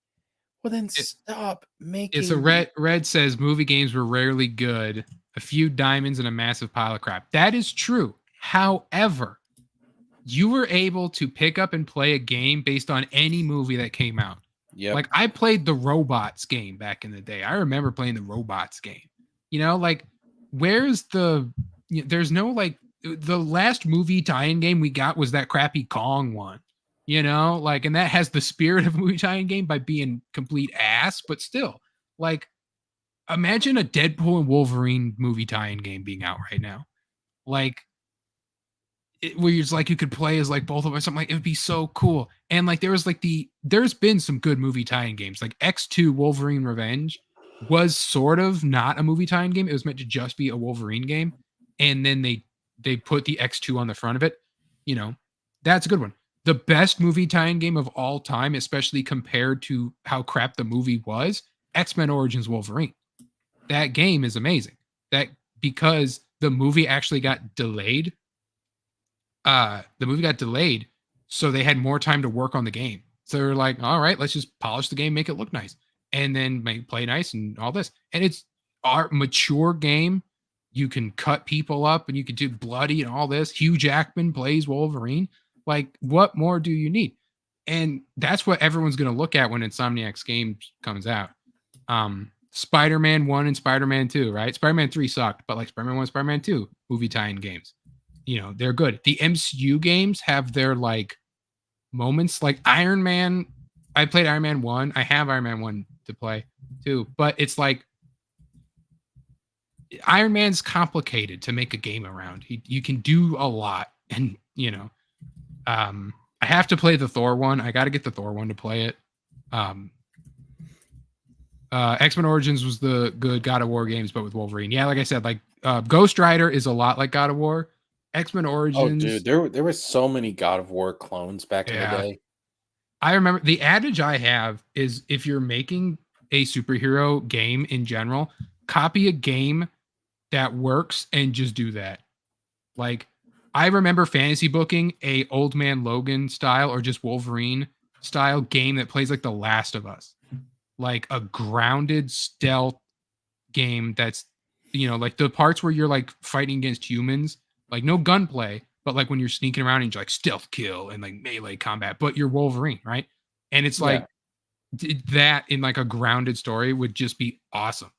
well, then stop making. It's a Red says movie games were rarely good. A few diamonds and a massive pile of crap. That is true. However, you were able to pick up and play a game based on any movie that came out. Yeah. Like, I played the Robots game back in the day. I remember playing the Robots game. Like, where's there's no, like, the last movie tie-in game we got was that crappy Kong one. Like, and that has the spirit of a movie tie-in game by being complete ass, but still, like, imagine a Deadpool and Wolverine movie tie-in game being out right now. Like, where it's like you could play as like both of us. Something like, it would be so cool. And like, there's been some good movie tie-in games. Like X2 Wolverine Revenge was sort of not a movie tie-in game. It was meant to just be a Wolverine game. And then they put the X2 on the front of it. That's a good one. The best movie tie-in game of all time, especially compared to how crap the movie was, X-Men Origins Wolverine. That game is amazing. That because the movie actually got delayed. So they had more time to work on the game. So they're like, all right, let's just polish the game, make it look nice, and then play nice and all this. And it's our mature game. You can cut people up and you can do bloody and all this. Hugh Jackman plays Wolverine. Like, what more do you need? And that's what everyone's going to look at when Insomniac's game comes out. Spider-Man 1 and Spider-Man 2, right? Spider-Man 3 sucked, but like Spider-Man 1, Spider-Man 2 movie tie-in games, they're good. The MCU games have their like moments, like Iron Man. I played Iron Man 1. I have Iron Man 1 to play too, but it's like Iron Man's complicated to make a game around. You can do a lot, and I have to play the Thor one. I got to get the Thor one to play it. X-Men Origins was the good God of War games, but with Wolverine. Yeah, like I said, like Ghost Rider is a lot like God of War. X-Men Origins. Oh, dude, there were so many God of War clones back in the day. I remember the adage I have is if you're making a superhero game in general, copy a game that works and just do that. Like, I remember fantasy booking a Old Man Logan style or just Wolverine style game that plays like The Last of Us, like a grounded stealth game that's, like the parts where you're like fighting against humans, like no gunplay, but like when you're sneaking around and you're like stealth kill and like melee combat, but you're Wolverine, right? And it's like that in like a grounded story would just be awesome.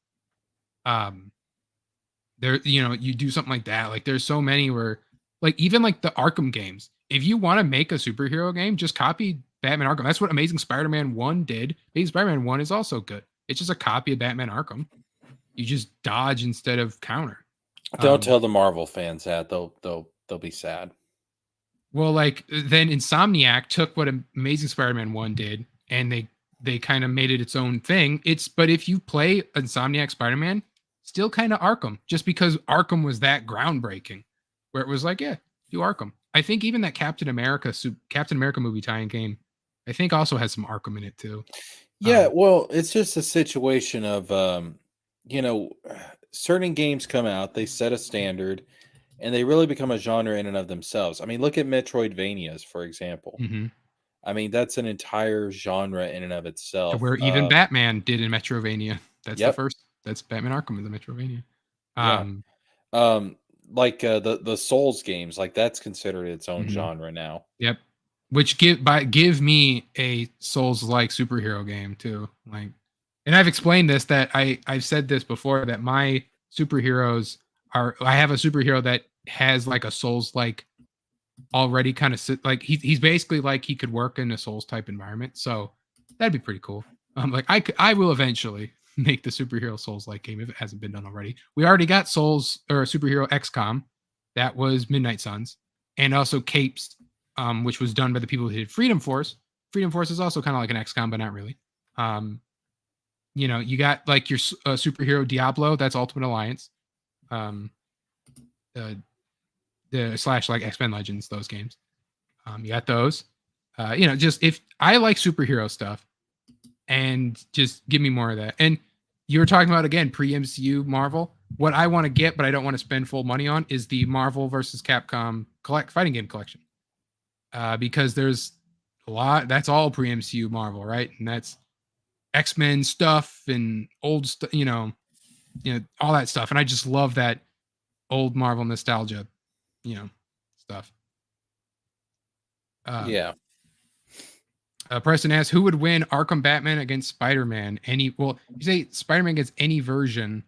There, you do something like that. Like there's so many where, like even like the Arkham games. If you want to make a superhero game, just copy Batman Arkham. That's what Amazing Spider-Man 1 did. Amazing Spider-Man 1 is also good. It's just a copy of Batman Arkham. You just dodge instead of counter. Don't tell the Marvel fans that. They'll be sad. Well, like then Insomniac took what Amazing Spider-Man 1 did and they kind of made it its own thing. But if you play Insomniac Spider-Man, still kind of Arkham, just because Arkham was that groundbreaking, where it was like, yeah, do Arkham. I think even that Captain America movie tie-in game, I think also has some Arkham in it too. Yeah, well, it's just a situation of, certain games come out, they set a standard, and they really become a genre in and of themselves. I mean, look at Metroidvanias, for example. Mm-hmm. I mean, that's an entire genre in and of itself. Where even Batman did in Metrovania. That's Yep. the first. That's Batman Arkham in the Metrovania. Like the Souls games, like that's considered its own genre now. Yep. Which give me a Souls-like superhero game too. Like, and I've explained this, that I've said this before, that my superheroes I have a superhero that has like a Souls-like already kind of like he's basically like he could work in a Souls type environment. So that'd be pretty cool. Like I will eventually make the superhero Souls-like game if it hasn't been done already. We already got Souls or superhero XCOM, that was Midnight Suns, and also Capes, which was done by the people who did Freedom Force. Freedom Force is also kind of like an XCOM, but not really. You got like your superhero Diablo, that's Ultimate Alliance. The / like X-Men Legends, those games. You got those. Just if I like superhero stuff, and just give me more of that. And you were talking about, again, pre-MCU Marvel. What I want to get, but I don't want to spend full money on, is the Marvel versus Capcom fighting game collection. Because there's a lot, that's all pre-MCU Marvel, right? And that's X-Men stuff and old stuff, all that stuff. And I just love that old Marvel nostalgia, stuff. Yeah. Preston asks, who would win Arkham Batman against Spider-Man? You say Spider-Man against any version.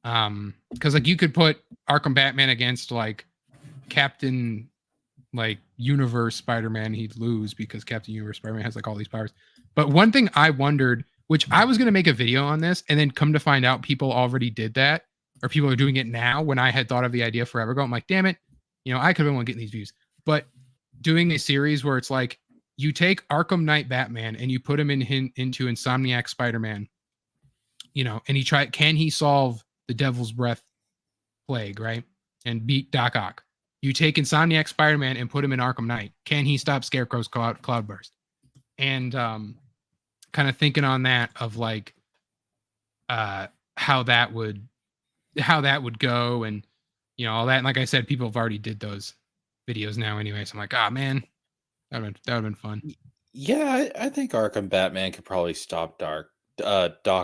Because like you could put Arkham Batman against like Captain like Universe Spider-Man, he'd lose because Captain Universe Spider-Man has like all these powers. But one thing I wondered, which I was gonna make a video on this, and then come to find out people already did that, or people are doing it now when I had thought of the idea forever ago. I'm like, damn it, I could have been one getting these views. But doing a series where it's like you take Arkham Knight Batman and you put him into Insomniac Spider-Man, and can he solve the Devil's Breath plague, right? And beat Doc Ock. You take Insomniac Spider-Man and put him in Arkham Knight. Can he stop Scarecrow's Cloudburst? And kind of thinking on that of like how that would go, and all that. And like I said, people have already did those videos now anyway. So I'm like, man, that would have been fun. Yeah, I think Arkham Batman could probably stop Doc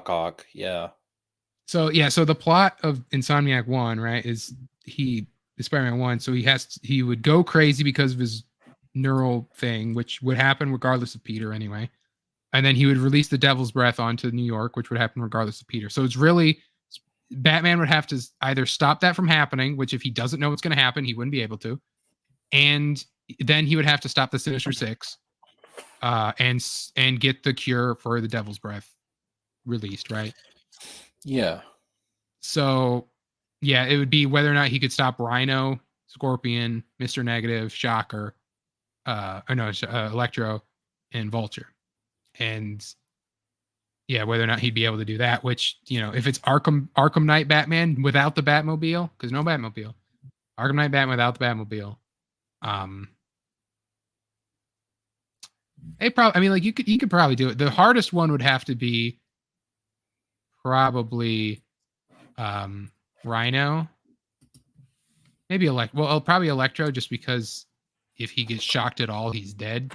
Ock. Yeah. So the plot of Insomniac 1, right, is Spider-Man 1, so he would go crazy because of his neural thing, which would happen regardless of Peter anyway. And then he would release the Devil's Breath onto New York, which would happen regardless of Peter. So it's really, Batman would have to either stop that from happening, which if he doesn't know what's going to happen, he wouldn't be able to. And then he would have to stop the Sinister Six and get the cure for the Devil's Breath released, right? Yeah. So Yeah, it would be whether or not he could stop Rhino, Scorpion, Mr. Negative, Shocker, Electro, and Vulture. And yeah, whether or not he'd be able to do that, which, if it's Arkham Knight Batman without the Batmobile, because no Batmobile. Arkham Knight Batman without the Batmobile. You could probably do it. The hardest one would have to be probably Rhino. Maybe probably Electro, just because if he gets shocked at all, he's dead.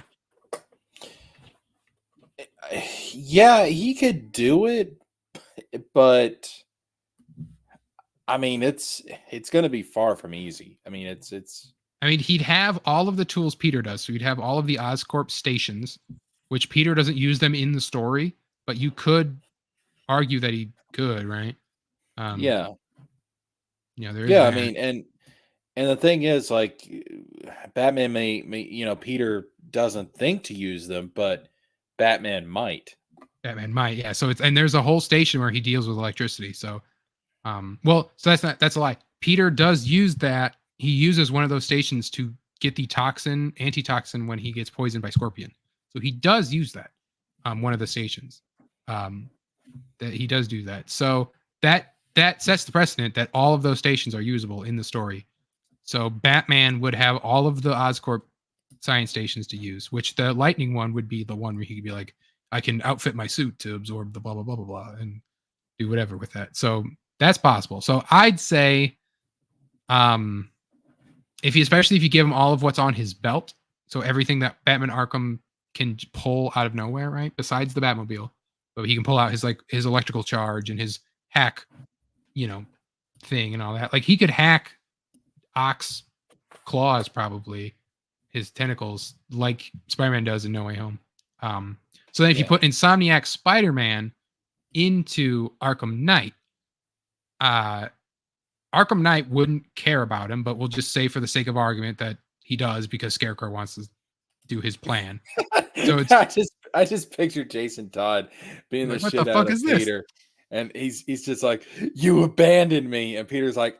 Yeah, he could do it, but I mean, it's going to be far from easy. I mean, he'd have all of the tools Peter does. So he'd have all of the Oscorp stations, which Peter doesn't use them in the story, but you could argue that he could, right? Yeah. There is Yeah, that. I mean, and the thing is, like, Batman may Peter doesn't think to use them, but Batman might. Yeah. So there's a whole station where he deals with electricity. So, so that's a lie. Peter does use that. He uses one of those stations to get the antitoxin when he gets poisoned by Scorpion. So he does use that. One of the stations. That he does do that. So that sets the precedent that all of those stations are usable in the story. So Batman would have all of the Oscorp science stations to use, which the lightning one would be the one where he could be like, I can outfit my suit to absorb the blah, blah, blah, blah, blah, and do whatever with that. So that's possible. So I'd say, especially if you give him all of what's on his belt, so everything that Batman Arkham can pull out of nowhere, right? Besides the Batmobile, but he can pull out his electrical charge and his hack, thing and all that. Like he could hack Ock's claws, probably his tentacles, like Spider-Man does in No Way Home. So then if you put Insomniac Spider-Man into Arkham Knight, Arkham Knight wouldn't care about him, but we'll just say for the sake of argument that he does because Scarecrow wants to do his plan. So it's, I just picture Jason Todd being the shit out of Peter, and he's just like, "You abandoned me," and Peter's like,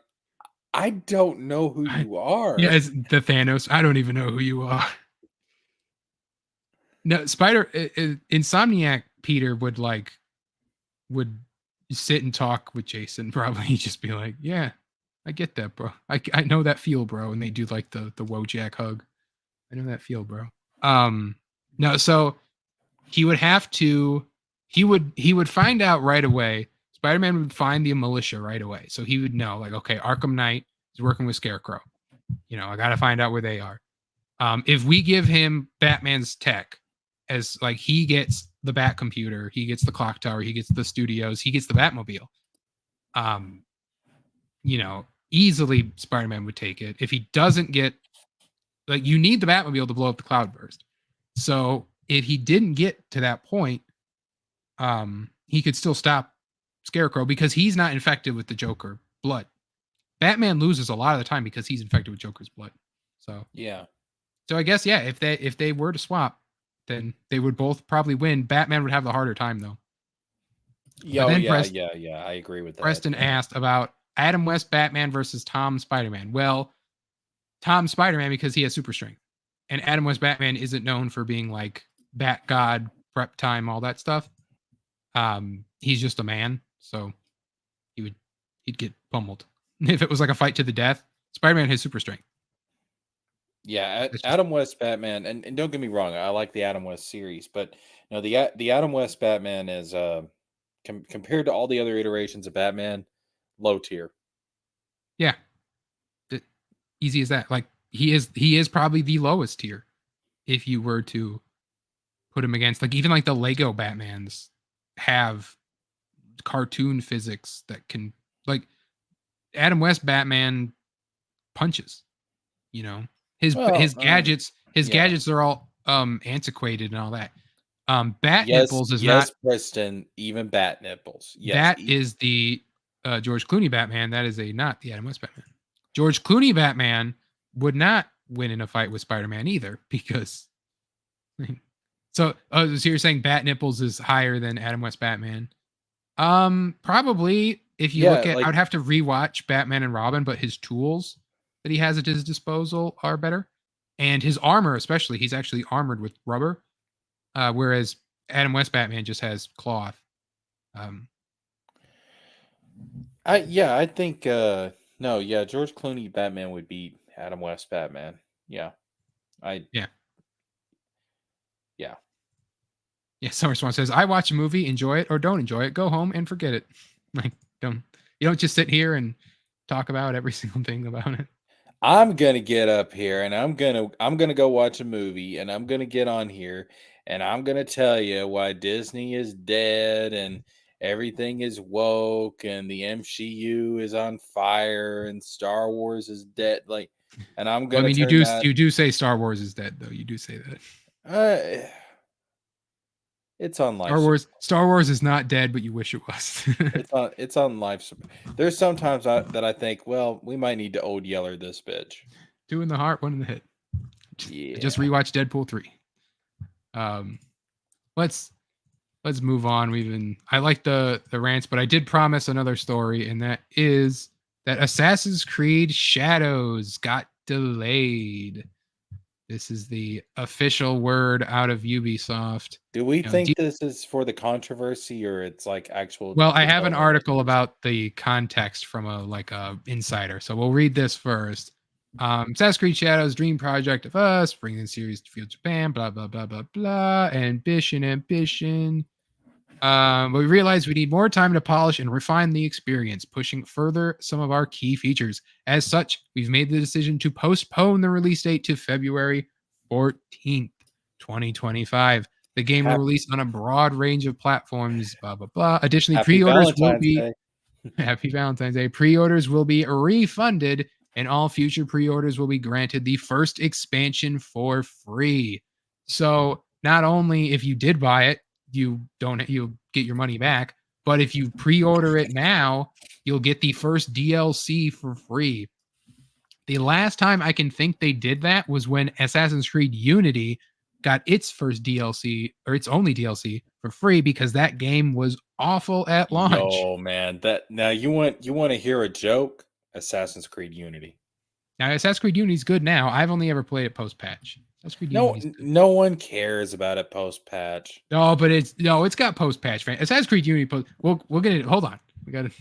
"I don't know who you are." Yeah, it's the Thanos. I don't even know who you are. No, Insomniac Peter would sit and talk with Jason. Probably just be like, "Yeah, I get that, bro. I know that feel, bro." And they do like the Wojak hug. I know that feel, bro. No, so he would have to. He would find out right away. Spider-Man would find the militia right away, so he would know, like, okay, Arkham Knight is working with Scarecrow. I got to find out where they are. If we give him Batman's tech, as like he gets the Bat computer, he gets the clock tower, he gets the studios, he gets the Batmobile. Easily Spider-Man would take it. If he doesn't get, like, you need the Batmobile to blow up the Cloudburst. So if he didn't get to that point, he could still stop Scarecrow because he's not infected with the Joker blood. Batman loses a lot of the time because he's infected with Joker's blood. So yeah. So I guess if they were to swap, then they would both probably win. Batman would have the harder time though. Yeah, I agree with that. Preston asked about Adam West Batman versus Tom Spider-Man. Well, Tom Spider-Man because he has super strength, and Adam West Batman isn't known for being like Bat God, prep time, all that stuff. He's just a man, so he'd get pummeled if it was like a fight to the death. Spider-Man has super strength. Yeah, Adam West Batman, and don't get me wrong, I like the Adam West series, but the Adam West Batman is compared to all the other iterations of Batman, low tier. Yeah, easy as that. Like he is probably the lowest tier if you were to put him against, like, even like the Lego Batmans have cartoon physics that can, like, Adam West Batman punches, his gadgets are all antiquated and all that. Bat nipples is not Preston, even bat nipples. Yes, that is the George Clooney Batman. That is not the Adam West Batman. George Clooney Batman would not win in a fight with Spider-Man either, because so you're saying bat nipples is higher than Adam West Batman? Probably if you Yeah, look at, like- I would have to rewatch Batman and Robin, but his tools that he has at his disposal are better, and his armor, especially, he's actually armored with rubber, whereas Adam West Batman just has cloth. I think no, yeah, George Clooney Batman would beat Adam West Batman. Yeah. Yeah. Yeah. Yeah, Summer Swan says, I watch a movie, enjoy it or don't enjoy it, go home and forget it. Like, you don't just sit here and talk about every single thing about it. I'm gonna get up here and I'm gonna go watch a movie and I'm gonna get on here and I'm gonna tell you why Disney is dead and everything is woke and the MCU is on fire and Star Wars is dead. Like, and I'm Well, I gonna mean, turn that. you do say Star Wars is dead, though. You do say that. It's on life. Star Wars is not dead, but you wish it was. It's on life support. There's sometimes that I think, well, we might need to old yeller this bitch. 2 in the heart, 1 in the head. Yeah. I just rewatched Deadpool 3. Let's move on. I like the rants, but I did promise another story, and that is that Assassin's Creed Shadows got delayed. This is the official word out of Ubisoft. Do we think this is for the controversy or it's like actual? Well, I have an article about the context from a insider, so we'll read this first. Assassin's Creed Shadows, dream project of us, bringing the series to Field Japan, blah blah blah blah blah. Ambition. But we realized we need more time to polish and refine the experience, pushing further some of our key features. As such, we've made the decision to postpone the release date to February 14th, 2025. The game will release on a broad range of platforms, blah, blah, blah. Additionally, pre-orders will be... Happy Valentine's Day. Pre-orders will be refunded, and all future pre-orders will be granted the first expansion for free. So not only if you did buy it, you'll get your money back, but if you pre-order it now, you'll get the first DLC for free. The last time I can think they did that was when Assassin's Creed Unity got its first DLC, or its only DLC, for free, because that game was awful at launch. Oh man, now you want to hear a joke? Assassin's Creed Unity. Now Assassin's Creed Unity is good now. I've only ever played it post-patch. No one cares about it post-patch. No, but it's got post-patch, man. Assassin's Creed Unity post. We'll get it. Hold on, we got to.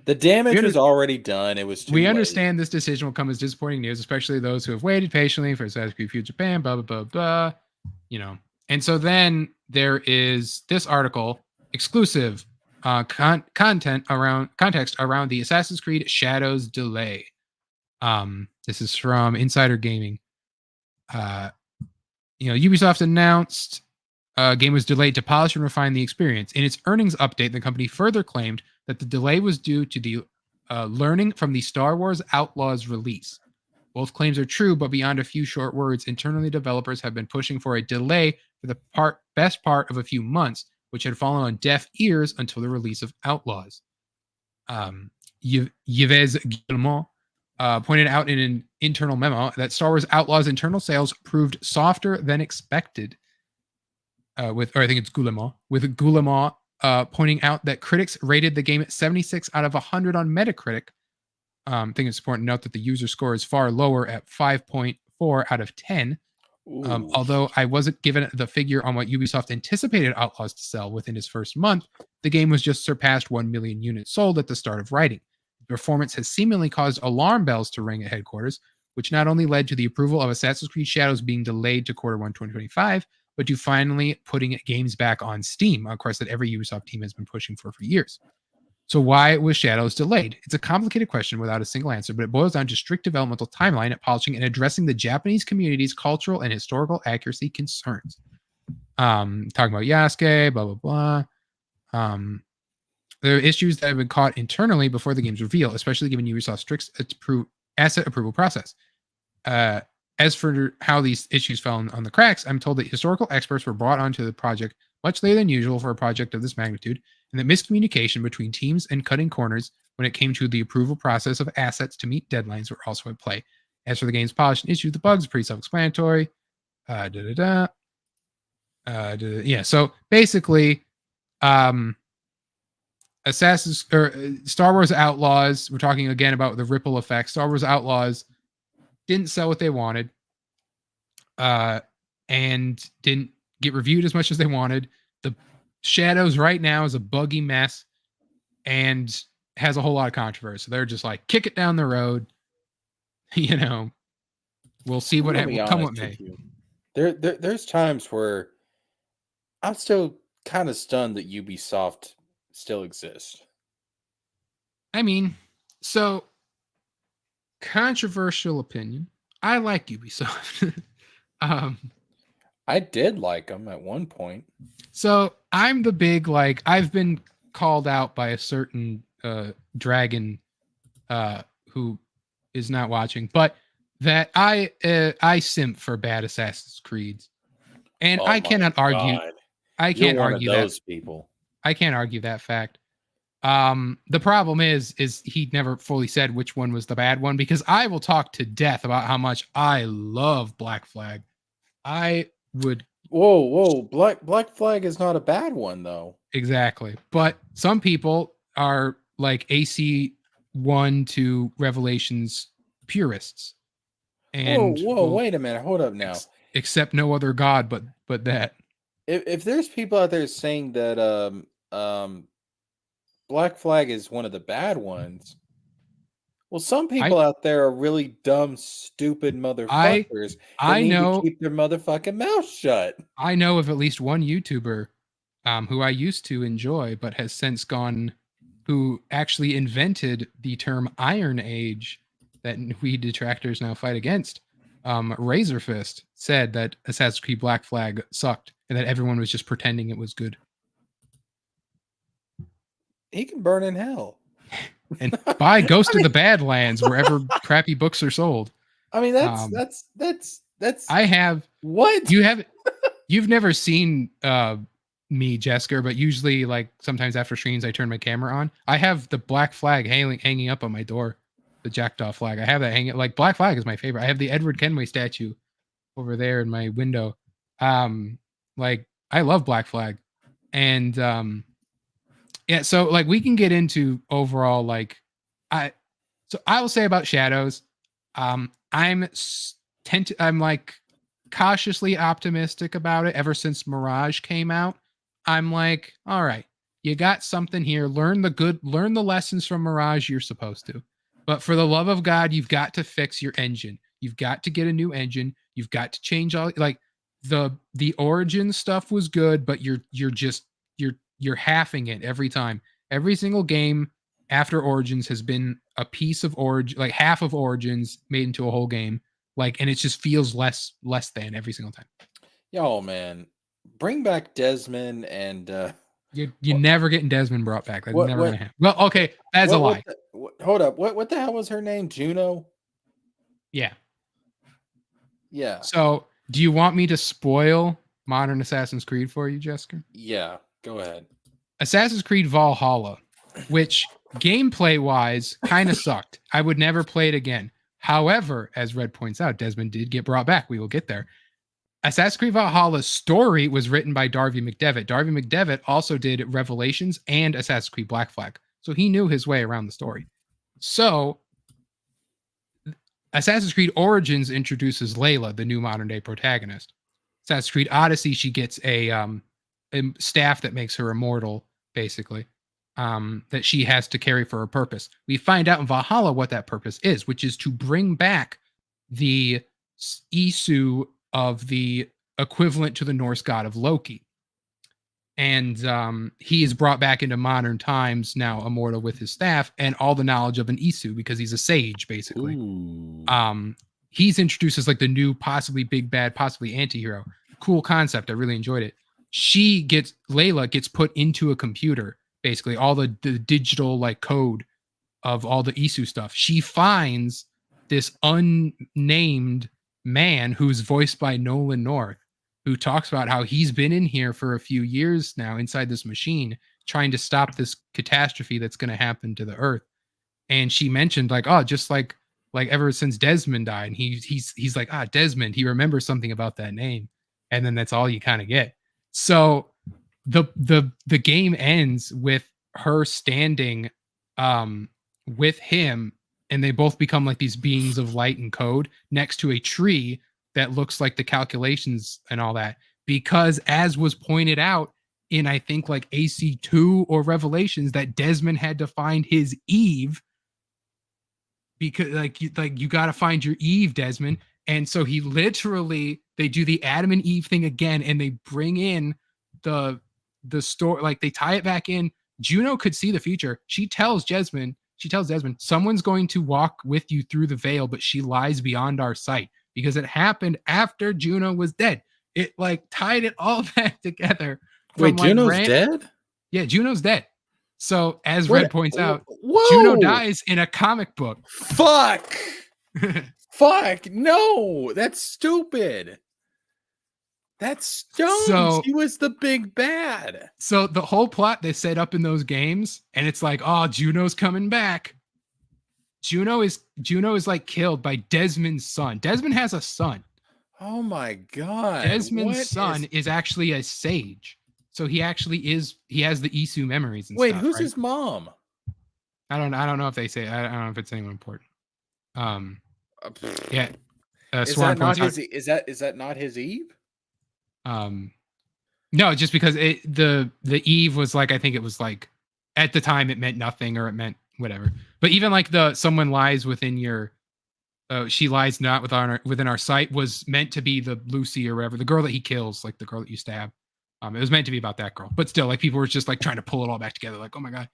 The damage was already done. It was too late. Understand this decision will come as disappointing news, especially those who have waited patiently for Assassin's Creed Future Japan, blah, blah, blah, blah. And so then there is this article, exclusive context around the Assassin's Creed Shadows delay. This is from Insider Gaming. Ubisoft announced game was delayed to polish and refine the experience. In its earnings update, the company further claimed that the delay was due to the learning from the Star Wars Outlaws release. Both claims are true, but beyond a few short words, internally developers have been pushing for a delay for the best part of a few months, which had fallen on deaf ears until the release of Outlaws. Yves Guillemot pointed out in an internal memo that Star Wars Outlaws internal sales proved softer than expected. With Guillemot pointing out that critics rated the game at 76 out of 100 on Metacritic. I think it's important to note that the user score is far lower at 5.4 out of 10. Although I wasn't given the figure on what Ubisoft anticipated Outlaws to sell within its first month, the game was just surpassed 1 million units sold at the start of writing. The performance has seemingly caused alarm bells to ring at headquarters, which not only led to the approval of Assassin's Creed Shadows being delayed to Q1 2025, but to finally putting games back on Steam, of course, that every Ubisoft team has been pushing for years. So why was Shadows delayed? It's a complicated question without a single answer, but it boils down to strict developmental timeline at polishing and addressing the Japanese community's cultural and historical accuracy concerns. Talking about Yasuke, blah, blah, blah. There are issues that have been caught internally before the game's reveal, especially given Ubisoft's strict asset approval process. As for how these issues fell on the cracks, I'm told that historical experts were brought onto the project much later than usual for a project of this magnitude, and that miscommunication between teams and cutting corners when it came to the approval process of assets to meet deadlines were also at play. As for the game's polish and issues, the bugs are pretty self-explanatory. So basically, Star Wars Outlaws. We're talking again about the ripple effect. Star Wars Outlaws didn't sell what they wanted, and didn't get reviewed as much as they wanted. The Shadows right now is a buggy mess and has a whole lot of controversy. They're just like, kick it down the road. We'll see what I'm gonna be will come what honest may. with you. There's times where I'm still kind of stunned that Ubisoft still exists. I mean, so controversial opinion. I like Ubisoft. I did like them at one point. So I'm the big, like, I've been called out by a certain dragon who is not watching, but that I simp for bad Assassin's Creeds, and Oh I my cannot argue. God. I You're can't one argue of that. those people. I can't argue that fact. The problem is he never fully said which one was the bad one, because I will talk to death about how much I love Black Flag. I would. Whoa. Black Flag is not a bad one, though. Exactly. But some people are like AC1 to Revelations purists. And Whoa, wait a minute. Hold up now. Accept no other god but that. If there's people out there saying that Black Flag is one of the bad ones, well, some people out there are really dumb, stupid motherfuckers. I need know. to keep their motherfucking mouth shut. I know of at least one YouTuber who I used to enjoy, but has since gone, who actually invented the term Iron Age that we detractors now fight against. Razor Fist said that Assassin's Creed Black Flag sucked and that everyone was just pretending it was good. He can burn in hell. And buy Ghost of the Badlands wherever crappy books are sold. I mean, that's. I have. What? You've never seen me, Jesker, but usually, like, sometimes after streams, I turn my camera on. I have the Black Flag hanging up on my door, the Jackdaw flag. I have that hanging. Like, Black Flag is my favorite. I have the Edward Kenway statue over there in my window. Like, I love Black Flag, and yeah. So, like, we can get into overall, like, I will say about Shadows, I'm like cautiously optimistic about it. Ever since Mirage came out, I'm like, all right, you got something here. Learn the lessons from Mirage you're supposed to. But for the love of God, you've got to fix your engine. You've got to get a new engine. You've got to change all, like, the Origin stuff was good, but you're halving it every time. Every single game after Origins has been a piece of Origin, like half of Origins made into a whole game. Like, and it just feels less than every single time. Yo, man, bring back Desmond and you're never getting Desmond brought back. That's never gonna happen. Well, okay, that's a lie. Hold up. What the hell was her name? Juno? Yeah. Yeah. So, do you want me to spoil modern Assassin's Creed for you, Jessica? Yeah, go ahead. Assassin's Creed Valhalla, which gameplay-wise kind of sucked. I would never play it again. However, as Red points out, Desmond did get brought back. We will get there. Assassin's Creed Valhalla's story was written by Darby McDevitt. Darby McDevitt also did Revelations and Assassin's Creed Black Flag. So he knew his way around the story. So Assassin's Creed Origins introduces Layla, the new modern day protagonist. Assassin's Creed Odyssey, she gets a staff that makes her immortal, basically, that she has to carry for a purpose. We find out in Valhalla what that purpose is, which is to bring back the Isu of the equivalent to the Norse god of Loki. And he is brought back into modern times, now immortal with his staff and all the knowledge of an Isu, because he's a sage, basically. Ooh. He's introduced as like the new, possibly big bad, possibly anti-hero. Cool concept. I really enjoyed it. Layla gets put into a computer, basically, all the digital like code of all the Isu stuff. She finds this unnamed man who's voiced by Nolan North, who talks about how he's been in here for a few years now inside this machine trying to stop this catastrophe that's going to happen to the Earth. And she mentioned like, oh, just like ever since Desmond died, and he's like, Desmond, he remembers something about that name. And then that's all you kind of get. So the game ends with her standing with him, and they both become like these beings of light and code next to a tree that looks like the calculations and all that. Because as was pointed out in I think like AC2 or Revelations, that Desmond had to find his Eve, because you got to find your Eve, Desmond. And so he literally, they do the Adam and Eve thing again, and they bring in the story, like they tie it back in. Juno could see the future. She tells Desmond, someone's going to walk with you through the veil, but she lies beyond our sight, because it happened after Juno was dead. It like tied it all back together. Wait, Juno's dead? Yeah, Juno's dead. So as What? Red points out, Whoa! Juno dies in a comic book. Fuck! Fuck! No, that's stupid. That's dumb. So- She was the big bad. So the whole plot they set up in those games, and it's like, oh, Juno's coming back. Juno is like killed by Desmond's son. Desmond has a son. Oh my god! Desmond's son is actually a sage. So he actually is. He has the Isu memories and Wait, stuff. who's right? his mom? I don't know if they say. I don't know if it's anyone important. Yeah. Is Swarm that not points his? out- Is that not his Eve? No, just because the Eve was like, I think it was like at the time it meant nothing, or it meant whatever. But even like someone lies within your, she lies not within our sight was meant to be the Lucy or whatever, the girl that he kills, like the girl that you stab. It was meant to be about that girl, but still, like people were just like trying to pull it all back together. Like, oh my god.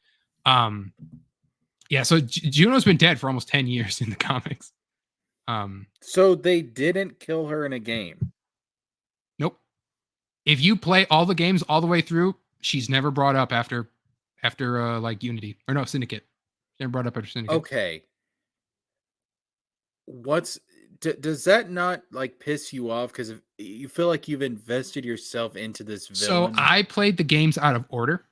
Yeah. So Juno's been dead for almost 10 years in the comics. So they didn't kill her in a game. Nope. If you play all the games all the way through, she's never brought up after like Unity, or no, Syndicate. Never brought up after Syndicate. Okay. Does that not like piss you off because you feel like you've invested yourself into this villain? So I played the games out of order.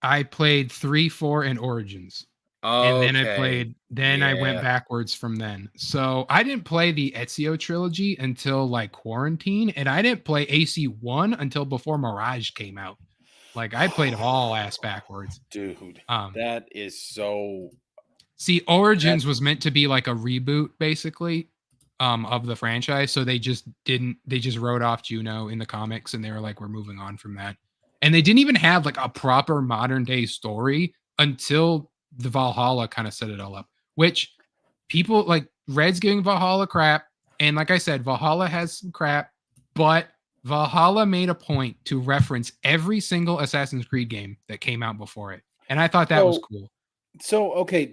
I played 3, 4, and Origins. And then I went backwards from then. So I didn't play the Ezio trilogy until like Quarantine, and I didn't play AC1 until before Mirage came out. Like I played them all ass backwards. Dude, that is so. See, Origins was meant to be like a reboot, basically, of the franchise. So they just wrote off Juno in the comics, and they were like, we're moving on from that. And they didn't even have like a proper modern day story until the Valhalla kind of set it all up, which people like Red's giving Valhalla crap. And like I said, Valhalla has some crap, but Valhalla made a point to reference every single Assassin's Creed game that came out before it. And I thought that was cool. So, okay,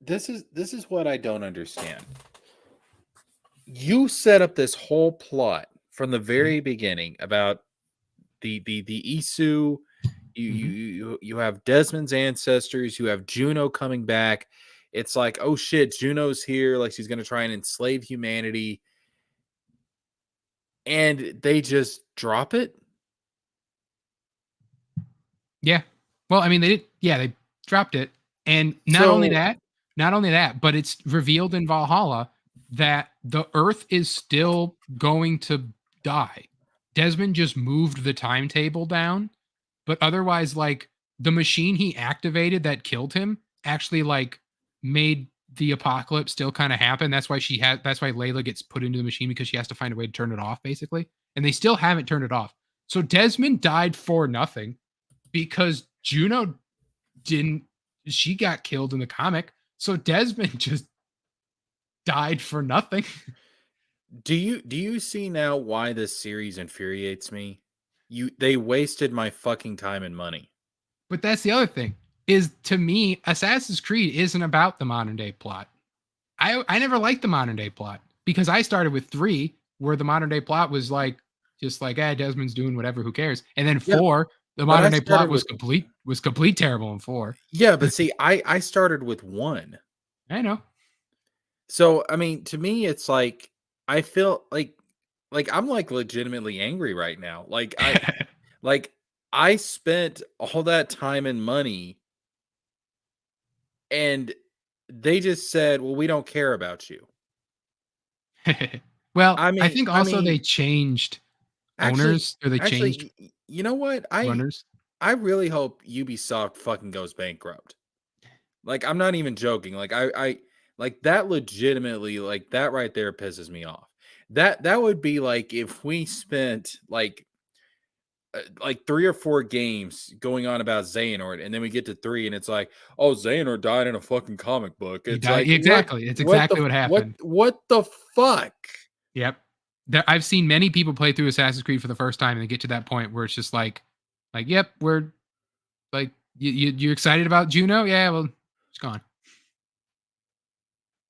this is what I don't understand. You set up this whole plot from the very beginning about the Isu. You have Desmond's ancestors. You have Juno coming back. It's like, oh shit, Juno's here. Like she's gonna try and enslave humanity, and they just drop it. Yeah. Well, I mean, they did. Yeah, they dropped it. And not only that, but it's revealed in Valhalla that the Earth is still going to die. Desmond just moved the timetable down, but otherwise, like the machine he activated that killed him actually like made the apocalypse still kind of happen. That's why Layla gets put into the machine, because she has to find a way to turn it off, basically. And they still haven't turned it off. So Desmond died for nothing because Juno didn't. She got killed in the comic, so Desmond just died for nothing. Do you see now why this series infuriates me? They wasted my fucking time and money. But that's the other thing, is to me, Assassin's Creed isn't about the modern day plot. I never liked the modern day plot because I started with 3, where the modern day plot was like just like, Desmond's doing whatever, who cares? And then 4, the modern day plot was complete terrible in 4. Yeah, but see, I started with 1. I know. So I mean, to me, it's like I feel like I'm like legitimately angry right now. Like I spent all that time and money, and they just said, "Well, we don't care about you." Well, I think also they changed owners, or they changed you know what? runners. I really hope Ubisoft fucking goes bankrupt. Like, I'm not even joking. Like, I like that legitimately, like that right there pisses me off. That would be like if we spent like 3 or 4 games going on about Xehanort, and then we get to 3 and it's like, oh, Xehanort died in a fucking comic book. He It's died. like Exactly. It's exactly what happened. What the fuck? Yep. I've seen many people play through Assassin's Creed for the first time and they get to that point where it's just like, yep, we're like, you excited about Juno? Yeah, well, it's gone.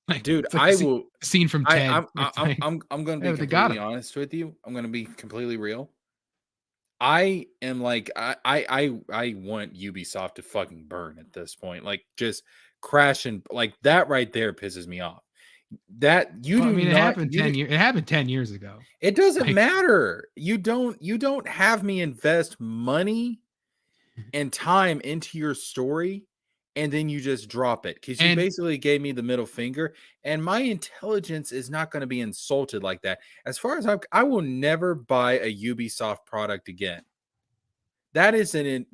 Like, Dude, it's like I a will. scene from Ted. I'm going to Yeah, be but they got completely him. honest with you. I'm going to be completely real. I am like I want Ubisoft to fucking burn at this point. Like just crash and like that right there pisses me off. That you Well, I do mean, it not happened you do, 10 years. It happened 10 years ago. it doesn't Like, matter. You don't have me invest money and time into your story and then you just drop it because you and basically gave me the middle finger and my intelligence is not going to be insulted like that. As far as I will never buy a Ubisoft product again. That is an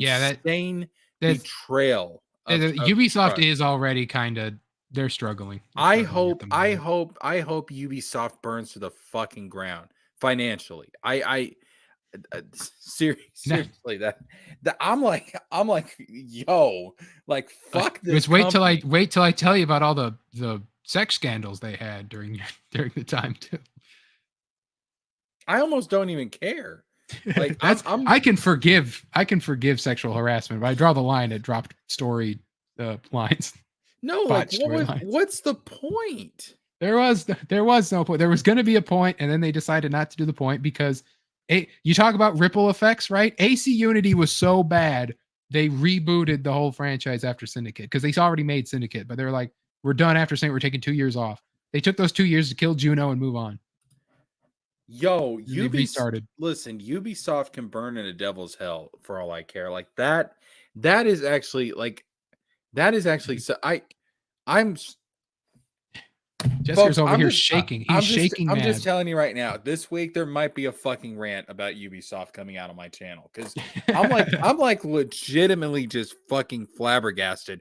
yeah, insane that's betrayal of Ubisoft trust. is already kind of they're struggling. They're I struggling at hope the I moment. hope I hope Ubisoft burns to the fucking ground financially. Nah, Seriously that I'm like yo, like like, fuck this just wait till company. I tell you about all the sex scandals they had during during the time too. I almost don't even care. Like That's I'm I can forgive sexual harassment, but I draw the line at dropped story lines, no, like botch storylines. what's the point? There was no point. There was going to be a point, and then they decided not to do the point because you talk about ripple effects, right? AC Unity was so bad they rebooted the whole franchise after Syndicate because they already made Syndicate, but they're like, we're done after saying we're taking 2 years off. They took those 2 years to kill Juno and move on. Yo, And they restarted. listen, Ubisoft can burn in a devil's hell for all I care. Like that is actually so I'm Jessica's folks, over here shaking. He's shaking I'm just mad. telling you right now, this week there might be a fucking rant about Ubisoft coming out on my channel cuz I'm like legitimately just fucking flabbergasted.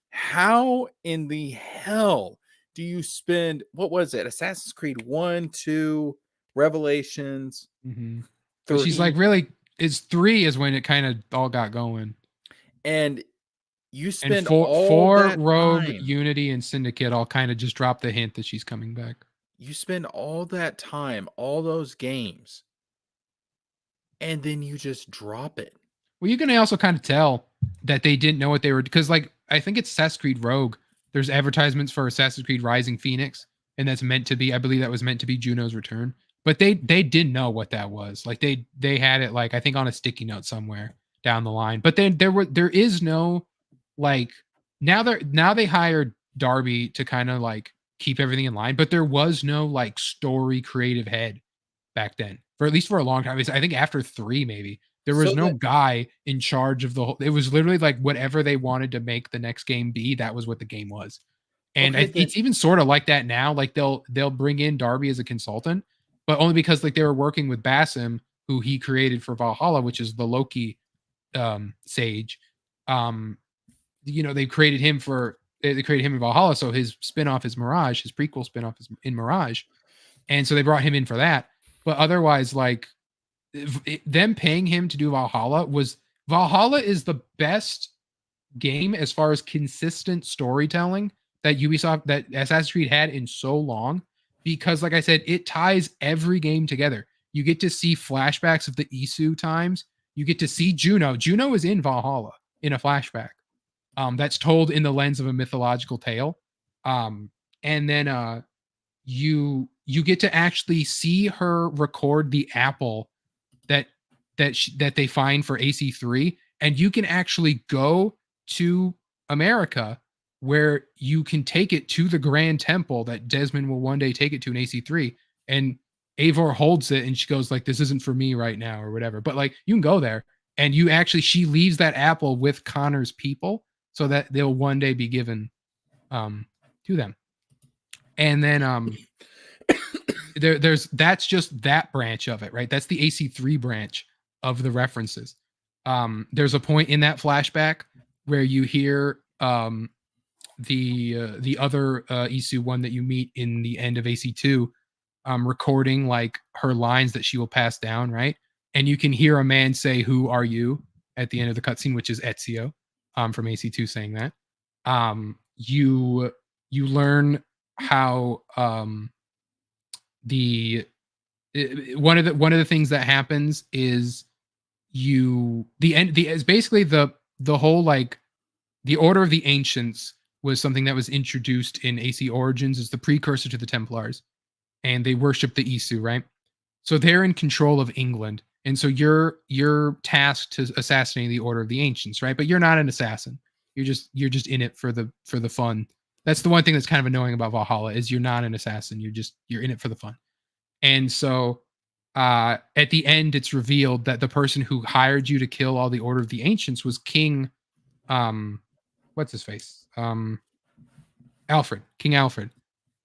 How in the hell do you spend what was it? Assassin's Creed 1, 2, Revelations, Mhm. But she's 3, like, really, it's 3 is when it kind of all got going. and you And spend all four that Rogue, time. Unity, and Syndicate all kind of just dropped the hint that she's coming back. You spend all that time, all those games, and then you just drop it. Well, you can also kind of tell that they didn't know what they were because, like, I think it's Assassin's Creed Rogue. There's advertisements for Assassin's Creed Rising Phoenix, and that's meant to be. I believe that was meant to be Juno's return, but they didn't know what that was. Like they had it like I think on a sticky note somewhere down the line. But then there is no like now they hired Darby to kind of like keep everything in line, but there was no like story creative head back then for at least for a long time. I think after 3 maybe there was So no that guy in charge of the whole. It was literally like whatever they wanted to make the next game be, that was what the game was. And okay, then it's even sort of like that now. Like they'll bring in Darby as a consultant, but only because like they were working with Basim, who he created for Valhalla, which is the Loki sage. Um, they created him in Valhalla, so his spinoff is Mirage, his prequel spinoff is in Mirage, and so they brought him in for that. But otherwise, like them paying him to do Valhalla is the best game as far as consistent storytelling that Assassin's Creed had in so long, because like I said, it ties every game together. You get to see flashbacks of the Isu times. You get to see Juno is in Valhalla in a flashback that's told in the lens of a mythological tale. And then you get to actually see her record the apple that they find for AC3, and you can actually go to America where you can take it to the Grand Temple that Desmond will one day take it to in AC3, and Eivor holds it and she goes like, this isn't for me right now or whatever, but like you can go there and she leaves that apple with Connor's people so that they'll one day be given to them. And then there's that's just that branch of it, right? That's the AC3 branch of the references. there's a point in that flashback where you hear the other Isu one that you meet in the end of AC2 recording like her lines that she will pass down, right? And you can hear a man say, "Who are you?" at the end of the cutscene, which is Ezio from AC2 saying that. You learn how one of the things that happens is is basically the whole like the Order of the Ancients was something that was introduced in AC Origins as the precursor to the Templars, and they worship the Isu, right? So they're in control of England, and so you're tasked to assassinating the Order of the Ancients, right? But you're not an assassin. You're just in it for the fun. That's the one thing that's kind of annoying about Valhalla is you're not an assassin. You're in it for the fun. And so at the end, it's revealed that the person who hired you to kill all the Order of the Ancients was King, what's his face? Alfred, King Alfred.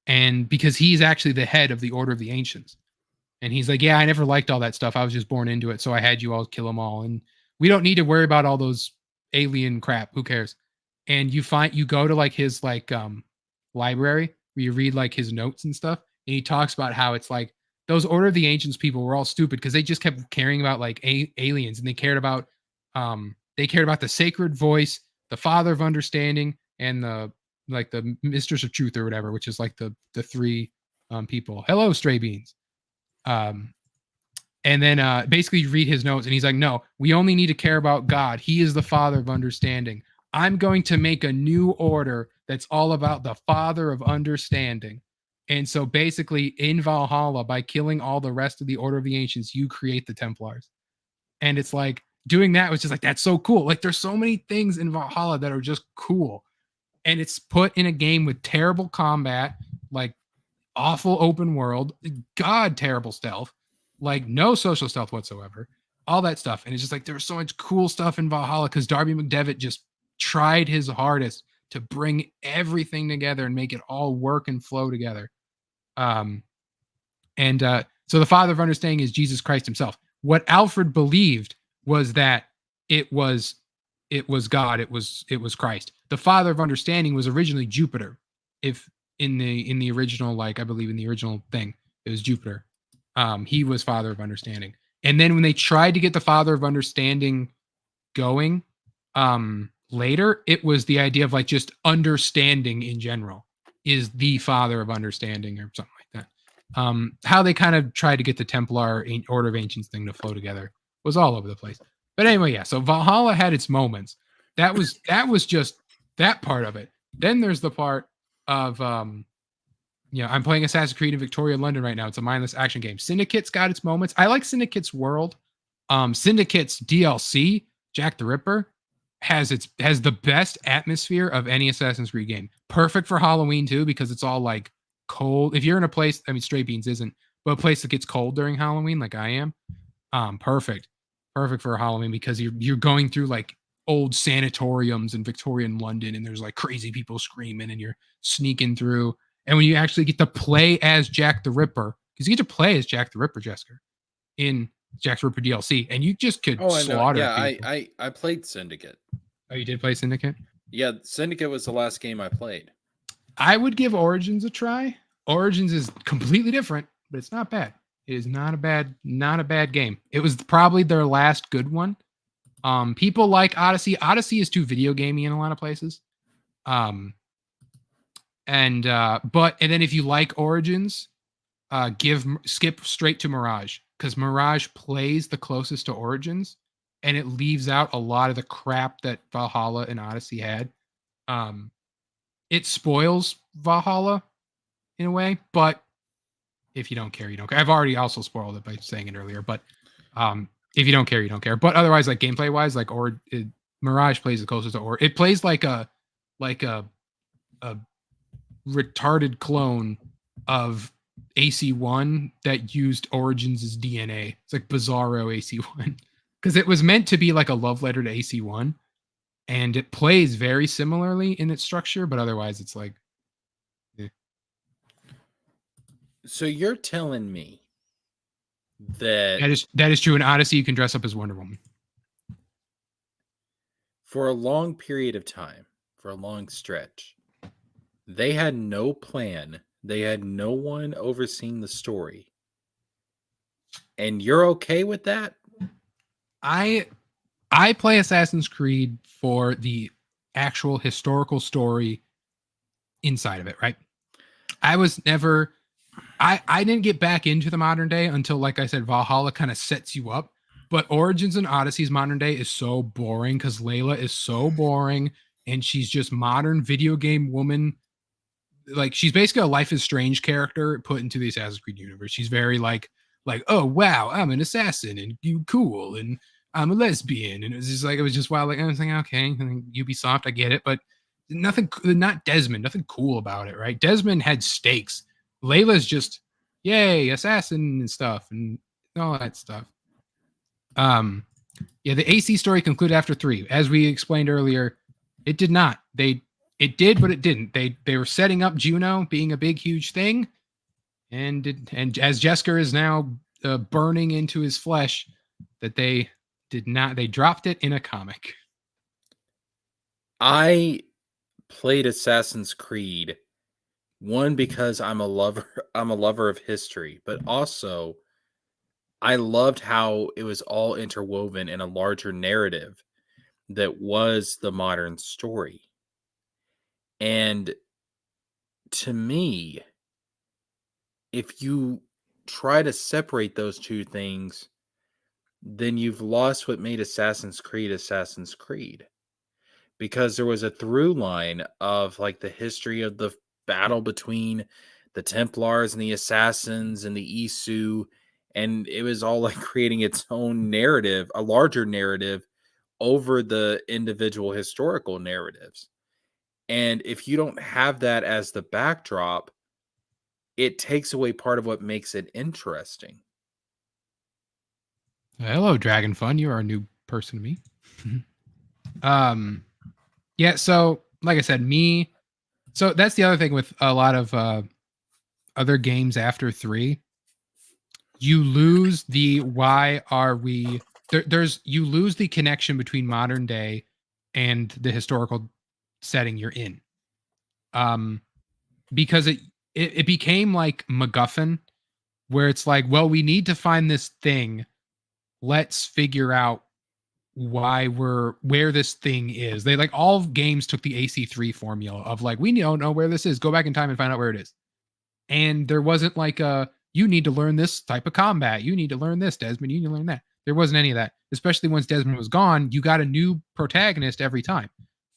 And because he's actually the head of the Order of the Ancients. And he's like, yeah, I never liked all that stuff. I was just born into it. So I had you all kill them all. And we don't need to worry about all those alien crap. Who cares? And you go to like his like library where you read like his notes and stuff. And he talks about how it's like those Order of the Ancients people were all stupid because they just kept caring about like aliens, and they cared about the sacred voice, the Father of Understanding, and the Mistress of Truth or whatever, which is like the three people. Hello, Stray Beans. And then basically you read his notes, and he's like, no, we only need to care about God. He is the Father of Understanding. I'm going to make a new order that's all about the Father of Understanding. And so basically in Valhalla, by killing all the rest of the Order of the Ancients, you create the Templars. And it's like doing that was just like, that's so cool. Like there's so many things in Valhalla that are just cool. And it's put in a game with terrible combat, like awful open world, terrible stealth, like no social stealth whatsoever, all that stuff. And it's just like there's so much cool stuff in Valhalla because Darby McDevitt just tried his hardest to bring everything together and make it all work and flow together. So the Father of Understanding is Jesus Christ himself. What Alfred believed was that it was God, it was Christ. The Father of Understanding was originally Jupiter. If in the original, like I believe in the original thing, it was Jupiter. He was Father of Understanding. And then when they tried to get the Father of Understanding going, later, it was the idea of like just understanding in general is the Father of Understanding or something like that. How they kind of tried to get the Templar Order of Ancients thing to flow together was all over the place. But anyway, yeah. So Valhalla had its moments. That was just that part of it. Then there's the part of I'm playing Assassin's Creed in Victoria, London right now. It's a mindless action game. Syndicate's got its moments. I like Syndicate's world. Syndicate's DLC, Jack the Ripper, has the best atmosphere of any Assassin's Creed game. Perfect for Halloween too, because it's all like cold. If you're in a place, I mean, Stray Beans isn't, but a place that gets cold during Halloween, like I am, perfect for Halloween because you're going through like old sanatoriums in Victorian London, and there's like crazy people screaming, and you're sneaking through. And when you actually get to play as Jack the Ripper, because you get to play as Jack the Ripper, Jessica, in Jack the Ripper DLC, and you just could slaughter. Yeah, people. I played Syndicate. Oh, you did play Syndicate? Yeah, Syndicate was the last game I played. I would give Origins a try. Origins is completely different, but it's not bad. It is not a bad game. It was probably their last good one. People like Odyssey. Odyssey is too video gamey in a lot of places. And then if you like Origins, skip straight to Mirage, because Mirage plays the closest to Origins, and it leaves out a lot of the crap that Valhalla and Odyssey had. It spoils Valhalla in a way, but if you don't care, you don't care. I've already also spoiled it by saying it earlier, but if you don't care, you don't care. But otherwise, like gameplay wise, like Mirage plays the closest to it plays like a retarded clone of AC1 that used Origins' DNA. It's like Bizarro AC1 because it was meant to be like a love letter to AC1, and it plays very similarly in its structure, but otherwise it's like. So you're telling me that That is true. In Odyssey, you can dress up as Wonder Woman. For a long period of time, for a long stretch, they had no plan. They had no one overseeing the story. And you're okay with that? I play Assassin's Creed for the actual historical story inside of it, right? I was never I didn't get back into the modern day until, like I said, Valhalla kind of sets you up. But Origins and Odyssey's modern day is so boring because Layla is so boring and she's just modern video game woman. Like, she's basically a Life is Strange character put into the Assassin's Creed universe. She's very like, oh wow, I'm an assassin and you cool and I'm a lesbian. And it was just like, it was just wild. Like, I was like, okay, Ubisoft, I get it, but nothing, not Desmond, nothing cool about it, right? Desmond had stakes. Layla's just, yay, assassin and stuff and all that stuff. Yeah, the AC story concluded after 3. As we explained earlier, it did not. It did, but it didn't. They were setting up Juno being a big, huge thing, and as Jesker is now burning into his flesh, that they did not. They dropped it in a comic. I played Assassin's Creed, one, because I'm a lover of history, but also I loved how it was all interwoven in a larger narrative that was the modern story. And to me, if you try to separate those two things, then you've lost what made Assassin's Creed. Because there was a through line of like the history of the battle between the Templars and the Assassins and the Isu, and it was all like creating its own narrative, a larger narrative over the individual historical narratives. And if you don't have that as the backdrop, it takes away part of what makes it interesting. Hello, Dragon Fun. You are a new person to me. Yeah, so like I said, so that's the other thing with a lot of other games after 3. You lose the you lose the connection between modern day and the historical setting you're in. Because it became like MacGuffin, where it's like, well, we need to find this thing. Let's figure out where this thing is. They, like, all games took the AC3 formula of like, we don't know where this is. Go back in time and find out where it is. And there wasn't like you need to learn this type of combat. You need to learn this, Desmond. You need to learn that. There wasn't any of that. Especially once Desmond was gone, you got a new protagonist every time.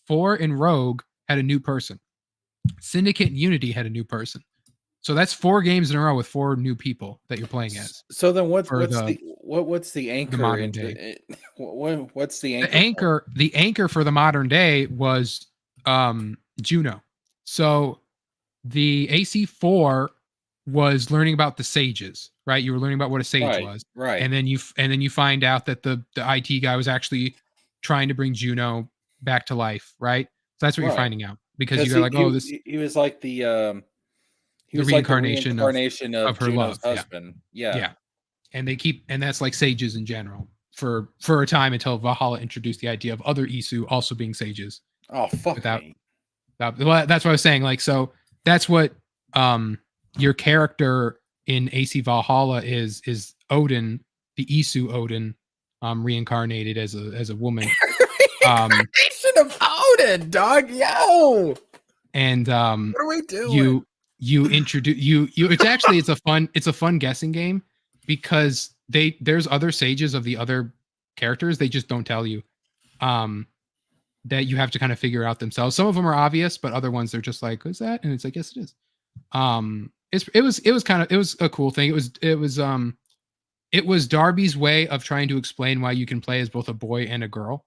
4 and Rogue had a new person. Syndicate and Unity had a new person. So that's 4 games in a row with 4 new people that you're playing as. So then what's the anchor? The modern day. What's the anchor? The anchor for the modern day was Juno. So the AC4 was learning about the sages, right? You were learning about what a sage was, right? And then you find out that the IT guy was actually trying to bring Juno back to life, right? So that's what you're finding out, because you're like, he was like the reincarnation of her Juno's love, husband. Yeah. And that's like sages in general for a time, until Valhalla introduced the idea of other Isu also being sages. Oh, fuck me. That's what I was saying. Like, so that's what your character in AC Valhalla is Odin, the Isu Odin, reincarnated as a woman. Reincarnation of Odin, dog. Yo. And what are we doing? You introduce it's a fun guessing game, because there's other sages of the other characters. They just don't tell you that you have to kind of figure out themselves. Some of them are obvious, but other ones they're just like, who's that? And it's like, yes, it is. It was a cool thing. It was Darby's way of trying to explain why you can play as both a boy and a girl,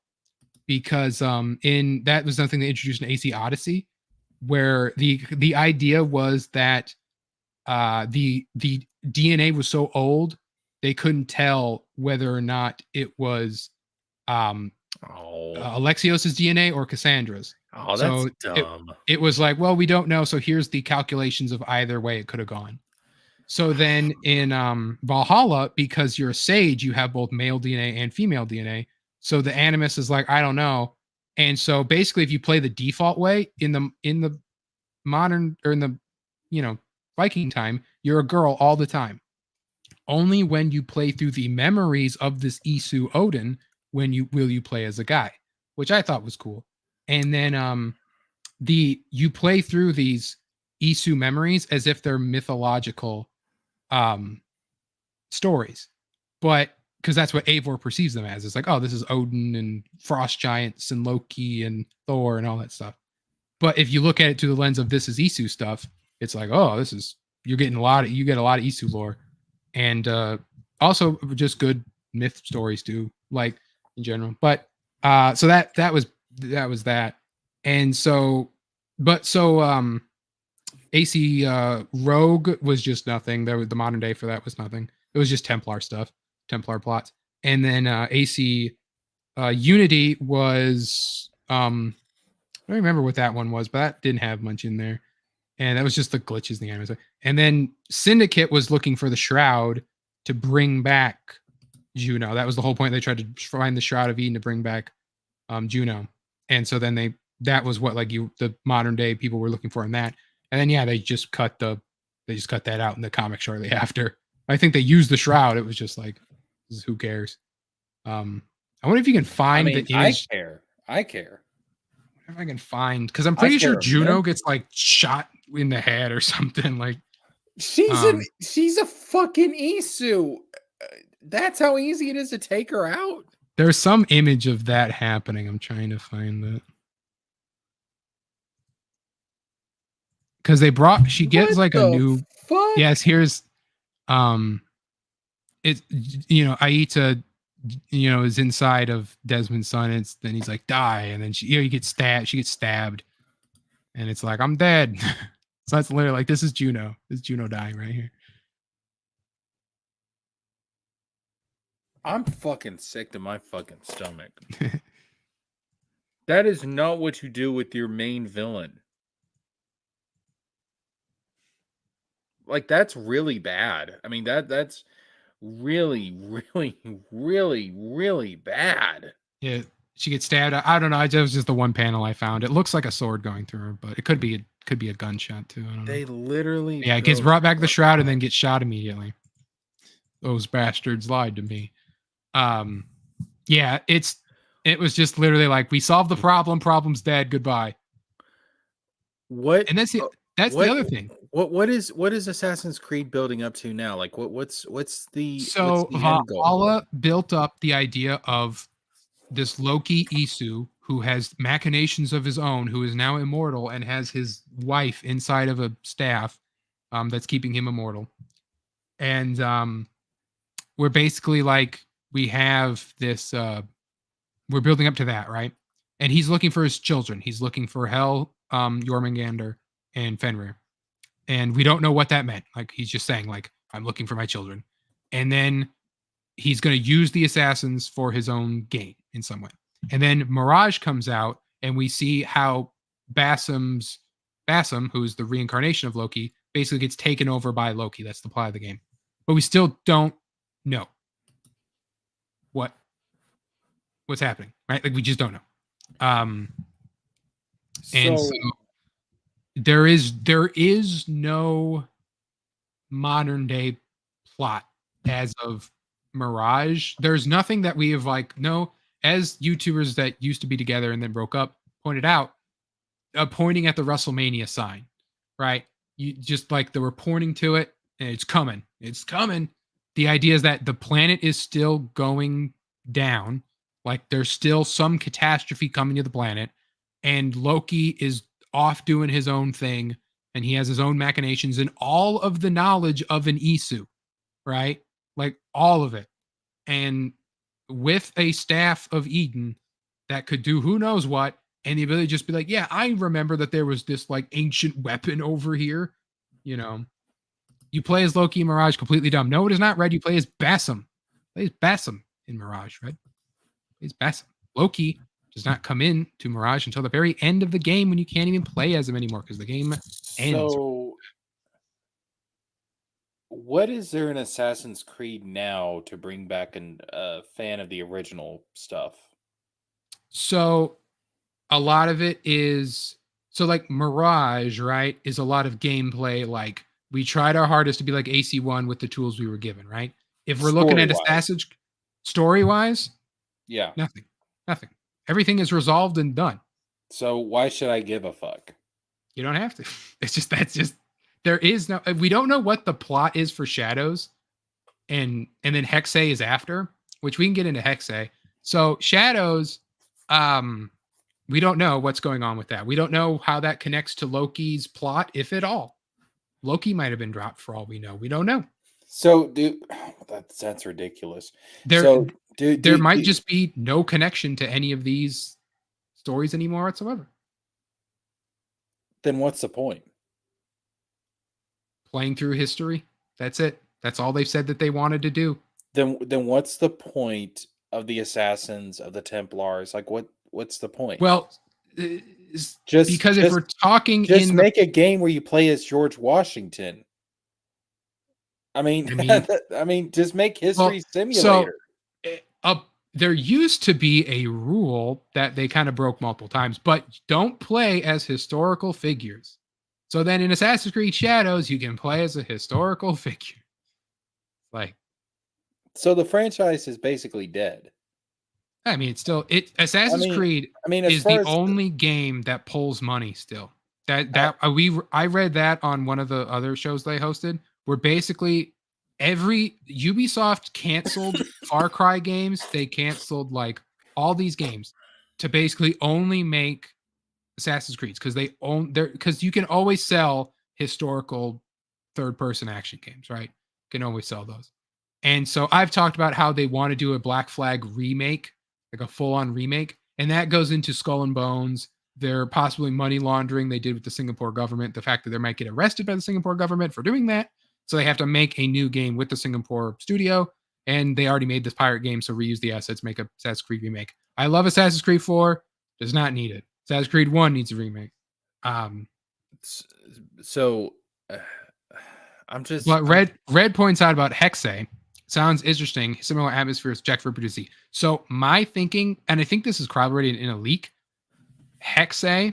because that was something they introduced in AC Odyssey, where the idea was that the DNA was so old they couldn't tell whether or not it was Alexios's DNA or Cassandra's. Oh, that's dumb. It was like, well, we don't know, so here's the calculations of either way it could have gone. So then in Valhalla, because you're a sage, you have both male DNA and female DNA. So the Animus is like, I don't know. And so basically, if you play the default way in the modern or in the Viking time, you're a girl all the time. Only when you play through the memories of this Isu Odin will you play as a guy, which I thought was cool. And then you play through these Isu memories as if they're mythological stories, but because that's what Eivor perceives them as. It's like, oh, this is Odin and frost giants and Loki and Thor and all that stuff. But if you look at it through the lens of this is Isu stuff, it's like, oh, you get a lot of Isu lore, and also just good myth stories too, like in general. But so that was that, and so AC Rogue was just nothing. There was the modern day for that was nothing. It was just Templar stuff, Templar plots, and then AC Unity was I don't remember what that one was, but that didn't have much in there. And that was just the glitches in the anime. And then Syndicate was looking for the Shroud to bring back Juno. That was the whole point. They tried to find the Shroud of Eden to bring back Juno. And so then that was what the modern day people were looking for in that. And then they just cut that out in the comic shortly after. I think they used the Shroud. It was just like, who cares? I wonder if you can find the image. I care. If I can find, because I'm pretty sure Juno gets like shot in the head or something. Like she's a fucking Isu. That's how easy it is to take her out. There's some image of that happening. I'm trying to find it. Because she gets like a new fuck? Yes, here's it's Aita is inside of Desmond's son, and then he's like, die, and then she gets stabbed, and it's like, I'm dead. So that's literally like, this is Juno dying right here. I'm fucking sick to my fucking stomach. That is not what you do with your main villain. Like, that's really bad. I mean, that's really, really, really, really bad. Yeah, she gets stabbed. I don't know. It was just the one panel I found. It looks like a sword going through her, but it could be a gunshot too. I don't know. They literally it gets brought back the Shroud and then gets shot immediately. Those bastards lied to me. It was just literally like, we solved the problem's dead, goodbye. What? And that's the other thing. What is Assassin's Creed building up to now? Like what's the Valhalla built up the idea of this Loki Isu who has machinations of his own, who is now immortal and has his wife inside of a staff that's keeping him immortal. And we're basically like, we have this we're building up to that, right? And he's looking for his children. He's looking for Hel, Jormungandr, and Fenrir. And we don't know what that meant. Like, he's just saying, like, I'm looking for my children. And then he's going to use the assassins for his own gain in some way. And then Mirage comes out, and we see how Bassam, who's the reincarnation of Loki, basically gets taken over by Loki. That's the plot of the game. But we still don't know what's happening, right? Like, we just don't know. And so there is no modern day plot as of Mirage. There's nothing that we have as YouTubers that used to be together and then broke up pointed out, pointing at the WrestleMania sign, right? You just like, they were pointing to it, and it's coming. The idea is that the planet is still going down. Like, there's still some catastrophe coming to the planet, and Loki is off doing his own thing, and he has his own machinations and all of the knowledge of an Isu, right? Like, all of it. And with a staff of Eden that could do who knows what, and the ability to just be like, yeah, I remember that there was this like ancient weapon over here. You play as Loki in Mirage, completely dumb. No, it is not Red. You play as Bassam. In Mirage, right? Plays Bassam. Loki does not come in to Mirage until the very end of the game, when you can't even play as him anymore because the game ends. So, what is there in Assassin's Creed now to bring back a fan of the original stuff? So, a lot of it is so like Mirage, right? Is a lot of gameplay. Like we tried our hardest to be like AC1 with the tools we were given, right? If we're looking at Story-wise. Assassin's story wise, Yeah. nothing. Everything is resolved and done. So why should I give a fuck? You don't have to. That's just there is no. We don't know what the plot is for Shadows, and then Hexe is after, which we can get into Hexe. So Shadows, we don't know what's going on with that. We don't know how that connects to Loki's plot, if at all. Loki might have been dropped for all we know. We don't know. So, dude, that's ridiculous. There, So, there might just be no connection to any of these stories anymore whatsoever. Then what's the point? Playing through history. That's it. That's all they've said that they wanted to do. Then what's the point of the Assassins, of the Templars? Like, what's the point? Well, because if we're talking just make a game where you play as George Washington. I mean, just make History Simulator. So, there used to be a rule that they kind of broke multiple times, but don't play as historical figures. So then in Assassin's Creed Shadows, you can play as a historical figure. Like, so the franchise is basically dead. I mean, it's still Assassin's Creed is the only game that pulls money still. I read that on one of the other shows they hosted, where basically every Ubisoft canceled Far Cry games. They canceled like all these games to basically only make Assassin's Creeds because you can always sell historical third-person action games, right? You can always sell those. And so I've talked about how they want to do a Black Flag remake, like a full-on remake, and that goes into Skull and Bones. They're possibly money laundering they did with the Singapore government, the fact that they might get arrested by the Singapore government for doing that. So they have to make a new game with the Singapore studio, and they already made this pirate game, so reuse the assets, make a Assassin's Creed remake. I love Assassin's Creed 4, does not need it. Assassin's Creed 1 needs a remake. So I'm just. But Red points out about Hexe. Sounds interesting. Similar atmospheres, Jack Ripper. So my thinking, and I think this is corroborated in a leak, Hexe,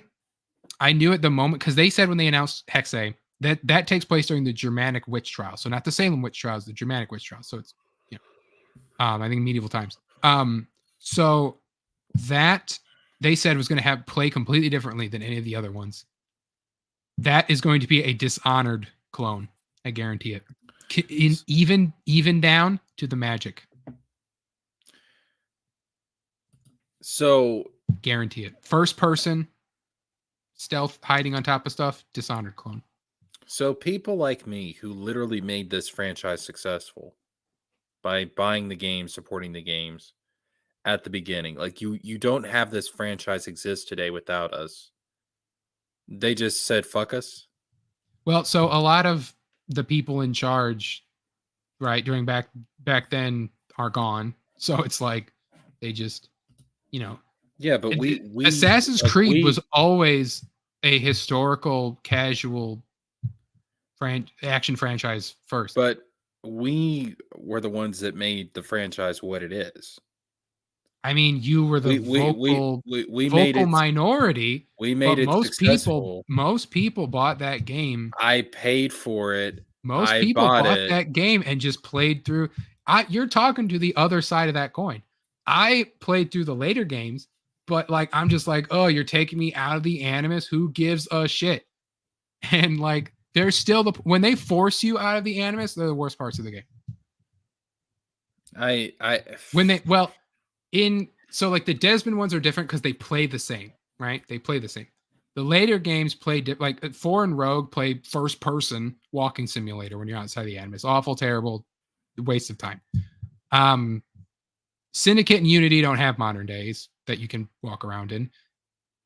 I knew at the moment, because they said when they announced Hexe, that takes place during the Germanic witch trial. So not the Salem witch trials, the Germanic witch trials. So it's, I think medieval times. So that they said was going to play completely differently than any of the other ones. That is going to be a Dishonored clone. I guarantee it. Even down to the magic. So guarantee it. First person, stealth, hiding on top of stuff, Dishonored clone. So people like me who literally made this franchise successful by buying the games, supporting the games at the beginning, like you don't have this franchise exist today without us. They just said, fuck us. Well, so a lot of the people in charge, right, during back then are gone. So it's like they just, Yeah, but we Assassin's Creed was always a historical, casual action franchise first. But we were the ones that made the franchise what it is. I mean, you were the vocal minority. We made it successful. Most people bought that game. I paid for it. Most people bought that game and just played through. You're talking to the other side of that coin. I played through the later games, but like I'm just like, oh, you're taking me out of the Animus. Who gives a shit? And like, there's still when they force you out of the Animus, they're the worst parts of the game. So like the Desmond ones are different because they play the same, right? They play the same. The later games play like 4 and Rogue play first person walking simulator when you're outside the Animus. Awful, terrible, waste of time. Syndicate and Unity don't have modern days that you can walk around in.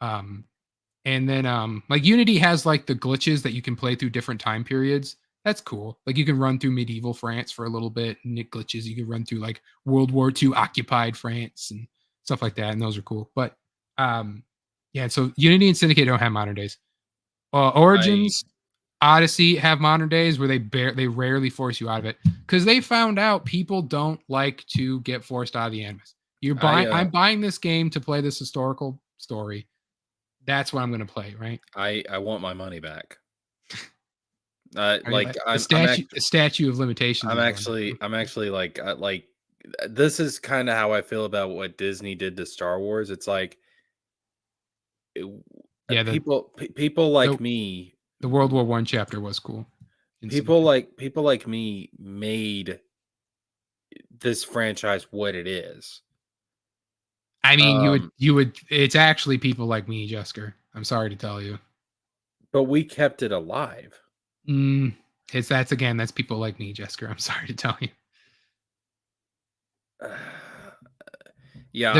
And then like Unity has like the glitches that you can play through different time periods. That's cool. Like you can run through medieval France for a little bit and it glitches. You can run through like World War II occupied France and stuff like that. And those are cool. But yeah, so Unity and Syndicate don't have modern days. Origins, Odyssey have modern days where they rarely force you out of it because they found out people don't like to get forced out of the Animus. I'm buying this game to play this historical story. That's what I'm going to play, right? I want my money back. Are you Like the statute of limitations. I'm is actually running. like this is kind of how I feel about what Disney did to Star Wars. It's like Yeah, people like the- me, the World War I chapter was cool. people like me made this franchise what it is. I mean, you would. It's actually people like me, Jessica. I'm sorry to tell you. But we kept it alive. That's people like me, Jessica. I'm sorry to tell you. Yeah,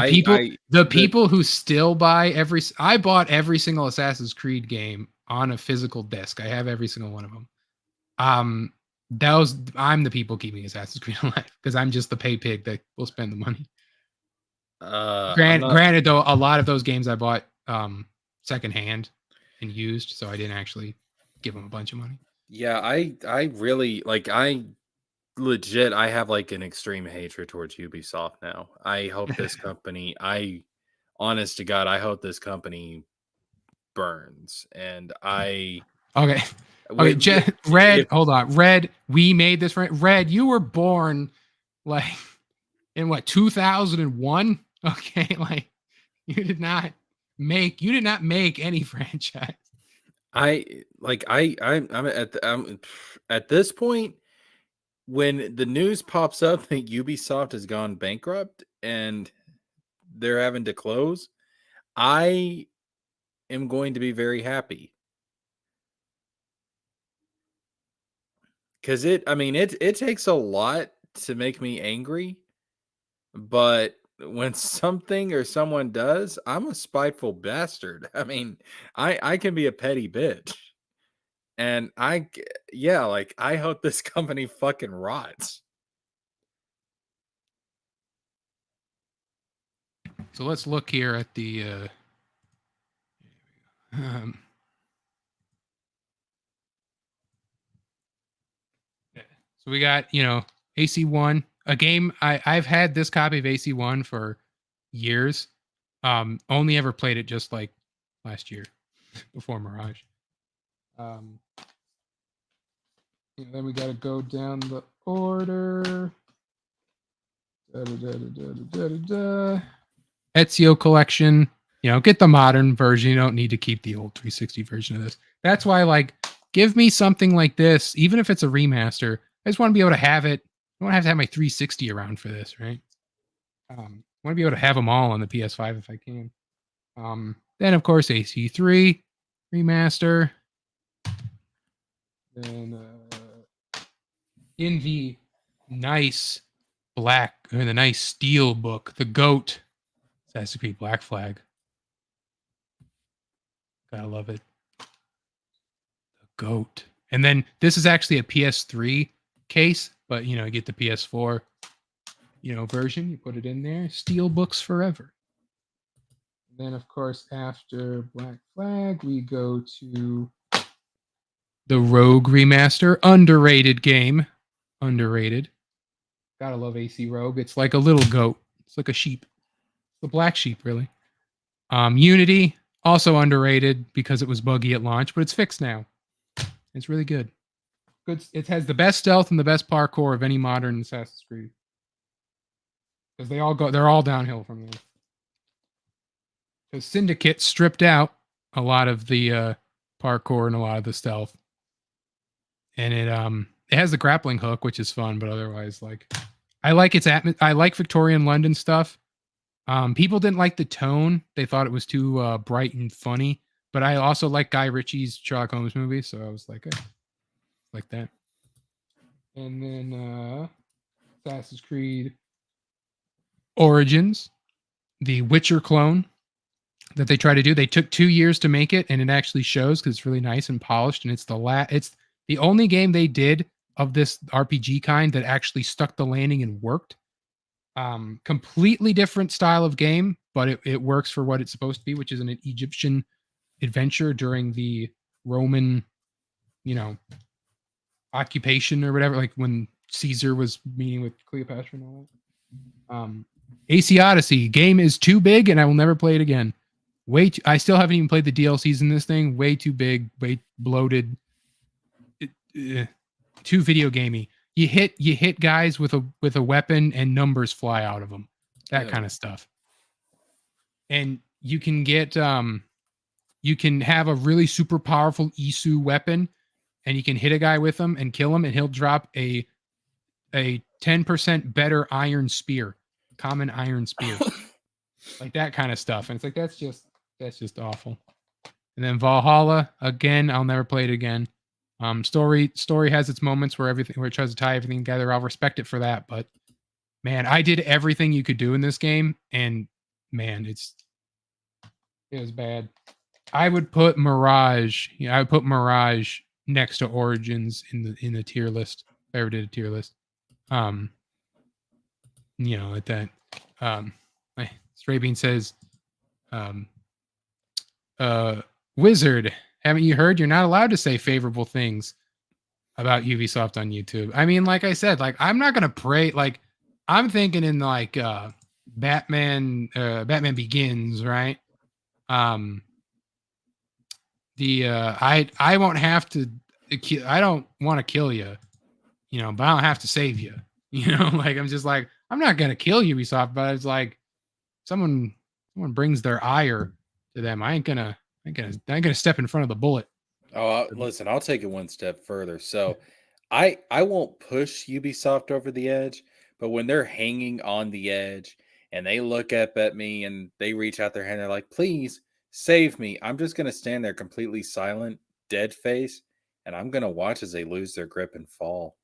the people who still buy I bought every single Assassin's Creed game on a physical disc. I have every single one of them. I'm the people keeping Assassin's Creed alive because I'm just the pay pig that will spend the money. Granted, though, a lot of those games I bought secondhand and used, so I didn't actually give them a bunch of money. Yeah, I really like I have like an extreme hatred towards Ubisoft now. I hope this company, honest to God, I hope this company burns. And Okay. Hold on. Red, we made this right. Red, you were born like in what, 2001? Okay, like you did not make any franchise. I'm at this point when the news pops up that Ubisoft has gone bankrupt and they're having to close, I am going to be very happy. Because it takes a lot to make me angry, but when something or someone does, I'm a spiteful bastard. I mean, I can be a petty bitch. And I hope this company fucking rots. So let's look here at the so we got, AC1, a game I've had this copy of AC1 for years. Only ever played it just like last year before Mirage. Then we got to go down the order. Ezio collection. Get the modern version. You don't need to keep the old 360 version of this. That's why, like, give me something like this, even if it's a remaster. I just want to be able to have it. I don't have to have my 360 around for this, right? I want to be able to have them all on the PS5 if I can. Then, of course, AC3 remaster. Then in the nice the nice steel book, the GOAT, Assassin's Creed Black Flag. Gotta love it. The GOAT. And then this is actually a PS3 case, but you get the PS4 version. You put it in there. Steel books forever. And then, of course, after Black Flag, we go to the Rogue remaster. Underrated game. Underrated. Gotta love AC Rogue. It's like a little goat. It's like a sheep. The black sheep, really. Unity, also underrated because it was buggy at launch, but it's fixed now. It's really good. Good. It has the best stealth and the best parkour of any modern Assassin's Creed. Because they're all downhill from there. Because Syndicate stripped out a lot of the parkour and a lot of the stealth. And it has the grappling hook, which is fun, but otherwise, like, I like I like Victorian London stuff. People didn't like the tone; they thought it was too bright and funny. But I also like Guy Ritchie's Sherlock Holmes movies, so I was like, like that. And then Assassin's Creed Origins, the Witcher clone that they try to do. They took 2 years to make it, and it actually shows because it's really nice and polished. And it's the only game they did of this RPG kind that actually stuck the landing and worked. Completely different style of game, but it works for what it's supposed to be, which is an Egyptian adventure during the Roman, occupation or whatever, like when Caesar was meeting with Cleopatra and all that. AC Odyssey game is too big and I will never play it again. I still haven't even played the DLCs in this thing. Way too big, way bloated. Too video gamey. You hit guys with a weapon and numbers fly out of them. That kind of stuff. And you can get you can have a really super powerful Isu weapon, and you can hit a guy with them and kill him, and he'll drop a 10% better iron spear, common iron spear. Like that kind of stuff. And it's like that's just awful. And then Valhalla, again, I'll never play it again. Story has its moments where it tries to tie everything together. I'll respect it for that, but man, I did everything you could do in this game, and man, it was bad. I would put Mirage next to Origins in the tier list. If I ever did a tier list. At that. Stray Bean says, Wizard, haven't you heard? You're not allowed to say favorable things about Ubisoft on YouTube. I mean, like I said, like I'm not gonna pray. Like I'm thinking in like Batman Begins, right? I won't have to. I don't want to kill you, but I don't have to save you. Like I'm just like I'm not gonna kill Ubisoft, but it's like someone brings their ire to them. I ain't gonna step in front of the bullet. Oh, listen, I'll take it one step further. So I won't push Ubisoft over the edge, but when they're hanging on the edge and they look up at me and they reach out their hand, they're like, please save me. I'm just going to stand there completely silent, dead face, and I'm going to watch as they lose their grip and fall.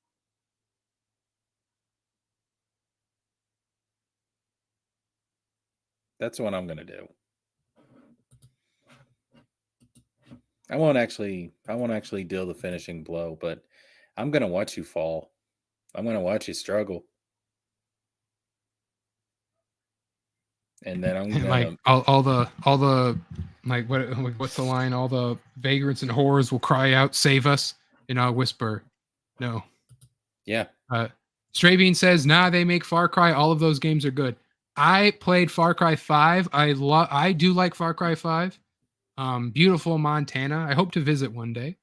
That's what I'm going to do. I won't actually deal the finishing blow, but I'm going to watch you fall. I'm going to watch you struggle. And then I'm gonna... like all the like what's the line? All the vagrants and whores will cry out, "Save us!" And I'll whisper, "No." Yeah. Stray Bean says, "Nah, they make Far Cry. All of those games are good." I played Far Cry 5. I do like Far Cry 5. Beautiful Montana. I hope to visit one day.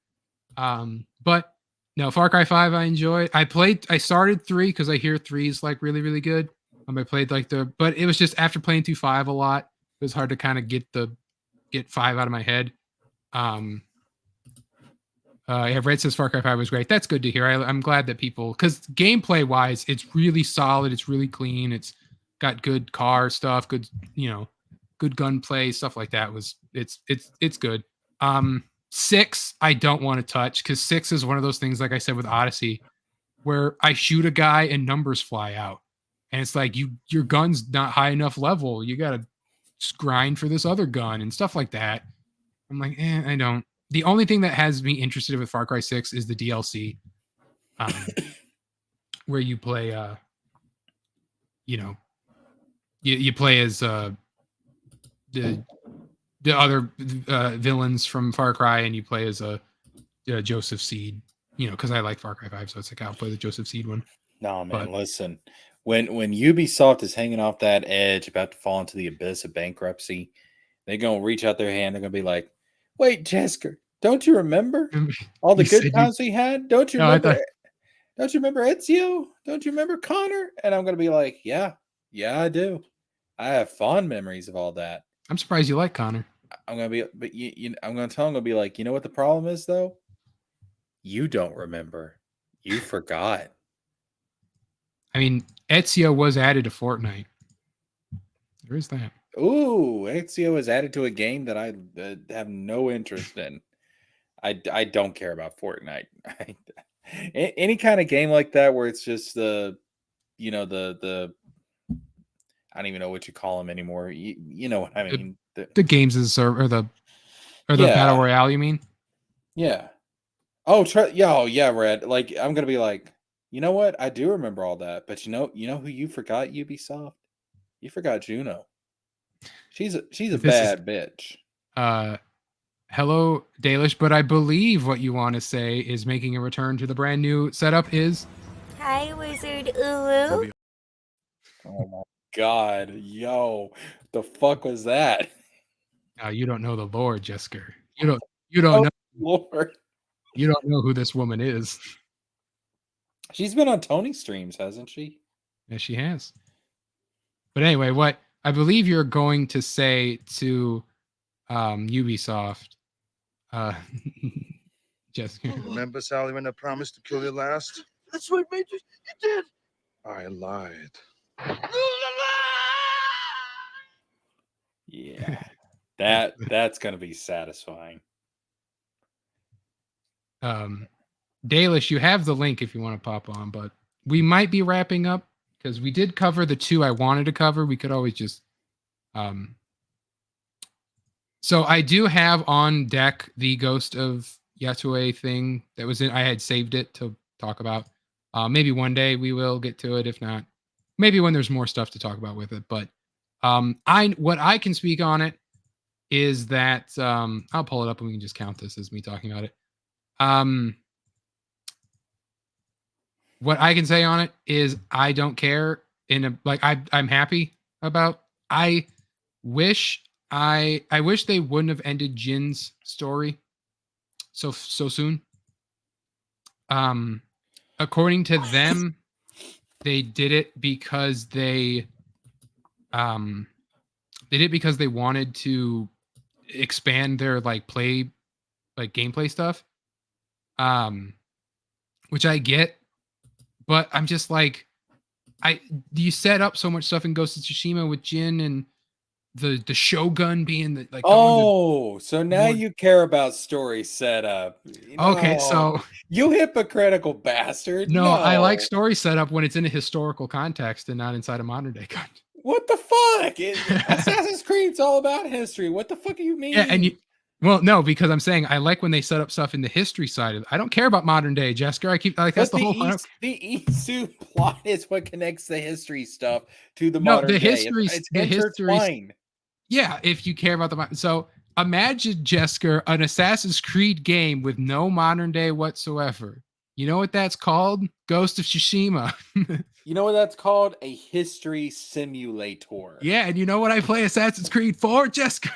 But no, Far Cry 5 I enjoyed. I started 3 because I hear 3 is like really, really good. I played but it was just after playing through 5 a lot, it was hard to kind of get 5 out of my head. Red says Far Cry 5 was great. That's good to hear. I'm glad that people, because gameplay wise, it's really solid. It's really clean. It's got good car stuff, good, good gunplay, stuff like that. It's good. 6, I don't want to touch because 6 is one of those things, like I said with Odyssey, where I shoot a guy and numbers fly out. And it's like your gun's not high enough level. You gotta grind for this other gun and stuff like that. I'm like, I don't. The only thing that has me interested with Far Cry 6 is the DLC, where you play, you play as the other villains from Far Cry, and you play as a Joseph Seed. Because I like Far Cry 5, so it's like I'll play the Joseph Seed one. No, man, listen. When Ubisoft is hanging off that edge, about to fall into the abyss of bankruptcy, they're going to reach out their hand. They're going to be like, wait, Jesker, don't you remember all the good times we had? Don't you remember? Don't you remember Ezio? Don't you remember Connor? And I'm going to be like, yeah, I do. I have fond memories of all that. I'm surprised you like Connor. I'm going to be, but I'm going to tell him, I'm going to be like, you know what the problem is, though? You don't remember. You forgot. I mean, Ezio was added to Fortnite. There is that. Ooh, Ezio is added to a game that I have no interest in. I don't care about Fortnite. Any kind of game like that where it's just the I don't even know what you call them anymore. You know what I mean? The games or the battle royale. You mean? Yeah. Oh, yeah, Red. Like I'm gonna be like, you know what? I do remember all that, but you know who you forgot, Ubisoft? You forgot Juno. She's a bad bitch. Hello, Dalish, but I believe what you want to say is making a return to the brand new setup is. Hi, Wizard Ulu. Oh my god, yo, the fuck was that? You don't know the lore, Jessica. You don't know Lord. you don't know who this woman is. She's been on Tony streams, hasn't she? Yes, she has. But anyway, what I believe you're going to say to Ubisoft, Jessica. Remember, Sally, when I promised to kill you last? That's what made you did. I lied. Yeah. That's gonna be satisfying. Dalish, you have the link if you want to pop on, but we might be wrapping up because we did cover the two I wanted to cover. We could always just so I do have on deck the Ghost of Yatue thing that was in. I had saved it to talk about. Maybe one day we will get to it. If not, maybe when there's more stuff to talk about with it. But what I can speak on it is that I'll pull it up and we can just count this as me talking about it. What I can say on it is I don't care. I'm happy about. I wish they wouldn't have ended Jin's story so soon. According to them, they did it because they wanted to expand their gameplay stuff. Which I get, but I'm just like, you set up so much stuff in Ghost of Tsushima with Jin and the Shogun being the So now you care about story setup. Okay, so you hypocritical bastard. No, I like story setup when it's in a historical context and not inside a modern day context. What the fuck? Assassin's Creed's all about history. What the fuck do you mean? Yeah, and no, because I'm saying I like when they set up stuff in the history side of it. I don't care about modern day, Jessica. That's the whole point. The Isu plot is what connects the history stuff to the modern day. It's the history. Yeah, if you care about so imagine, Jessica, an Assassin's Creed game with no modern day whatsoever. You know what that's called? Ghost of Tsushima. You know what that's called? A history simulator. Yeah, and you know what I play Assassin's Creed for, Jessica?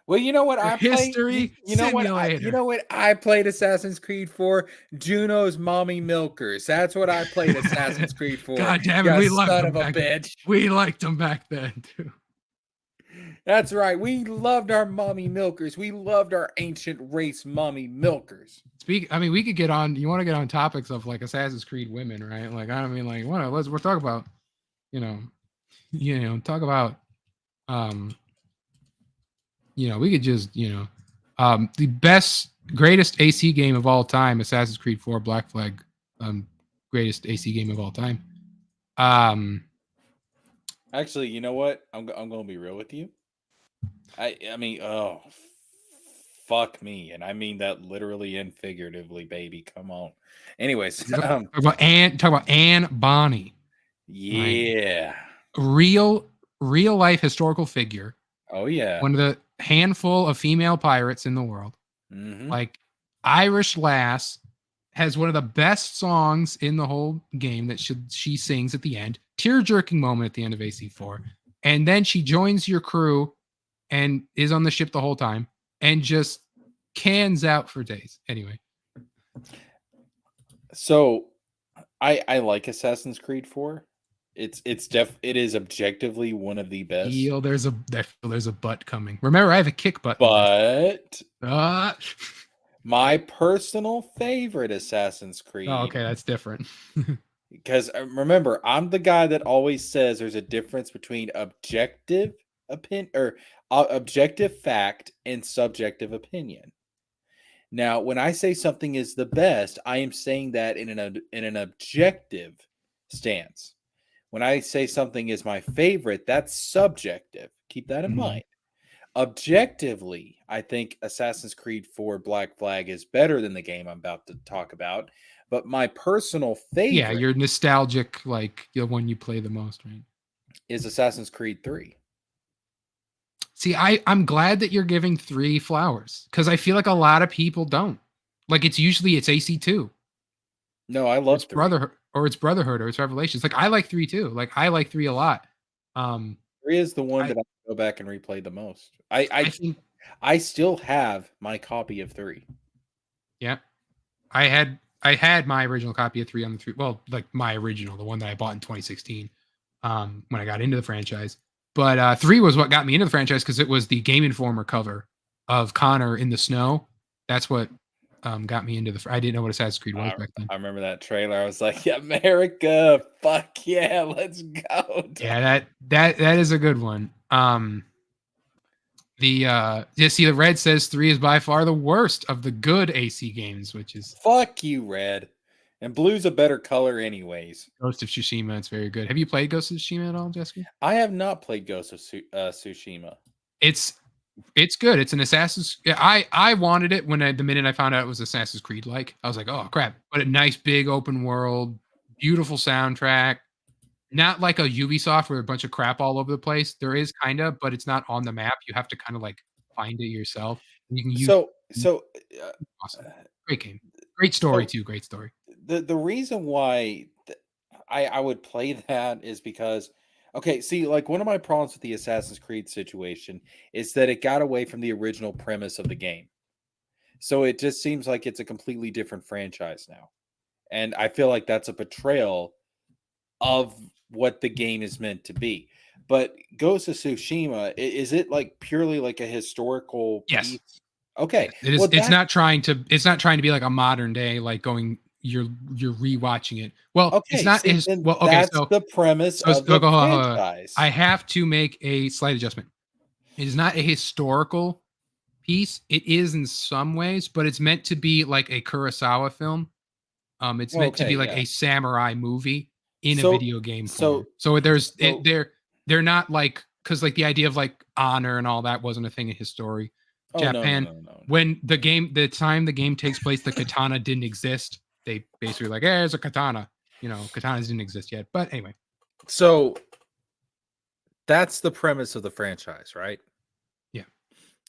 Well, you know what I played? History simulator. You know what I played Assassin's Creed for? Juno's mommy milkers. That's what I played Assassin's Creed for. God damn it, we liked son them of a bitch. We liked them back then too. That's right. We loved our mommy milkers. We loved our ancient race mommy milkers. We could get on. You want to get on topics of like Assassin's Creed women, right? Like, I mean, like, we're talking about, talk about, we could just, the greatest AC game of all time, Assassin's Creed 4 Black Flag, greatest AC game of all time. Actually, you know what? I'm going to be real with you. I mean, fuck me, and I mean that literally and figuratively, baby. Come on. Anyways, talk about Anne Bonny. Yeah, real life historical figure. Oh yeah, one of the handful of female pirates in the world. Mm-hmm. Like, Irish lass has one of the best songs in the whole game that she sings at the end. Tear-jerking moment at the end of AC4, and then she joins your crew and is on the ship the whole time and just cans out for days. Anyway, so I like Assassin's Creed 4. It is objectively one of the best. There's a butt coming. Remember, I have a kick button. But my personal favorite Assassin's Creed. Oh, okay, that's different. Because remember, I'm the guy that always says there's a difference between objective objective fact and subjective opinion. Now, when I say something is the best, I am saying that in an objective stance. When I say something is my favorite, that's subjective. Keep that in mind. Objectively, I think Assassin's Creed 4 Black Flag is better than the game I'm about to talk about. But my personal favorite... Yeah, you're nostalgic, like the one you play the most, right? Is Assassin's Creed 3. See, I'm glad that you're giving 3 flowers, because I feel like a lot of people don't. Like, it's AC2. No, I love Brotherhood, or it's Revelations. Like, I like 3 too. Like, I like 3 a lot. 3 is the one that I go back and replay the most. I think I still have my copy of 3. Yeah. I had my original copy of 3 on the 3. Well, like my original, the one that I bought in 2016, when I got into the franchise. But 3 was what got me into the franchise because it was the Game Informer cover of Connor in the snow. That's what got me into I didn't know what Assassin's Creed was back then. I remember that trailer. I was like, America, fuck yeah, let's go. Yeah, that is a good one. The Red says 3 is by far the worst of the good AC games, which is Fuck you, Red. And blue's a better color anyways. Ghost of Tsushima. It's very good. Have you played Ghost of Tsushima at all, Jessica? I have not played Ghost of Tsushima. It's good. It's an Assassin's. I wanted it the minute I found out it was Assassin's Creed. Like I was like, oh crap! But a nice big open world, beautiful soundtrack. Not like a Ubisoft where a bunch of crap all over the place. There is kind of, but it's not on the map. You have to kind of like find it yourself. And you can use awesome. Great game. Great story too. Great story. The reason why I would play that is because see, like one of my problems with the Assassin's Creed situation is that it got away from the original premise of the game. So it just seems like it's a completely different franchise now. And I feel like that's a betrayal of what the game is meant to be. But Ghost of Tsushima, is it like purely like a historical piece? Okay. It is. Well, it's not trying to be like a modern day, like you're rewatching it. Well, it's not. That's the premise of the franchise. I have to make a slight adjustment. It is not a historical piece. It is in some ways, but it's meant to be like a Kurosawa film. It's meant to be like a samurai movie in a video game form. So they're not like, because like the idea of like honor and all that wasn't a thing in his story. Japan, when the time the game takes place, the katana didn't exist. They basically like, there's a katana. Katanas didn't exist yet. But anyway. So that's the premise of the franchise, right? Yeah.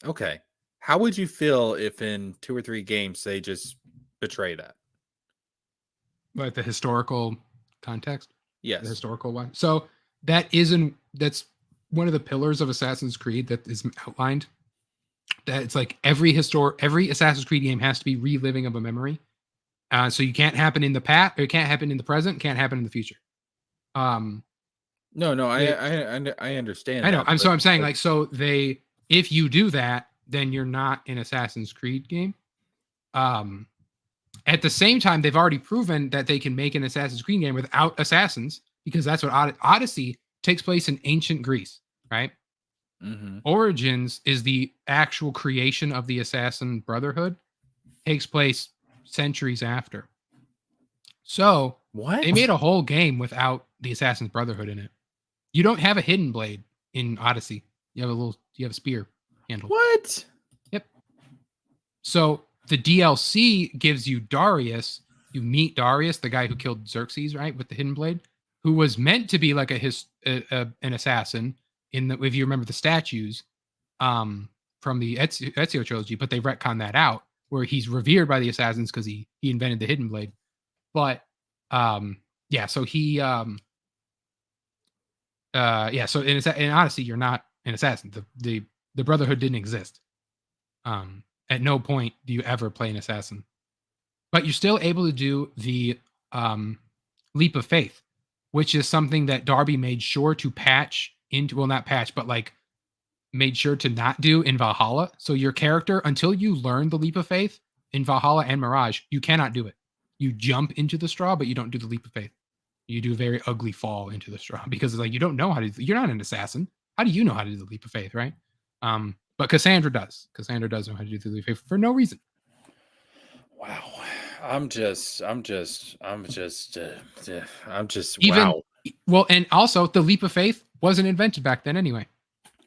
Okay. How would you feel if in 2 or 3 games they just betray that? Like the historical context? Yes. The historical one. So that's one of the pillars of Assassin's Creed that is outlined. That it's like every Assassin's Creed game has to be reliving of a memory. So you can't happen in the past, or it can't happen in the present, can't happen in the future. I understand. I know. I'm saying like, so if you do that, then you're not an Assassin's Creed game. At the same time, they've already proven that they can make an Assassin's Creed game without assassins, because that's what Odyssey takes place in ancient Greece, right? Mm-hmm. Origins is the actual creation of the Assassin Brotherhood, takes place centuries after. So what? They made a whole game without the Assassin's Brotherhood in it. You don't have a hidden blade in Odyssey. You have a spear handle. What? Yep. So the DLC gives you Darius. You meet Darius, the guy who killed Xerxes, right, with the hidden blade, who was meant to be like an assassin if you remember the statues from the Ezio trilogy, but they retconned that out, where he's revered by the assassins because he invented the hidden blade. But so he so in Odyssey you're not an assassin. The Brotherhood didn't exist. At no point do you ever play an assassin, but you're still able to do the leap of faith, which is something that Darby made sure to patch into. Well, not patch, but like made sure to not do in Valhalla. So your character, until you learn the leap of faith in Valhalla and Mirage, you cannot do it. You jump into the straw, but you don't do the leap of faith. You do a very ugly fall into the straw because it's like you don't know how to. You're not an assassin. How do you know how to do the leap of faith, right? But Cassandra does. Cassandra does know how to do the leap of faith for no reason. Wow. I'm just Even, wow. Well, and also the leap of faith wasn't invented back then anyway.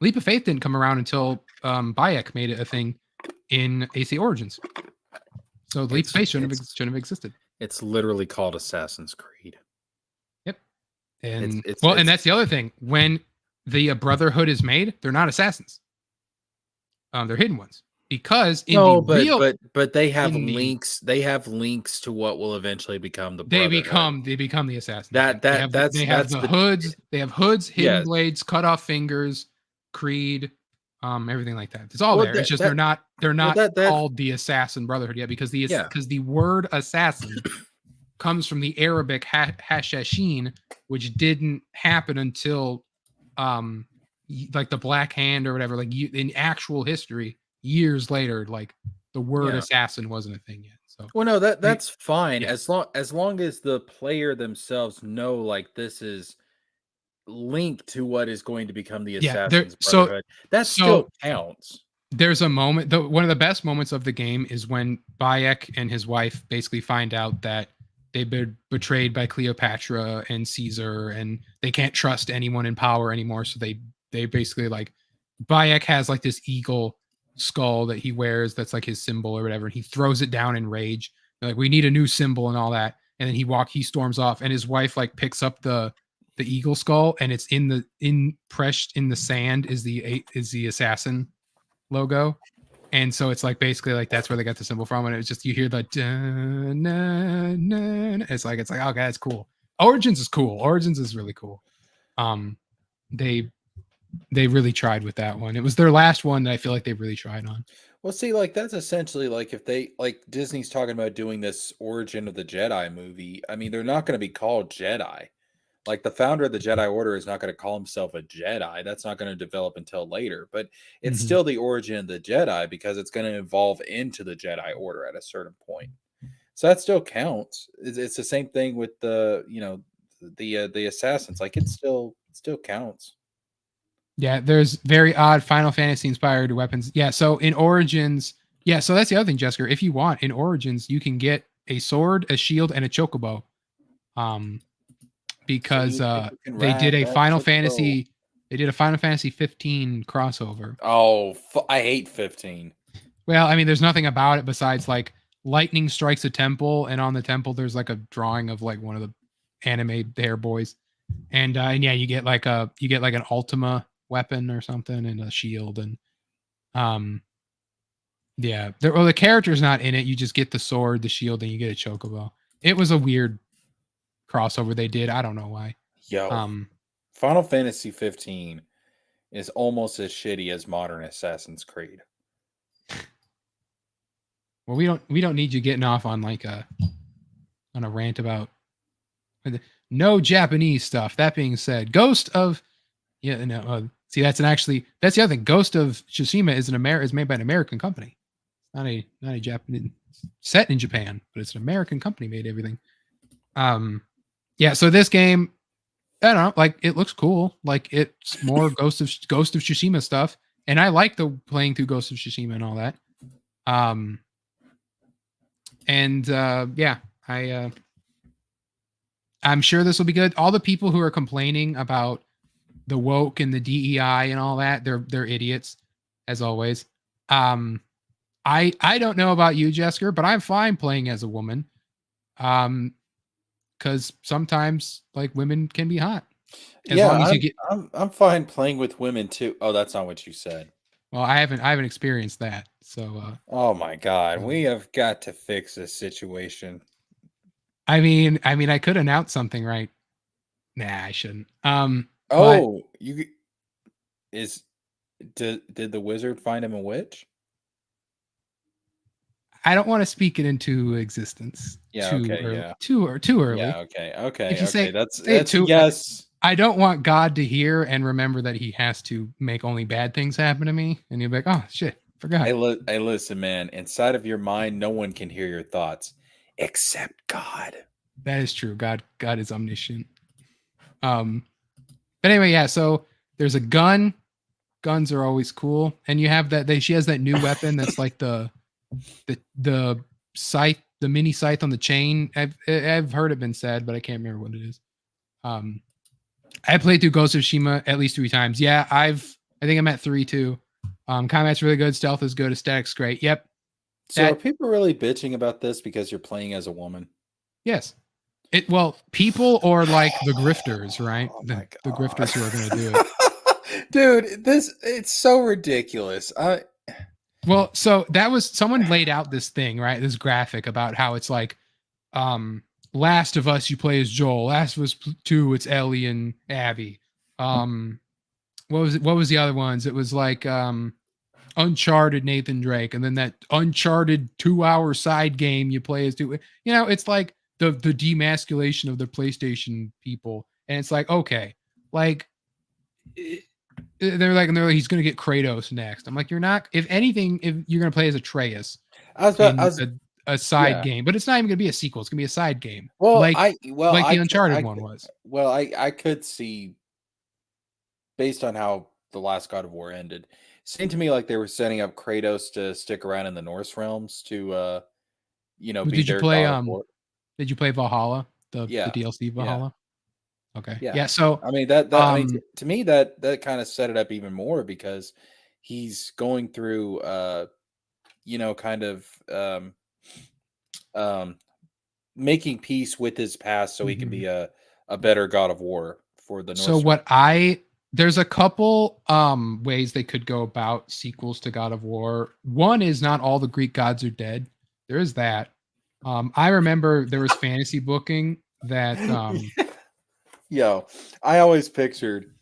Leap of faith didn't come around until Bayek made it a thing in AC Origins. So the leap of faith shouldn't have existed. It's literally called Assassin's Creed. Yep. And and that's the other thing. When the Brotherhood is made, they're not assassins. They're hidden ones. Because but they have links. They have links to what will eventually become the Brotherhood. They become the assassins. They have hoods. They have hoods, hidden blades, cut off fingers, Creed, everything like that. It's all Well, there. It's just they're not that- called the Assassin Brotherhood yet because the word assassin comes from the Arabic hashashin, which didn't happen until like the Black Hand or whatever, like in actual history years later, like the word assassin wasn't a thing yet. So well, no, that's fine yeah. as long as the player themselves know like this is linked to what is going to become the Assassin's Brotherhood. That still counts. There's a moment, one of the best moments of the game is when Bayek and his wife basically find out that they've been betrayed by Cleopatra and Caesar, and they can't trust anyone in power anymore. So they basically like Bayek has like this eagle skull that he wears that's like his symbol or whatever, and he throws it down in rage. They're like, we need a new symbol and all that. And then he storms off, and his wife like picks up the eagle skull, and it's pressed in the sand is the assassin logo. And so it's like basically like that's where they got the symbol from, and it was just you hear the it's like okay, that's cool. Origins is cool. Origins is really cool. They really tried with that one. It was their last one that I feel like they really tried on. Well, see, like that's essentially like if they like Disney's talking about doing this Origin of the Jedi movie. I mean, they're not going to be called Jedi. Like the founder of the Jedi Order is not going to call himself a Jedi. That's not going to develop until later. But it's still the origin of the Jedi because it's going to evolve into the Jedi Order at a certain point. So that still counts. It's the same thing with the the assassins. Like it still counts. Yeah, there's very odd Final Fantasy inspired weapons. Yeah, so in Origins, so that's the other thing, Jessica. If you want, in Origins, you can get a sword, a shield, and a chocobo. Because they did a Final Fantasy 15 crossover. Oh, I hate 15. Well, I mean, there's nothing about it besides like lightning strikes a temple, and on the temple there's like a drawing of like one of the anime hair boys, and yeah, you get like an Ultima weapon or something and a shield, and the character's not in it. You just get the sword, the shield, and you get a chocobo. It was a weird crossover they did. I don't know why. Final Fantasy 15 is almost as shitty as modern Assassin's Creed. Well, we don't need you getting off on like a rant about no Japanese stuff. That being said, Ghost of see that's the other thing. Ghost of Tsushima is made by an American company. It's not a Japanese set in Japan, but it's an American company made everything. So this game, I don't know, like it looks cool. Like it's more Ghost of Tsushima stuff, and I like the playing through Ghost of Tsushima and all that. I'm sure this will be good. All the people who are complaining about the woke and the DEI and all that, they're idiots, as always. I don't know about you, Jessica, but I'm fine playing as a woman. Because sometimes like women can be hot. I'm fine playing with women too. Oh, that's not what you said. Well, I haven't experienced that. So oh my God, we have got to fix this situation. I mean I could announce something, right? Nah, I shouldn't. Did the wizard find him a witch? I don't want to speak it into existence. Too early. Yeah, okay. If you say that's too, yes. I don't want God to hear and remember that he has to make only bad things happen to me. And you'll be like, oh shit, forgot. Hey, listen, man. Inside of your mind, no one can hear your thoughts except God. That is true. God is omniscient. But anyway, so there's a gun. Guns are always cool. And you have she has that new weapon that's like the scythe, the mini scythe on the chain. I've heard it been said, but I can't remember what it is. I played through Ghost of Tsushima at least 3 times. Yeah, I think I'm at 3 too. Combat's really good, stealth is good, aesthetics great. Yep. So are people really bitching about this because you're playing as a woman? Yes. People or like the grifters, right? The grifters who are going to do it. Dude, it's so ridiculous. Well, so that was someone laid out this thing, right? This graphic about how it's like, Last of Us, you play as Joel. Last of Us 2, it's Ellie and Abby. what was the other ones? It was like Uncharted Nathan Drake, and then that Uncharted 2-hour side game you play as two. You know, it's like the demasculation of the PlayStation people, and it's like, okay, like they're like he's gonna get Kratos next. I'm like, you're not. If anything, if you're gonna play as Atreus a side game, but it's not even gonna be a sequel. It's gonna be a side game. Like the Uncharted one was. Well, I could see, based on how the last God of War ended, seemed to me like they were setting up Kratos to stick around in the Norse realms to be Did you their play God of War. Did you play Valhalla? The Yeah. DLC Valhalla? Okay. Yeah. Yeah. So I mean I mean to me that kind of set it up even more, because he's going through kind of making peace with his past so he can be a better God of War for the Norse. So there's a couple ways they could go about sequels to God of War. One is not all the Greek gods are dead. There is that. I remember there was fantasy booking that Yo, I always pictured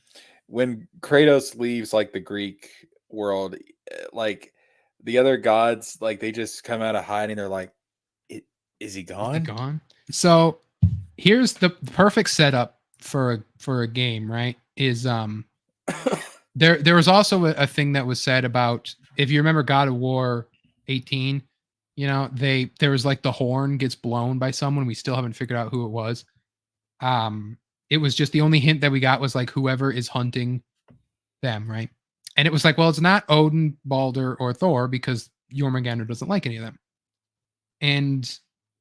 when Kratos leaves like the Greek world, like the other gods, like they just come out of hiding. They're like, is he gone? Gone. So here's the perfect setup for a game, right? Is there was also a thing that was said about, if you remember God of War 18, there was like the horn gets blown by someone. We still haven't figured out who it was. It was just the only hint that we got was like whoever is hunting them, right? And it was like, well, it's not Odin, Balder, or Thor, because Jormungandr doesn't like any of them. And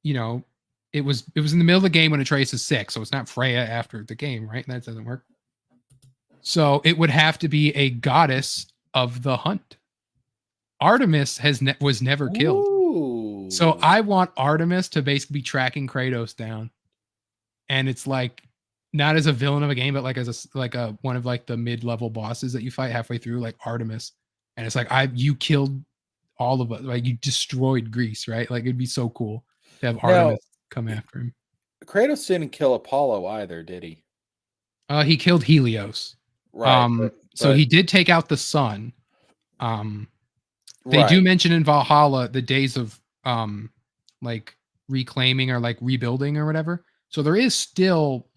it was in the middle of the game when Atreus is sick, so it's not Freya after the game, right? That doesn't work. So it would have to be a goddess of the hunt. Artemis was never killed. Ooh. So I want Artemis to basically be tracking Kratos down, and it's like not as a villain of a game, but like as a one of like the mid-level bosses that you fight halfway through, like Artemis, and it's like you killed all of us, like you destroyed Greece, right? Like it'd be so cool to have Artemis come after him. Kratos didn't kill Apollo either, did he? He killed Helios. Right. So he did take out the sun. They do mention in Valhalla the days of like reclaiming or like rebuilding or whatever. So there is still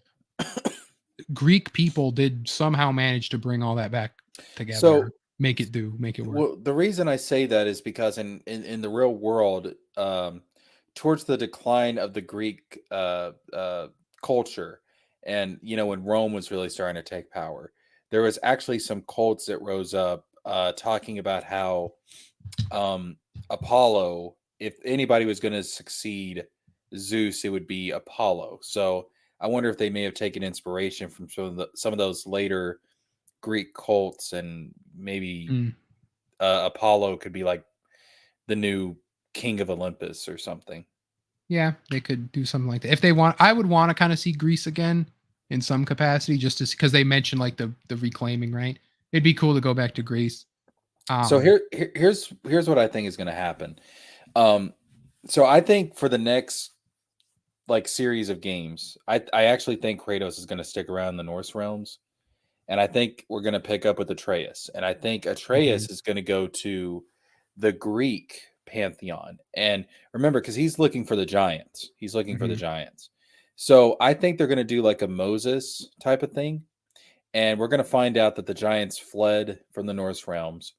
Greek people did somehow manage to bring all that back together. So make it work. Well, the reason I say that is because in the real world, towards the decline of the Greek culture, and when Rome was really starting to take power, there was actually some cults that rose up talking about how Apollo, if anybody was going to succeed Zeus, it would be Apollo. So I wonder if they may have taken inspiration from some of those later Greek cults, and maybe Apollo could be like the new king of Olympus or something. Yeah, they could do something like that. If they want, I would want to kind of see Greece again in some capacity, just because they mentioned like the reclaiming, right? It'd be cool to go back to Greece. So here's what I think is going to happen. So I think for the next like series of games, I actually think Kratos is going to stick around in the Norse realms, and I think we're going to pick up with Atreus, and I think Atreus is going to go to the Greek pantheon, and remember, because he's looking for the giants. He's looking for the giants. So I think they're going to do like a Moses type of thing, and we're going to find out that the giants fled from the Norse realms.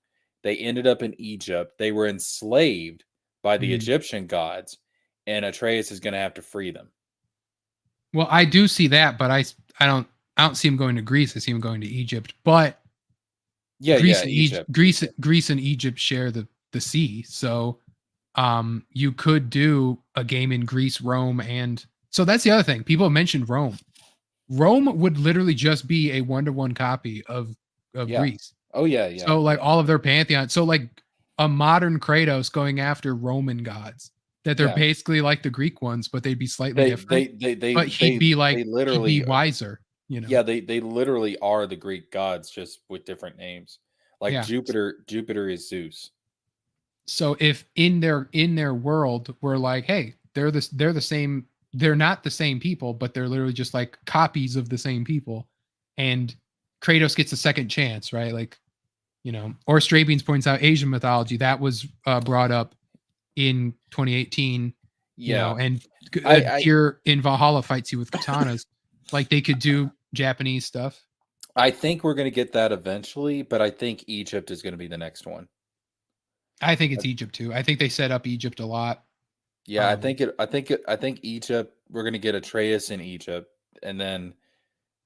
They ended up in Egypt. They were enslaved by the Egyptian gods, and Atreus is going to have to free them. Well, I do see that, but I don't see him going to Greece. I see him going to Egypt. But Greece and Egypt share the sea, so you could do a game in Greece, Rome, and so that's the other thing. People have mentioned Rome. Rome would literally just be a 1-to-1 copy of Greece. Oh yeah. So like all of their pantheon. So like a modern Kratos going after Roman gods that they're basically like the Greek ones, but they'd be slightly different. But he'd be wiser. Yeah, they literally are the Greek gods, just with different names. Like Jupiter is Zeus. So if in their world we're like, hey, they're the same. They're not the same people, but they're literally just like copies of the same people, and Kratos gets a second chance, right? Like, or Stray Beans points out Asian mythology that was brought up in 2018. Yeah. And I Tyr in Valhalla fights you with katanas. Like they could do Japanese stuff. I think we're going to get that eventually, but I think Egypt is going to be the next one. I think it's Egypt too. I think they set up Egypt a lot. Yeah, I think Egypt. We're going to get Atreus in Egypt, and then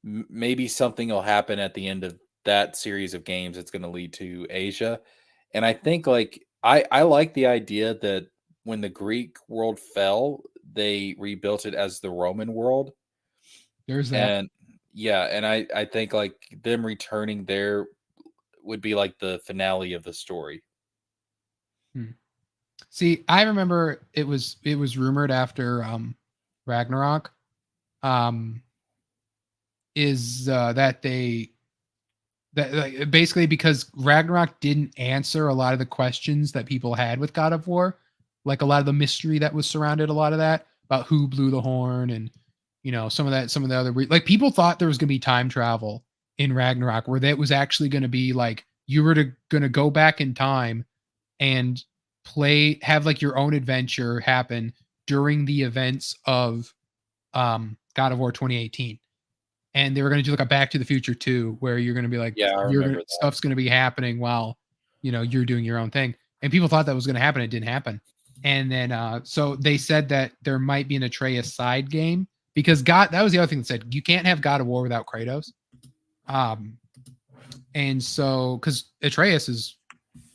maybe something will happen at the end of that series of games. It's going to lead to Asia, and I think like I like the idea that when the Greek world fell, they rebuilt it as the Roman world. There's that. And yeah, and I think like them returning there would be like the finale of the story. See, I remember it was rumored after Ragnarok is that like, basically because Ragnarok didn't answer a lot of the questions that people had with God of War, like a lot of the mystery that was surrounded a lot of that about who blew the horn and some of the other like people thought there was going to be time travel in Ragnarok where that was actually going to be like you were going to go back in time and have like your own adventure happen during the events of God of War 2018. And they were going to do like a Back to the Future 2 where you're going to be like, stuff's going to be happening while, you're doing your own thing. And people thought that was going to happen. It didn't happen. And then, so they said that there might be an Atreus side game because that was the other thing that said, you can't have God of War without Kratos. And so, cause Atreus is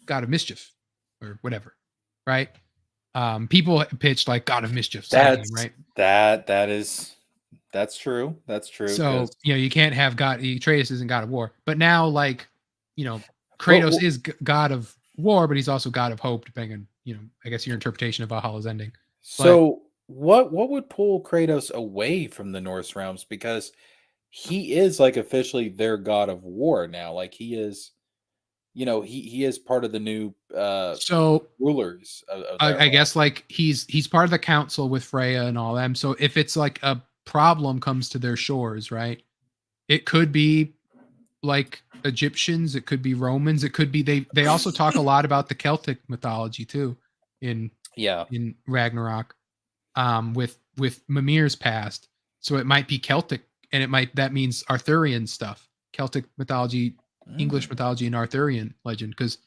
God of Mischief or whatever. Right. People pitched like God of Mischief side game, right? That's true. That's true. So, you can't have Atreus isn't God of War, but now like, Kratos is God of War, but he's also God of Hope, depending on, I guess your interpretation of Valhalla's ending. So what would pull Kratos away from the Norse realms? Because he is like officially their God of War now. Like he is, he is part of the new rulers of I guess like he's part of the council with Freya and all them. So if it's like a problem comes to their shores, right? It could be like Egyptians, it could be Romans, it could be they also talk a lot about the Celtic mythology too in Ragnarok with Mimir's past. So it might be Celtic and that means Arthurian stuff. Celtic mythology, English mythology and Arthurian legend because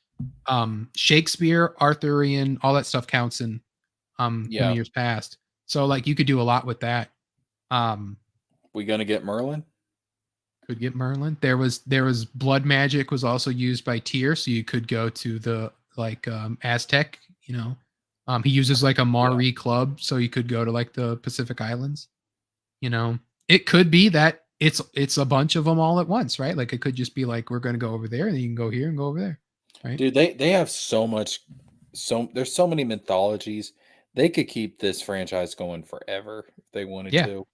Shakespeare, Arthurian, all that stuff counts in Mimir's past. So like you could do a lot with that. We gonna get Merlin? Could get Merlin. There was blood magic was also used by Tyr, so you could go to the like Aztec. He uses like a Mari club, so you could go to like the Pacific Islands. It could be that it's a bunch of them all at once, right? Like it could just be like we're going to go over there, and then you can go here and go over there, right? Dude, they have so much. There's so many mythologies. They could keep this franchise going forever if they wanted to.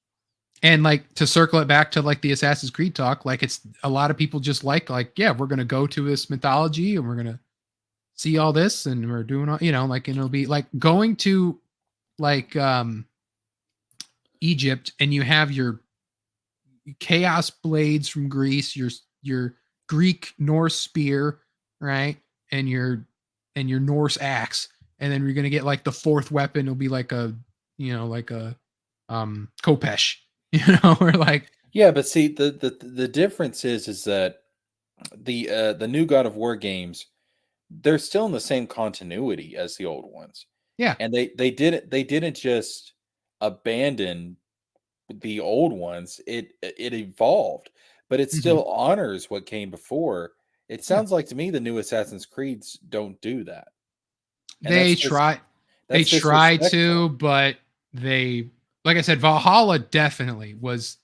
And like to circle it back to like the Assassin's Creed talk, like it's a lot of people just like, we're going to go to this mythology and we're going to see all this and we're doing all, like, and it'll be like going to like Egypt and you have your chaos blades from Greece, your Greek Norse spear, right? And your Norse axe. And then we're going to get like the fourth weapon. It'll be like a Kopesh, or like, but see the difference is that the new God of War games, they're still in the same continuity as the old ones. Yeah. And they didn't just abandon the old ones. It evolved, but it still honors what came before. It sounds like to me the new Assassin's Creeds don't do that. And they try to, but they, like I said, Valhalla definitely was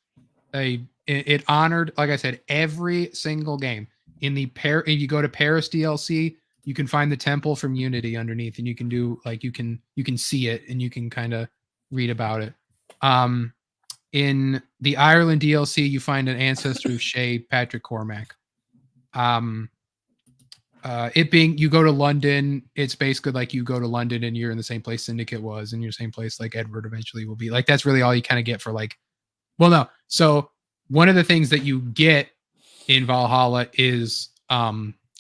it honored, like I said, every single game. In the if you go to Paris DLC, you can find the temple from Unity underneath, and you can do like you can see it and you can kind of read about it. In the Ireland DLC, you find an ancestor of Shay Patrick Cormac. It being you go to London, it's basically like you go to London and you're in the same place Syndicate was, and you're the same place like Edward eventually will be. Like that's really all you kind of get for like. Well, no. So one of the things that you get in Valhalla is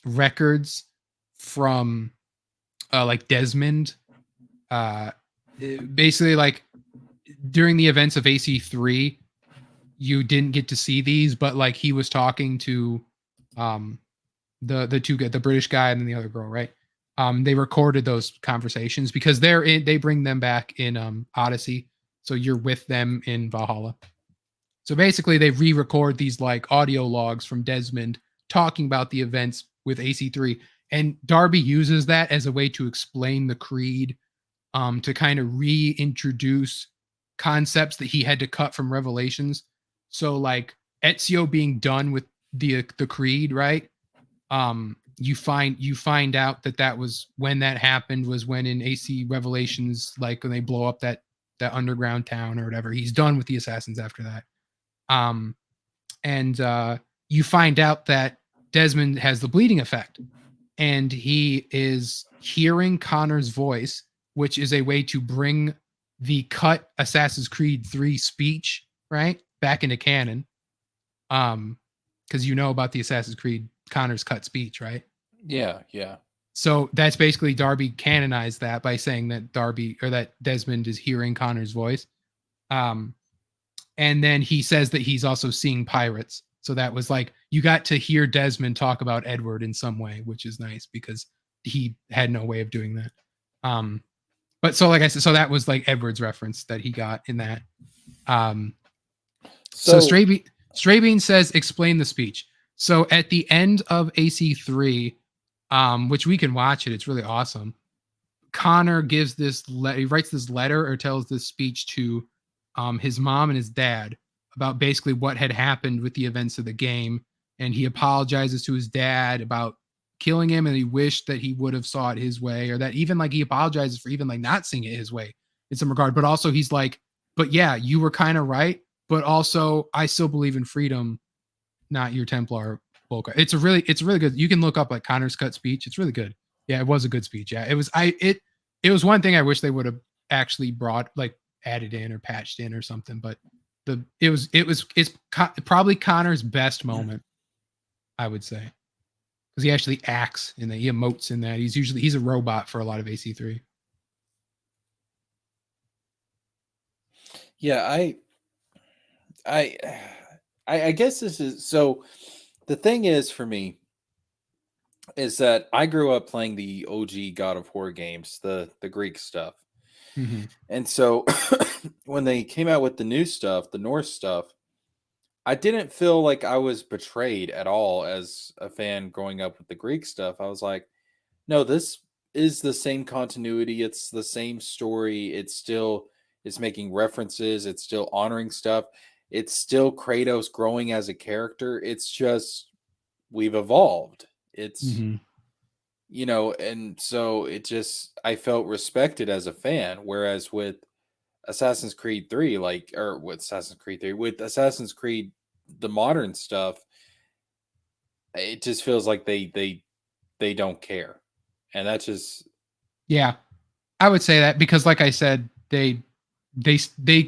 records from like Desmond. Basically, like during the events of AC3, you didn't get to see these, but like he was talking to the two guys, the British guy and then the other girl, right? They recorded those conversations because they bring them back in Odyssey, so you're with them in Valhalla. So basically, they re-record these like audio logs from Desmond talking about the events with AC3, and Darby uses that as a way to explain the creed, to kind of reintroduce concepts that he had to cut from Revelations. So like Ezio being done with the creed, right? You find out that was when that happened was when in AC Revelations, like when they blow up that underground town or whatever, he's done with the assassins after that. And you find out that Desmond has the bleeding effect, and he is hearing Connor's voice, which is a way to bring the cut Assassin's Creed 3 speech right back into canon. Because you know about the Assassin's Creed Connor's cut speech, right? Yeah. So that's basically Darby canonized that by saying that that Desmond is hearing Connor's voice. And then he says that he's also seeing pirates. So that was like, you got to hear Desmond talk about Edward in some way, which is nice because he had no way of doing that. But so like I said, so that was like Edward's reference that he got in that. So Straybean says, explain the speech. So at the end of AC3, which we can watch it, it's really awesome. Connor gives he writes this letter or tells this speech to his mom and his dad about basically what had happened with the events of the game. And he apologizes to his dad about killing him, and he wished that he would have saw it his way, or that even like he apologizes for even like not seeing it his way in some regard. But also he's like, but yeah, you were kind of right. But also I still believe in freedom, not your Templar bullcrap. It's really good. You can look up like Connor's cut speech. It's really good. Yeah, it was a good speech. Yeah, it was. It was one thing I wish they would have actually brought, like added in or patched in or something. But it's probably Connor's best moment, I would say, because he actually acts in that. He emotes in that. He's a robot for a lot of AC3. Yeah, I guess this is so. The thing is for me is that I grew up playing the OG God of War games, the Greek stuff. Mm-hmm. And so when they came out with the new stuff, the Norse stuff, I didn't feel like I was betrayed at all as a fan growing up with the Greek stuff. I was like, no, this is the same continuity. It's the same story. It's making references. It's still honoring stuff. It's still Kratos growing as a character. It's just, we've evolved. It's, and so I felt respected as a fan. Whereas with Assassin's Creed 3, with Assassin's Creed, the modern stuff, it just feels like they don't care. And that's just, yeah, I would say that because like I said, they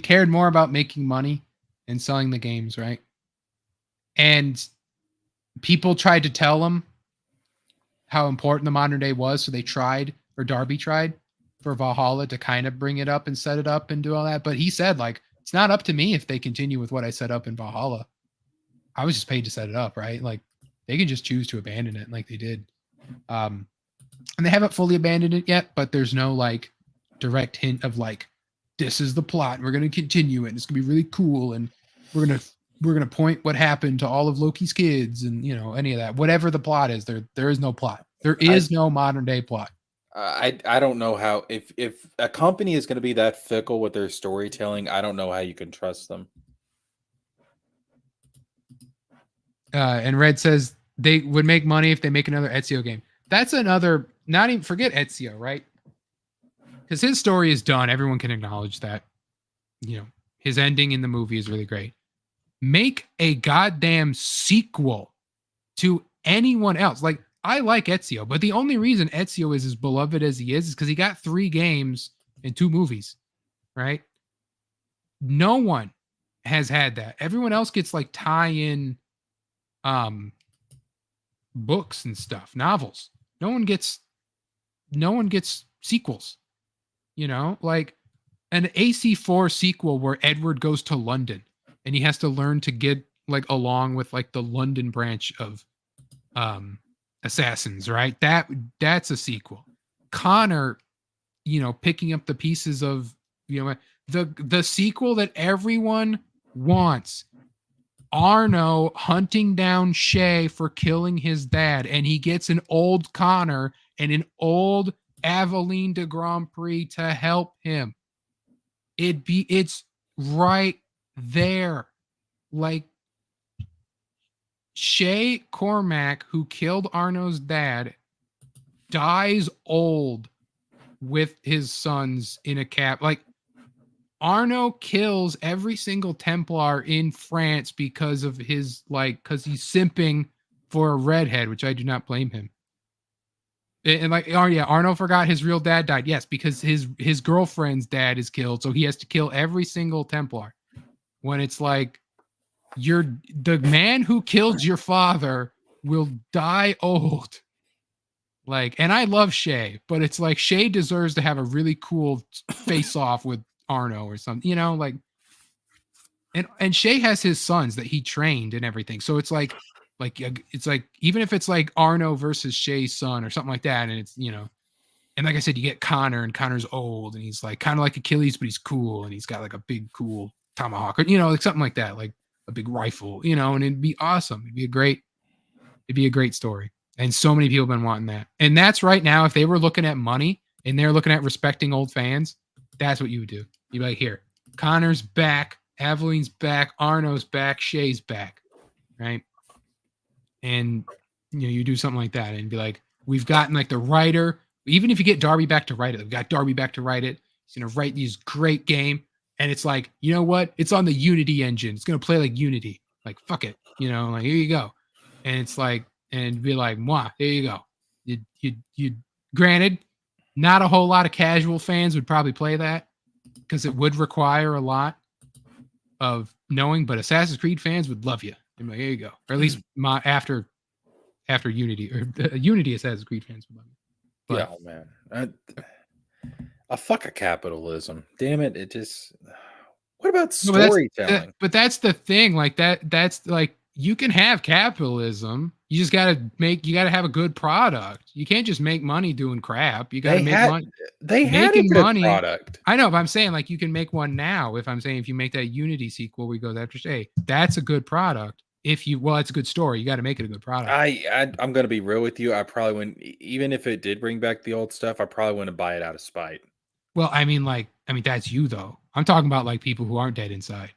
cared more about making money and selling the games, right? And people tried to tell them how important the modern day was, so they tried, or Darby tried, for Valhalla to kind of bring it up and set it up and do all that. But he said, like, it's not up to me if they continue with what I set up in Valhalla. I was just paid to set it up, right? Like, they can just choose to abandon it like they did. And they haven't fully abandoned it yet, but there's no like direct hint of like, this is the plot. We're going to continue it. And it's going to be really cool. And we're going to point what happened to all of Loki's kids and, any of that, whatever the plot is, there is no plot. There is no modern day plot. I don't know how, if a company is going to be that fickle with their storytelling, I don't know how you can trust them. And Red says they would make money if they make another Ezio game. That's another, not even forget Ezio, right? Because his story is done. Everyone can acknowledge that. His ending in the movie is really great. Make a goddamn sequel to anyone else. Like, I like Ezio, but the only reason Ezio is as beloved as he is because he got 3 games and 2 movies, right? No one has had that. Everyone else gets like tie-in books and stuff, novels. No one gets sequels. You know, like an AC4 sequel where Edward goes to London and he has to learn to get like along with like the London branch of assassins, right? That's a sequel. Connor, you know, picking up the pieces of, you know, the sequel that everyone wants. Arno hunting down Shay for killing his dad, and he gets an old Connor and an old Aveline de Grand Prix to help him. It's right there. Like Shay Cormac, who killed Arno's dad, dies old with his sons in a cap. Like Arno kills every single Templar in France because of his, like, because he's simping for a redhead, which I do not blame him. And like, oh yeah, Arno forgot his real dad died. Yes, because his girlfriend's dad is killed, so he has to kill every single Templar. When it's like, the man who killed your father will die old. Like, and I love Shay, but it's like Shay deserves to have a really cool face off with Arno or something, you know, like, and Shay has his sons that he trained and everything. So it's like it's like, even if it's like Arno versus Shay's son or something like that, and it's, you know, and like I said, you get Connor, and Connor's old, and he's like kind of like Achilles, but he's cool, and he's got like a big cool tomahawk, or, you know, like something like that, like a big rifle, you know, and it'd be awesome. It'd be a great story. And so many people have been wanting that. And that's right now, if they were looking at money and they're looking at respecting old fans, that's what you would do. You'd be like, here, Connor's back, Aveline's back, Arno's back, Shay's back, right? And, you know, you do something like that and be like, we've gotten like the writer, even if you get Darby back to write it, we've got Darby back to write it. He's going to write these great game. And it's like, you know what? It's on the Unity engine. It's going to play like Unity. Like, fuck it. You know, like, here you go. And it's like, and be like, mwah, there you go. You granted, not a whole lot of casual fans would probably play that because it would require a lot of knowing, but Assassin's Creed fans would love you. I'm like, here you go. Or at least after Unity, or Unity Assassin's Creed fans would love you. But, yeah, man. A fuck a capitalism. Damn it. It just, what about storytelling? But that's the thing. Like that's like, you can have capitalism. You just gotta have a good product. You can't just make money doing crap. You gotta make money. They had a good product. I know, but I'm saying, like, you can make one now. If you make that Unity sequel, we go after Shay, that's a good product. It's a good story. You got to make it a good product. I'm gonna be real with you. I probably wouldn't, even if it did bring back the old stuff, I probably wouldn't buy it out of spite. Well, I mean, that's you though. I'm talking about like people who aren't dead inside.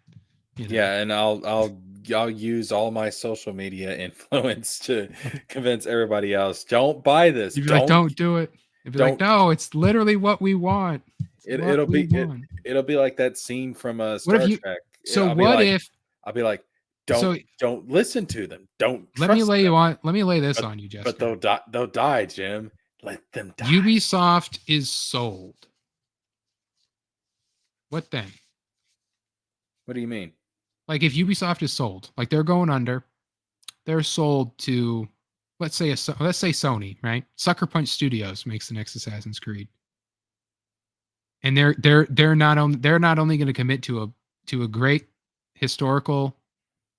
You know? Yeah, and I'll use all my social media influence to convince everybody else, don't buy this. You'd be like, don't do it. It'd be like, no, it's literally what we want. It'll be like that scene from Star Trek. So I'll be like, don't listen to them. Don't. Let me lay this on you, Jessica. But they'll die, Jim. Let them die. Ubisoft is sold. What then? What do you mean? Like, if Ubisoft is sold, like they're going under, they're sold to, let's say Sony, right? Sucker Punch Studios makes the next Assassin's Creed, and they're not only going to commit to a great historical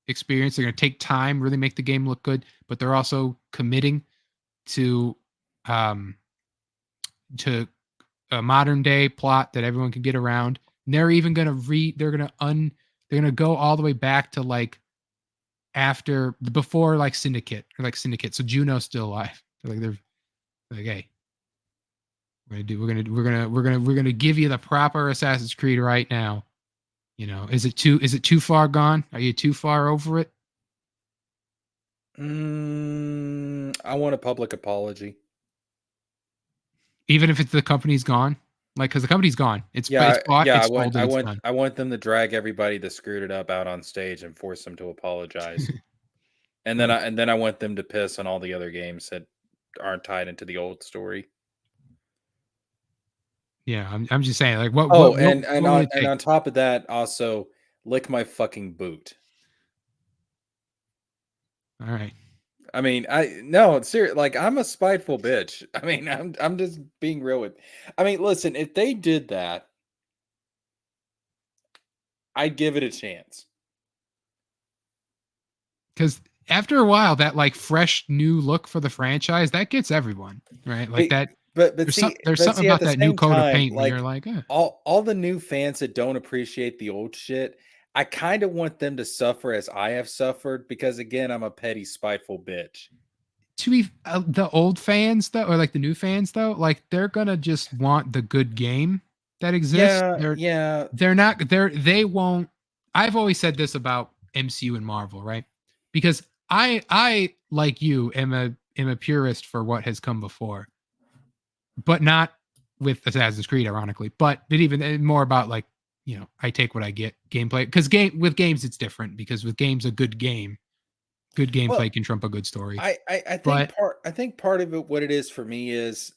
experience. They're going to take time, really make the game look good, but they're also committing to a modern day plot that everyone can get around. And they're even going to they're gonna go all the way back to like before like Syndicate. So Juno's still alive. They're like, hey, we're gonna give you the proper Assassin's Creed right now. You know, is it too far gone? Are you too far over it? I want a public apology. Even if the company's gone? Like, because the company's gone. I want them to drag everybody that screwed it up out on stage and force them to apologize. and then I want them to piss on all the other games that aren't tied into the old story. Yeah, I'm just saying, like, what? And on top of that, also lick my fucking boot. All right. I mean, no, serious. Like, I'm a spiteful bitch. I mean, I'm just being real with. I mean, listen, if they did that, I'd give it a chance. Because after a while, that like fresh new look for the franchise that gets everyone right. Like that. But There's something at about the that new same coat of time, paint where you're like like, all the new fans that don't appreciate the old shit, I kind of want them to suffer as I have suffered because again, I'm a petty, spiteful bitch. to be the old fans though, or like the new fans though, like they're gonna just want the good game that exists. Yeah. They're not they won't. I've always said this about MCU and Marvel, right? Because I like you am a purist for what has come before, but not with Assassin's Creed, ironically. But even more about like, I take what I get gameplay, because with games it's different, because with games a good gameplay Well, can trump a good story. I But think part of it, what it is for me is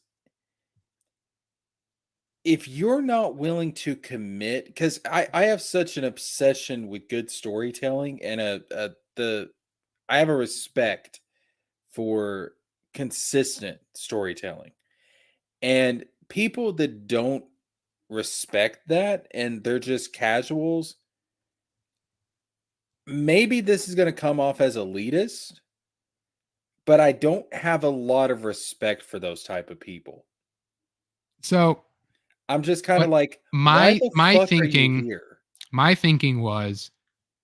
if you're not willing to commit, because I have such an obsession with good storytelling and I have a respect for consistent storytelling. And people that don't respect that and they're just casuals, maybe this is going to come off as elitist, but I don't have a lot of respect for those type of people. so I'm just kind of what like, why my the my fuck are you thinking here? my thinking was,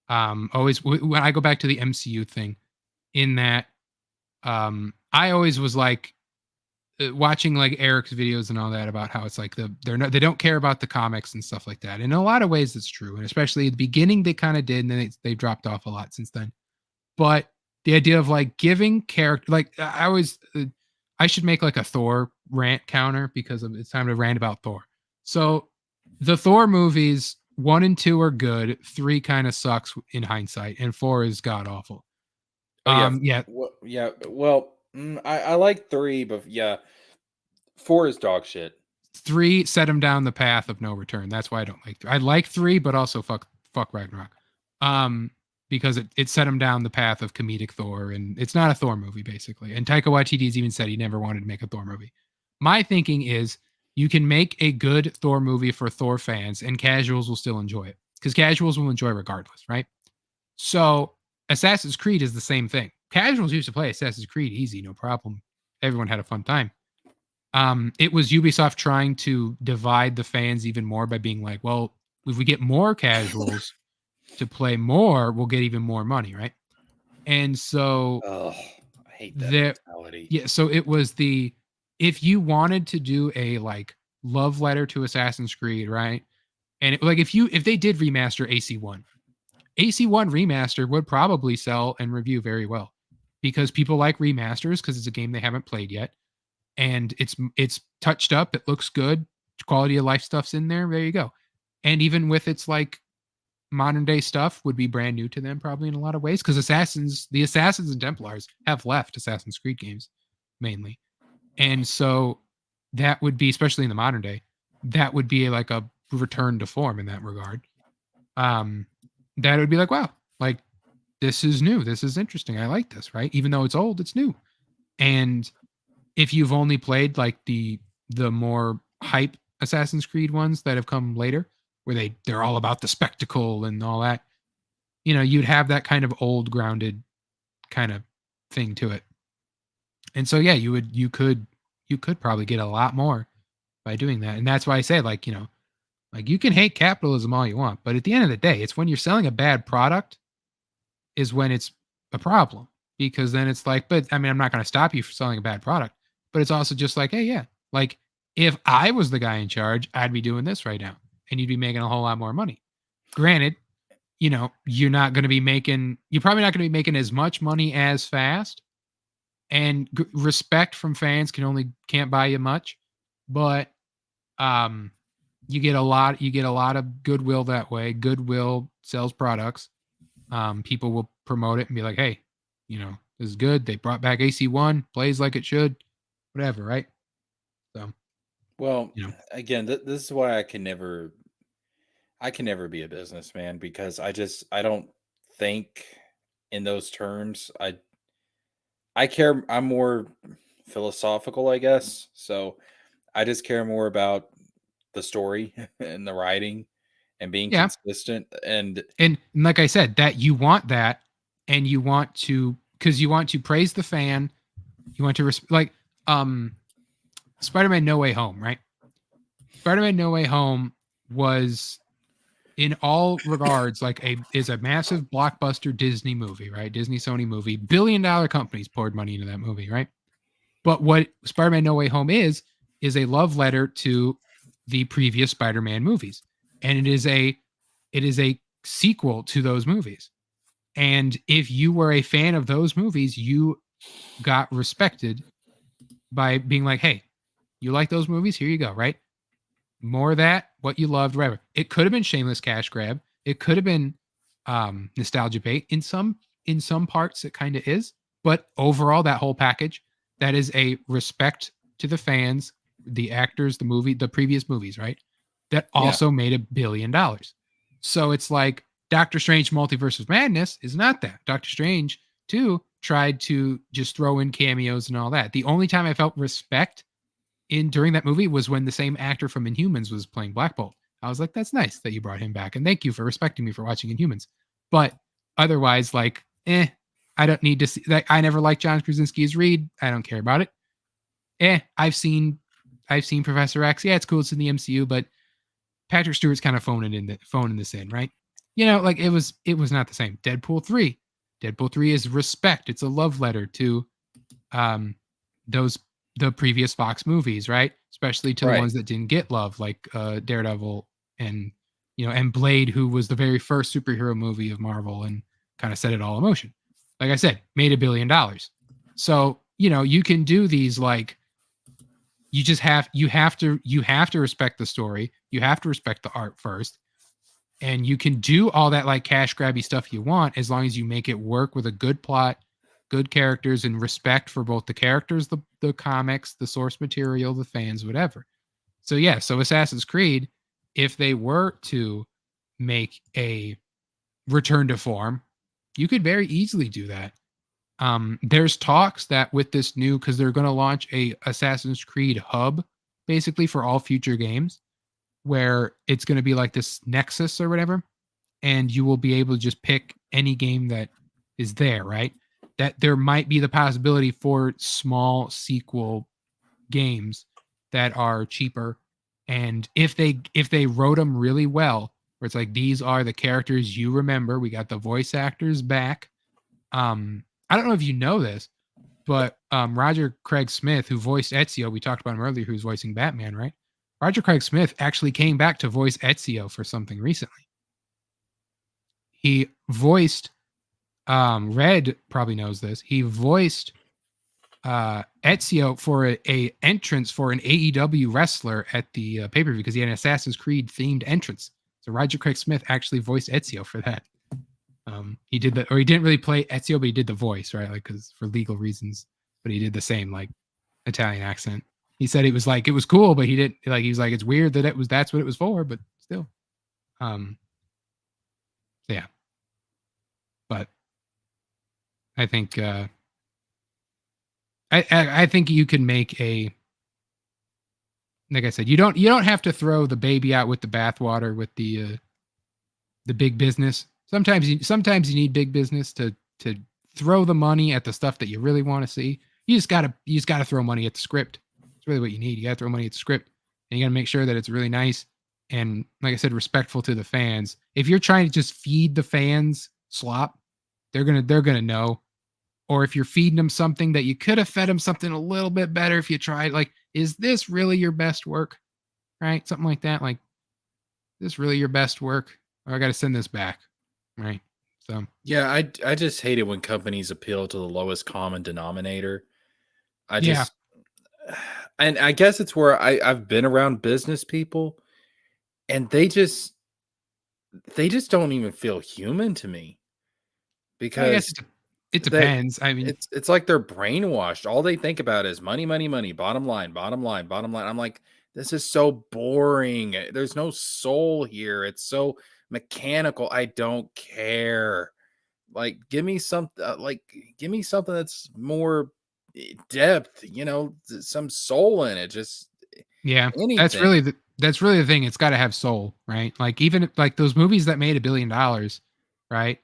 always when I go back to the MCU thing, in that I always was like, watching like Eric's videos and all that about how it's like they don't care about the comics and stuff like that. And in a lot of ways it's true, and especially at the beginning they kind of did, and then they've dropped off a lot since then. But the idea of like giving character, like I always I should make like a Thor rant counter, because it's time to rant about Thor. So the Thor movies 1 and 2 are good, 3 kind of sucks in hindsight, and 4 is god awful. Oh yeah, Yeah, well, yeah. Well, I like 3, but yeah, 4 is dog shit. 3 set him down the path of no return. That's why I don't like 3. I like 3, but also fuck Ragnarok. Because it set him down the path of comedic Thor, and it's not a Thor movie basically. And Taika Waititi's even said he never wanted to make a Thor movie. My thinking is you can make a good Thor movie for Thor fans, and casuals will still enjoy it, because casuals will enjoy regardless, right? So Assassin's Creed is the same thing. Casuals used to play Assassin's Creed easy, no problem. Everyone had a fun time. It was Ubisoft trying to divide the fans even more by being like, well, if we get more casuals to play more, we'll get even more money, right? And so Oh, I hate that there, mentality. yeah. So it was if you wanted to do a like love letter to Assassin's Creed, right? And like if they did remaster AC1, AC1 remaster would probably sell and review very well, because people like remasters, because it's a game they haven't played yet, and it's touched up, it looks good, quality of life stuff's in there. There you go. And even with its like modern day stuff, would be brand new to them probably in a lot of ways, because the Assassins and Templars have left Assassin's Creed games mainly. And so that would be, especially in the modern day, that would be like a return to form in that regard. That would be like, wow, like this is new, this is interesting, I like this, right? Even though it's old, it's new. And if you've only played like the more hype Assassin's Creed ones that have come later, where they're all about the spectacle and all that, you'd have that kind of old grounded kind of thing to it. And so yeah, you could probably get a lot more by doing that. And that's why I say, like, like you can hate capitalism all you want, but at the end of the day, it's when you're selling a bad product is when it's a problem. Because then it's like, but I mean, I'm not going to stop you for selling a bad product, but it's also just like, hey, yeah, like if I was the guy in charge, I'd be doing this right now, and you'd be making a whole lot more money. Granted, you're not going to be you're probably not going to be making as much money as fast, and respect from fans can't buy you much, but you get a lot of goodwill that way. Goodwill sells products. People will promote it and be like, hey, this is good. They brought back AC1, plays like it should, whatever, right? So, Well, again, this is why I can never be a businessman, because I don't think in those terms. I'm more philosophical, I guess. So I just care more about the story and the writing and being Yeah. consistent. And And like I said, that you want that, and you want to, because you want to praise the fan, you want to like Spider-Man No Way Home, right? Spider-Man No Way Home was in all regards like is a massive blockbuster Disney movie, right? Disney Sony movie. $1 billion companies poured money into that movie, right? But what Spider-Man No Way Home is a love letter to the previous Spider-Man movies. And it is a sequel to those movies. And if you were a fan of those movies, you got respected by being like, hey, you like those movies? Here you go, right? More of that, what you loved, whatever. It could have been shameless cash grab. It could have been nostalgia bait. In some parts, it kind of is. But overall, that whole package, that is a respect to the fans, the actors, the previous movies, right? That also made $1 billion. So it's like Doctor Strange Multiverse of Madness is not that. Doctor Strange 2 tried to just throw in cameos and all that. The only time I felt respect during that movie was when the same actor from Inhumans was playing Black Bolt. I was like, that's nice that you brought him back, and thank you for respecting me for watching Inhumans. But otherwise, like, I don't need to see. Like, I never liked John Krasinski's Reed. I don't care about it. I've seen Professor X. Yeah, it's cool. It's in the MCU, but Patrick Stewart's kind of phoning this in, right? You know, like it was not the same. Deadpool 3 is respect. It's a love letter to the previous Fox movies, right? Especially to the ones that didn't get love, like Daredevil and and Blade, who was the very first superhero movie of Marvel and kind of set it all in motion. Like I said, made $1 billion. So, you can do these, like, you have to respect the story. You have to respect the art first. And you can do all that like cash grabby stuff you want, as long as you make it work with a good plot, good characters, and respect for both the characters, the comics, the source material, the fans, whatever. So yeah, so Assassin's Creed, if they were to make a return to form, you could very easily do that. There's talks that with this new, because they're going to launch a Assassin's Creed hub basically for all future games, where it's going to be like this Nexus or whatever, and you will be able to just pick any game that is there, right? That there might be the possibility for small sequel games that are cheaper, and if they wrote them really well, where it's like, these are the characters you remember, we got the voice actors back. I don't know if you know this, but Roger Craig Smith, who voiced Ezio, we talked about him earlier, who's voicing Batman, right? Roger Craig Smith actually came back to voice Ezio for something recently. He voiced, Red probably knows this, he voiced Ezio for a entrance for an AEW wrestler at the pay-per-view, because he had an Assassin's Creed themed entrance. So Roger Craig Smith actually voiced Ezio for that. He did that, or he didn't really play Ezio, but he did the voice, right? Like, because for legal reasons, but he did the same like Italian accent. He said it was cool, but he didn't like. He was like, it's weird that that's what it was for, but still, yeah. But I think I think you can make a, like I said, you don't have to throw the baby out with the bathwater with the big business. Sometimes you need big business to throw the money at the stuff that you really want to see. You just gotta throw money at the script. It's really what you need. You gotta throw money at the script, and you gotta make sure that it's really nice and, like I said, respectful to the fans. If you're trying to just feed the fans slop, they're gonna know. Or if you're feeding them something that you could have fed them something a little bit better if you tried, like, is this really your best work? Right? Something like that. Like, is this really your best work? Or I got to send this back. Right? So, Yeah, I just hate it when companies appeal to the lowest common denominator. Yeah. And I guess it's where I've been around business people, and they just don't even feel human to me, I guess because it depends. I mean, it's like they're brainwashed. All they think about is money, money, money, bottom line, bottom line, bottom line. I'm like, this is so boring. There's no soul here. It's so mechanical. I don't care. Like, give me some, give me something that's more depth. Some soul in it. Just Yeah, anything. that's really the thing. It's got to have soul, right? Like even like those movies that made $1 billion, right?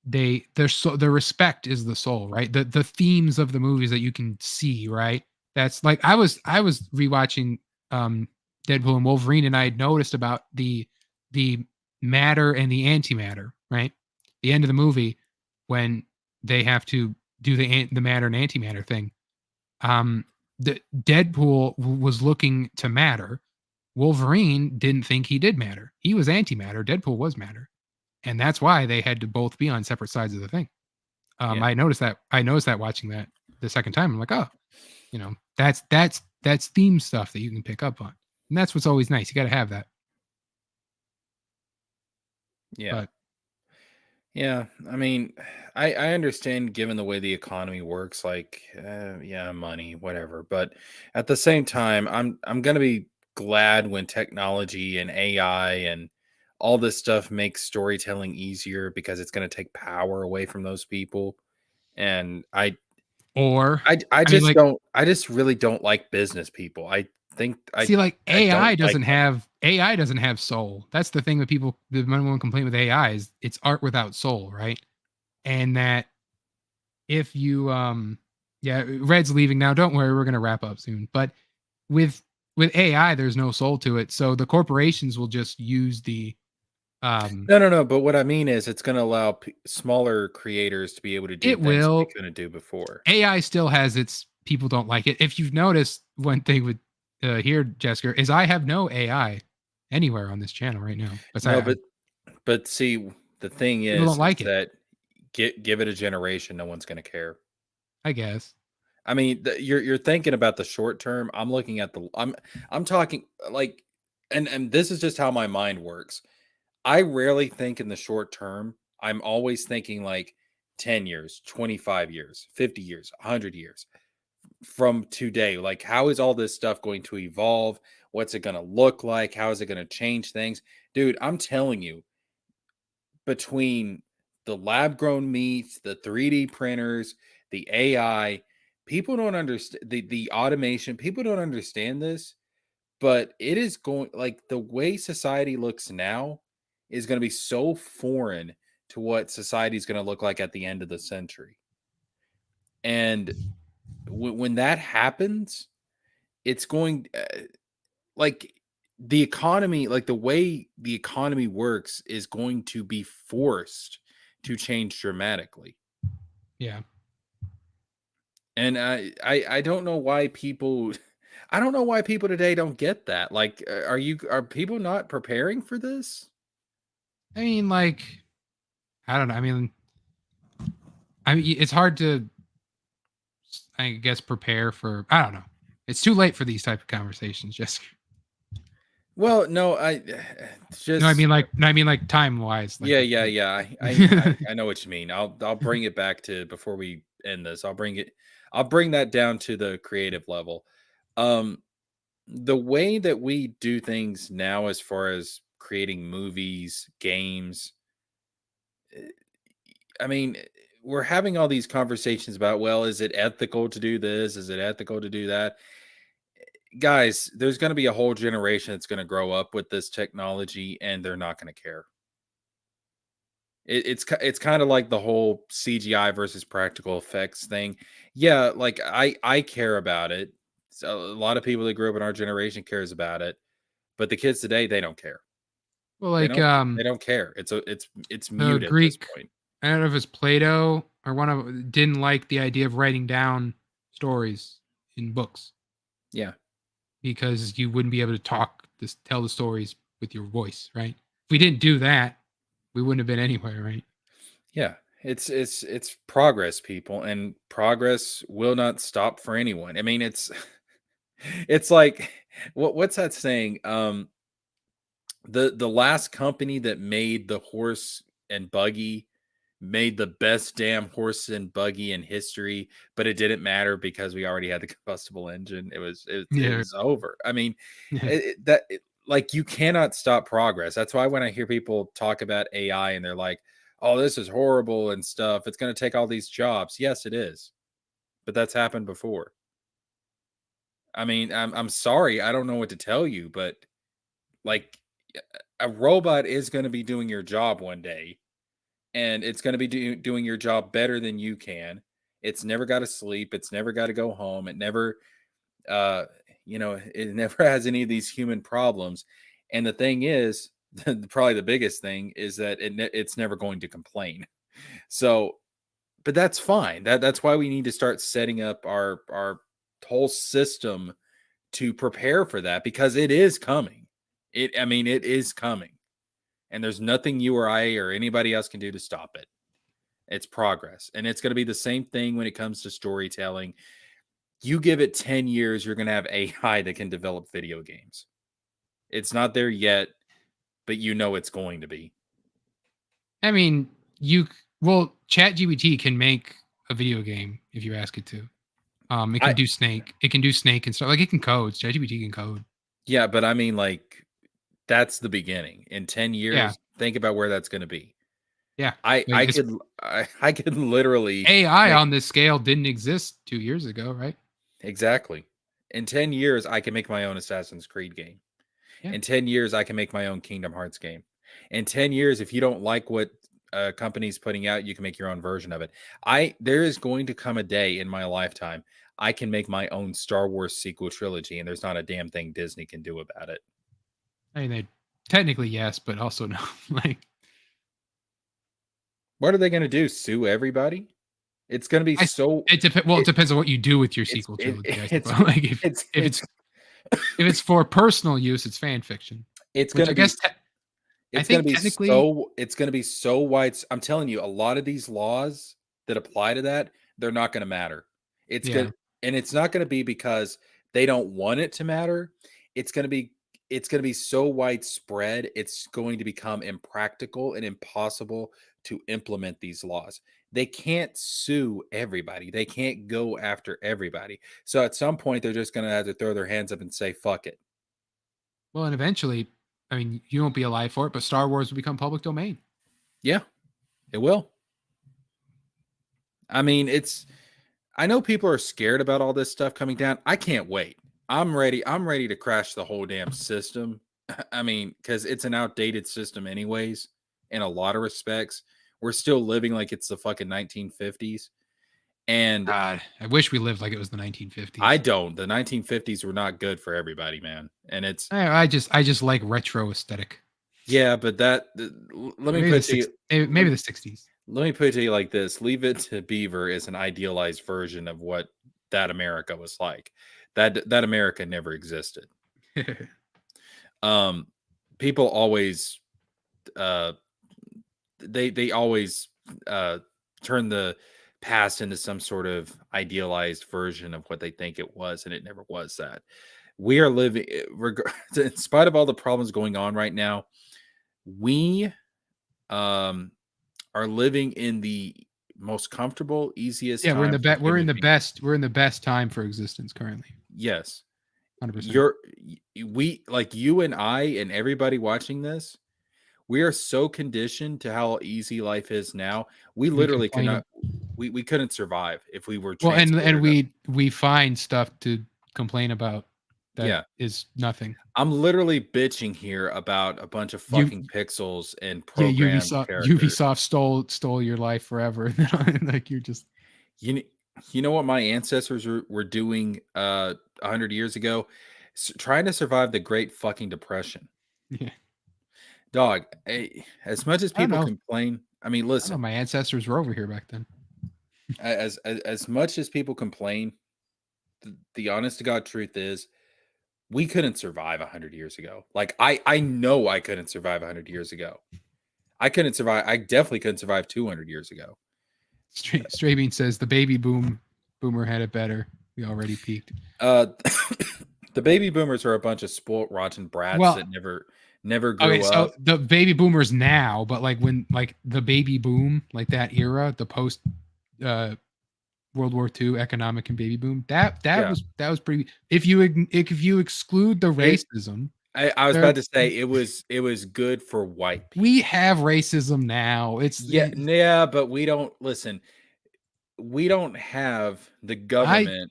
Their respect is the soul, right? The themes of the movies that you can see, right? That's like I was rewatching Deadpool and Wolverine, and I had noticed about the matter and the antimatter, right? The end of the movie when they have to do the matter and antimatter thing. The Deadpool was looking to matter. Wolverine didn't think he did matter. He was antimatter. Deadpool was matter, and that's why they had to both be on separate sides of the thing. Yeah. I noticed that. I noticed that watching that the second time. I'm like, oh, that's theme stuff that you can pick up on, and that's what's always nice. You got to have that. Yeah. But Yeah, I mean, I understand given the way the economy works, like, yeah, money, whatever. But at the same time, I'm gonna be glad when technology and AI and all this stuff makes storytelling easier because it's gonna take power away from those people. And or I I mean, just like, don't, I just really don't like business people. I think see, like I don't AI doesn't have soul. That's the thing that people the number one complaint with AI is it's art without soul, right? And that if you yeah, Red's leaving now. Don't worry, we're gonna wrap up soon. But with AI, there's no soul to it. So the corporations will just use the No. But what I mean is, it's going to allow smaller creators to be able to do it things that they will. couldn't do before. AI still has its people don't like it. If you've noticed one thing with here, Jessica, is I have no AI anywhere on this channel right now. No, Besides, but see, the thing people don't is like it. that give it a generation, no one's going to care. I guess. I mean, you're thinking about the short term. I'm looking at I'm talking like, and this is just how my mind works. I rarely think in the short term. I'm always thinking like 10 years, 25 years, 50 years, 100 years from today. Like, how is all this stuff going to evolve? What's it going to look like? How is it going to change things? Dude, I'm telling you, between the lab grown meats, the 3D printers, the AI, people don't understand the automation. People don't understand this, but it is going, like, the way society looks now is going to be so foreign to what society is going to look like at the end of the century. And when that happens, it's going like the economy, like the way the economy works, is going to be forced to change dramatically. Yeah. And I don't know why people I don't know why people today don't get that. Like, are people not preparing for this? I mean, like, I don't know. I mean, it's hard to, I guess, prepare for. I don't know. It's too late for these type of conversations, Jessica. Well, no, just No, I mean, like time wise. Like, yeah. I know what you mean. I'll bring it back to, before we end this. I'll bring that down to the creative level. The way that we do things now, as far as creating movies, games, I mean, we're having all these conversations about, well, is it ethical to do this? Is it ethical to do that? Guys, there's going to be a whole generation that's going to grow up with this technology, and they're not going to care. It's kind of like the whole CGI versus practical effects thing. Yeah, like, I care about it. So a lot of people that grew up in our generation cares about it, but the kids today, they don't care. well, They like don't care. It's the mute at this Greek. point. I don't know if it's Plato or one of didn't like the idea of writing down stories in books Yeah. because you wouldn't be able to tell the stories with your voice, right? If we didn't do that, we wouldn't have been anywhere, right? Yeah. It's progress, people, and progress will not stop for anyone. I mean, it's like, what's that saying? The last company that made the horse and buggy made the best damn horse and buggy in history, but it didn't matter because we already had the combustible engine. It Yeah. was over. I mean, like, you cannot stop progress. That's why when I hear people talk about AI and they're like, oh, this is horrible and stuff. It's going to take all these jobs. Yes, it is. But that's happened before. I mean, I'm sorry. I don't know what to tell you, but like a robot is going to be doing your job one day, and it's going to be doing your job better than you can. It's never got to sleep. It's never got to go home. It never, it never has any of these human problems. And the thing is, probably the biggest thing is that it's never going to complain. So, but that's fine. That's why we need to start setting up our whole system to prepare for that, because it is coming. It is coming, and there's nothing you or I or anybody else can do to stop it. It's progress, and it's going to be the same thing when it comes to storytelling. You give it 10 years, you're going to have AI that can develop video games. It's not there yet, but it's going to be. I mean, ChatGPT can make a video game if you ask it to. It can do Snake. It can do Snake and stuff. Like, it can code. ChatGPT can code. Yeah, but I mean, like, that's the beginning. In 10 years, think about where that's going to be. Yeah, I could literally AI on this scale didn't exist 2 years ago, right? Exactly. In 10 years, I can make my own Assassin's Creed game. Yeah. In 10 years, I can make my own Kingdom Hearts game. In 10 years, if you don't like what a company's putting out, you can make your own version of it. There is going to come a day in my lifetime I can make my own Star Wars sequel trilogy, and there's not a damn thing Disney can do about it. I mean, technically yes, but also no. Like, what are they going to do? Sue everybody? It's going to be It depends on what you do with your sequel trilogy. Like, if it's for personal use, it's fan fiction. It's going to be. It's going to be so wide. I'm telling you, a lot of these laws that apply to that, they're not going to matter. It's good, and it's not going to be because they don't want it to matter. It's going to be so widespread. It's going to become impractical and impossible to implement these laws. They can't sue everybody. They can't go after everybody. So at some point, they're just going to have to throw their hands up and say, fuck it. Well, and eventually, I mean, you won't be alive for it, but Star Wars will become public domain. Yeah, it will. I mean, I know people are scared about all this stuff coming down. I can't wait. I'm ready to crash the whole damn system. I mean, because it's an outdated system anyways, in a lot of respects. We're still living like it's the fucking 1950s. And God, I wish we lived like it was the 1950s. I don't. The 1950s were not good for everybody, man. And I just like retro aesthetic. Yeah, but maybe the 60s. Let me put it to you like this. Leave It to Beaver is an idealized version of what that America was like. That America never existed. People always they always turn the past into some sort of idealized version of what they think it was, and it never was that. We are living, in spite of all the problems going on right now, we are living in the most comfortable, easiest. Yeah, we're in the best time for existence currently. Yes, 100%. You and I and everybody watching this, we are so conditioned to how easy life is now. We literally cannot. We couldn't survive if we were. Well, and we find stuff to complain about. That is nothing. I'm literally bitching here about a bunch of fucking pixels and programmed characters. Ubisoft stole your life forever. Like, you're just. You know what my ancestors were doing 100 years ago? Trying to survive the Great fucking Depression. Yeah. Dog, as much as people complain, I mean, listen. My ancestors were over here back then. As much as people complain, the honest to God truth is, we couldn't survive 100 years ago. Like, I know I couldn't survive 100 years ago. I definitely couldn't survive 200 years ago. Straybeen says the baby boomer had it better. We already peaked. The baby boomers are a bunch of spoiled, rotten brats that never grew up. So the baby boomers now, but like when the baby boom, like that era, the post World War II economic and baby boom, that was pretty. If you exclude the racism, I was about to say it was good for white people. We have racism now. Yeah, but we don't listen. We don't have the government.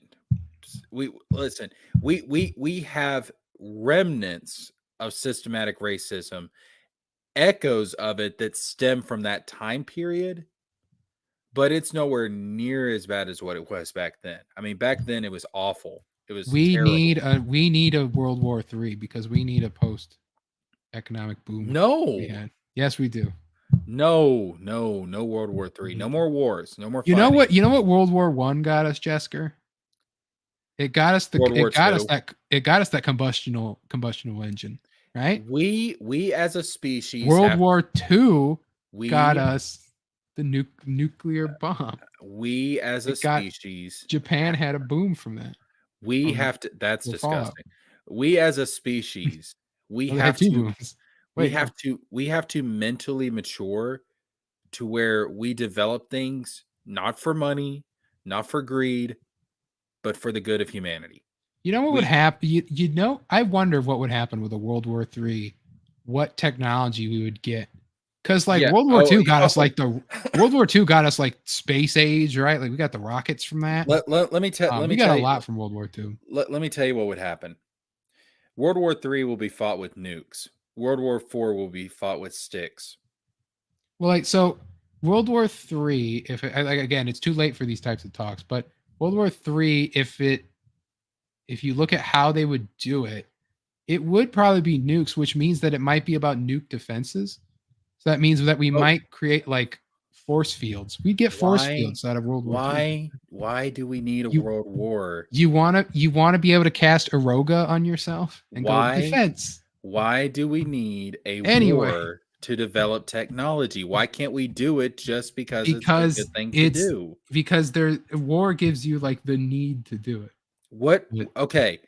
We have remnants of systematic racism, echoes of it that stem from that time period, but it's nowhere near as bad as what it was back then. I mean, back then it was awful. It was terrible. need a World War III because we need a post economic boom. No. Yes, we do. No World War III. No more wars. No more You fighting. know what World War I got us, Jesker? It got us that combustional engine, right? We as a species World War II got we us the nuclear bomb. we as a species Japan had a boom from that. we have to that's disgusting. We as a species we have to mentally mature to where we develop things not for money, not for greed, but for the good of humanity. You know what would happen? You know, I wonder what would happen with a World War III, what technology we would get. Because World War II got us World War II got us like space age, right? Like we got the rockets from that. Let me tell we got a lot from World War II. Let me tell you what would happen. World War III will be fought with nukes. World War IV will be fought with sticks. Well, so World War III, again, it's too late for these types of talks, but World War III, if you look at how they would do it, it would probably be nukes, which means that it might be about nuke defenses. So that means that we might create like force fields. We'd get force fields out of World War III. Why do we need a world war? You wanna be able to cast Eroga on yourself and go defense. Why do we need a war to develop technology? Why can't we do it just because it's a good thing to do? Because war gives you like the need to do it. What? Okay.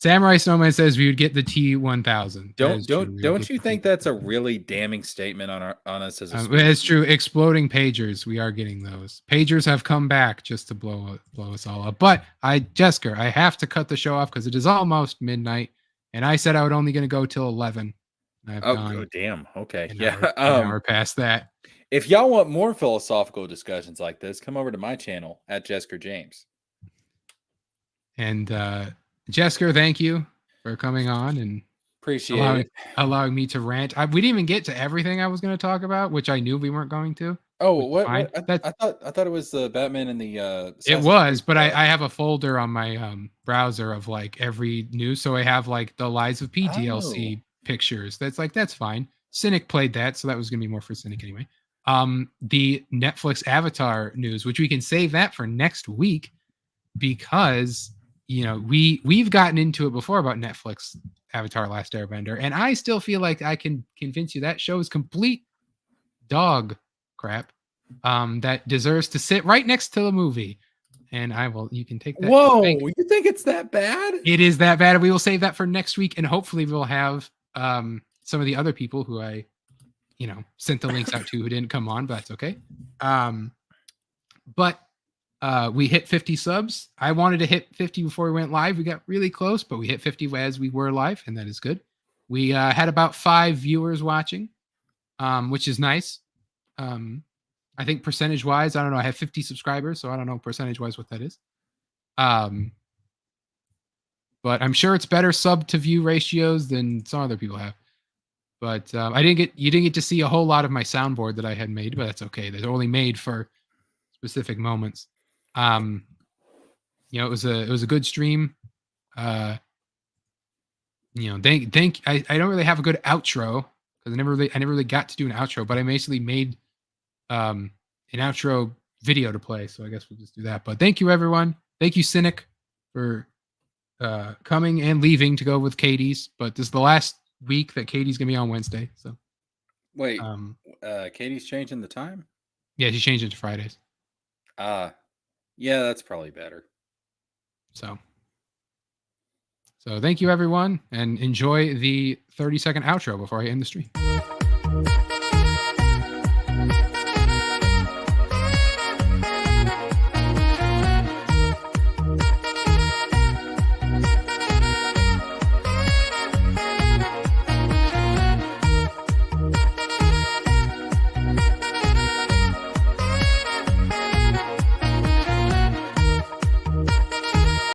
Samurai Snowman says we would get the T-1000. Don't you think that's a really damning statement on us as a species? It's true. Exploding pagers, we are getting those. Pagers have come back just to blow us all up. But Jesker, I have to cut the show off because it is almost midnight, and I said I would only going to go till 11. Oh damn. Okay. An hour past that. If y'all want more philosophical discussions like this, come over to my channel at Jesker James. And Jesker, thank you for coming on and allowing me to rant. We didn't even get to everything I was going to talk about, which I knew we weren't going to. Oh, what? I thought it was the Batman and the. It was, but I have a folder on my browser of like every news, so I have like the Lies of P DLC pictures. That's fine. Cynic played that, so that was going to be more for Cynic anyway. The Netflix Avatar news, which we can save that for next week because we've gotten into it before about Netflix Avatar Last Airbender, and I still feel like I can convince you that show is complete dog crap that deserves to sit right next to the movie. And you can take that. Whoa, you think it's that bad? It is that bad. We will save that for next week, and hopefully we'll have some of the other people who I sent the links out to who didn't come on, but that's okay. But we hit 50 subs. I wanted to hit 50 before we went live. We got really close, but we hit 50 as we were live, and that is good. We had about 5 viewers watching, which is nice. I think percentage-wise, I don't know. I have 50 subscribers, so I don't know percentage-wise what that is. But I'm sure it's better sub-to-view ratios than some other people have. But you didn't get to see a whole lot of my soundboard that I had made, but that's okay. They're only made for specific moments. It was a good stream. I don't really have a good outro because I never really got to do an outro, but I basically made an outro video to play, so I guess we'll just do that. But thank you everyone. Thank you Cynic for coming and leaving to go with Katie's. But this is the last week that Katie's gonna be on Wednesday. So wait, Katie's changing the time? Yeah, she's changed it to Fridays. Yeah, that's probably better. So thank you everyone, and enjoy the 30-second outro before I end the stream.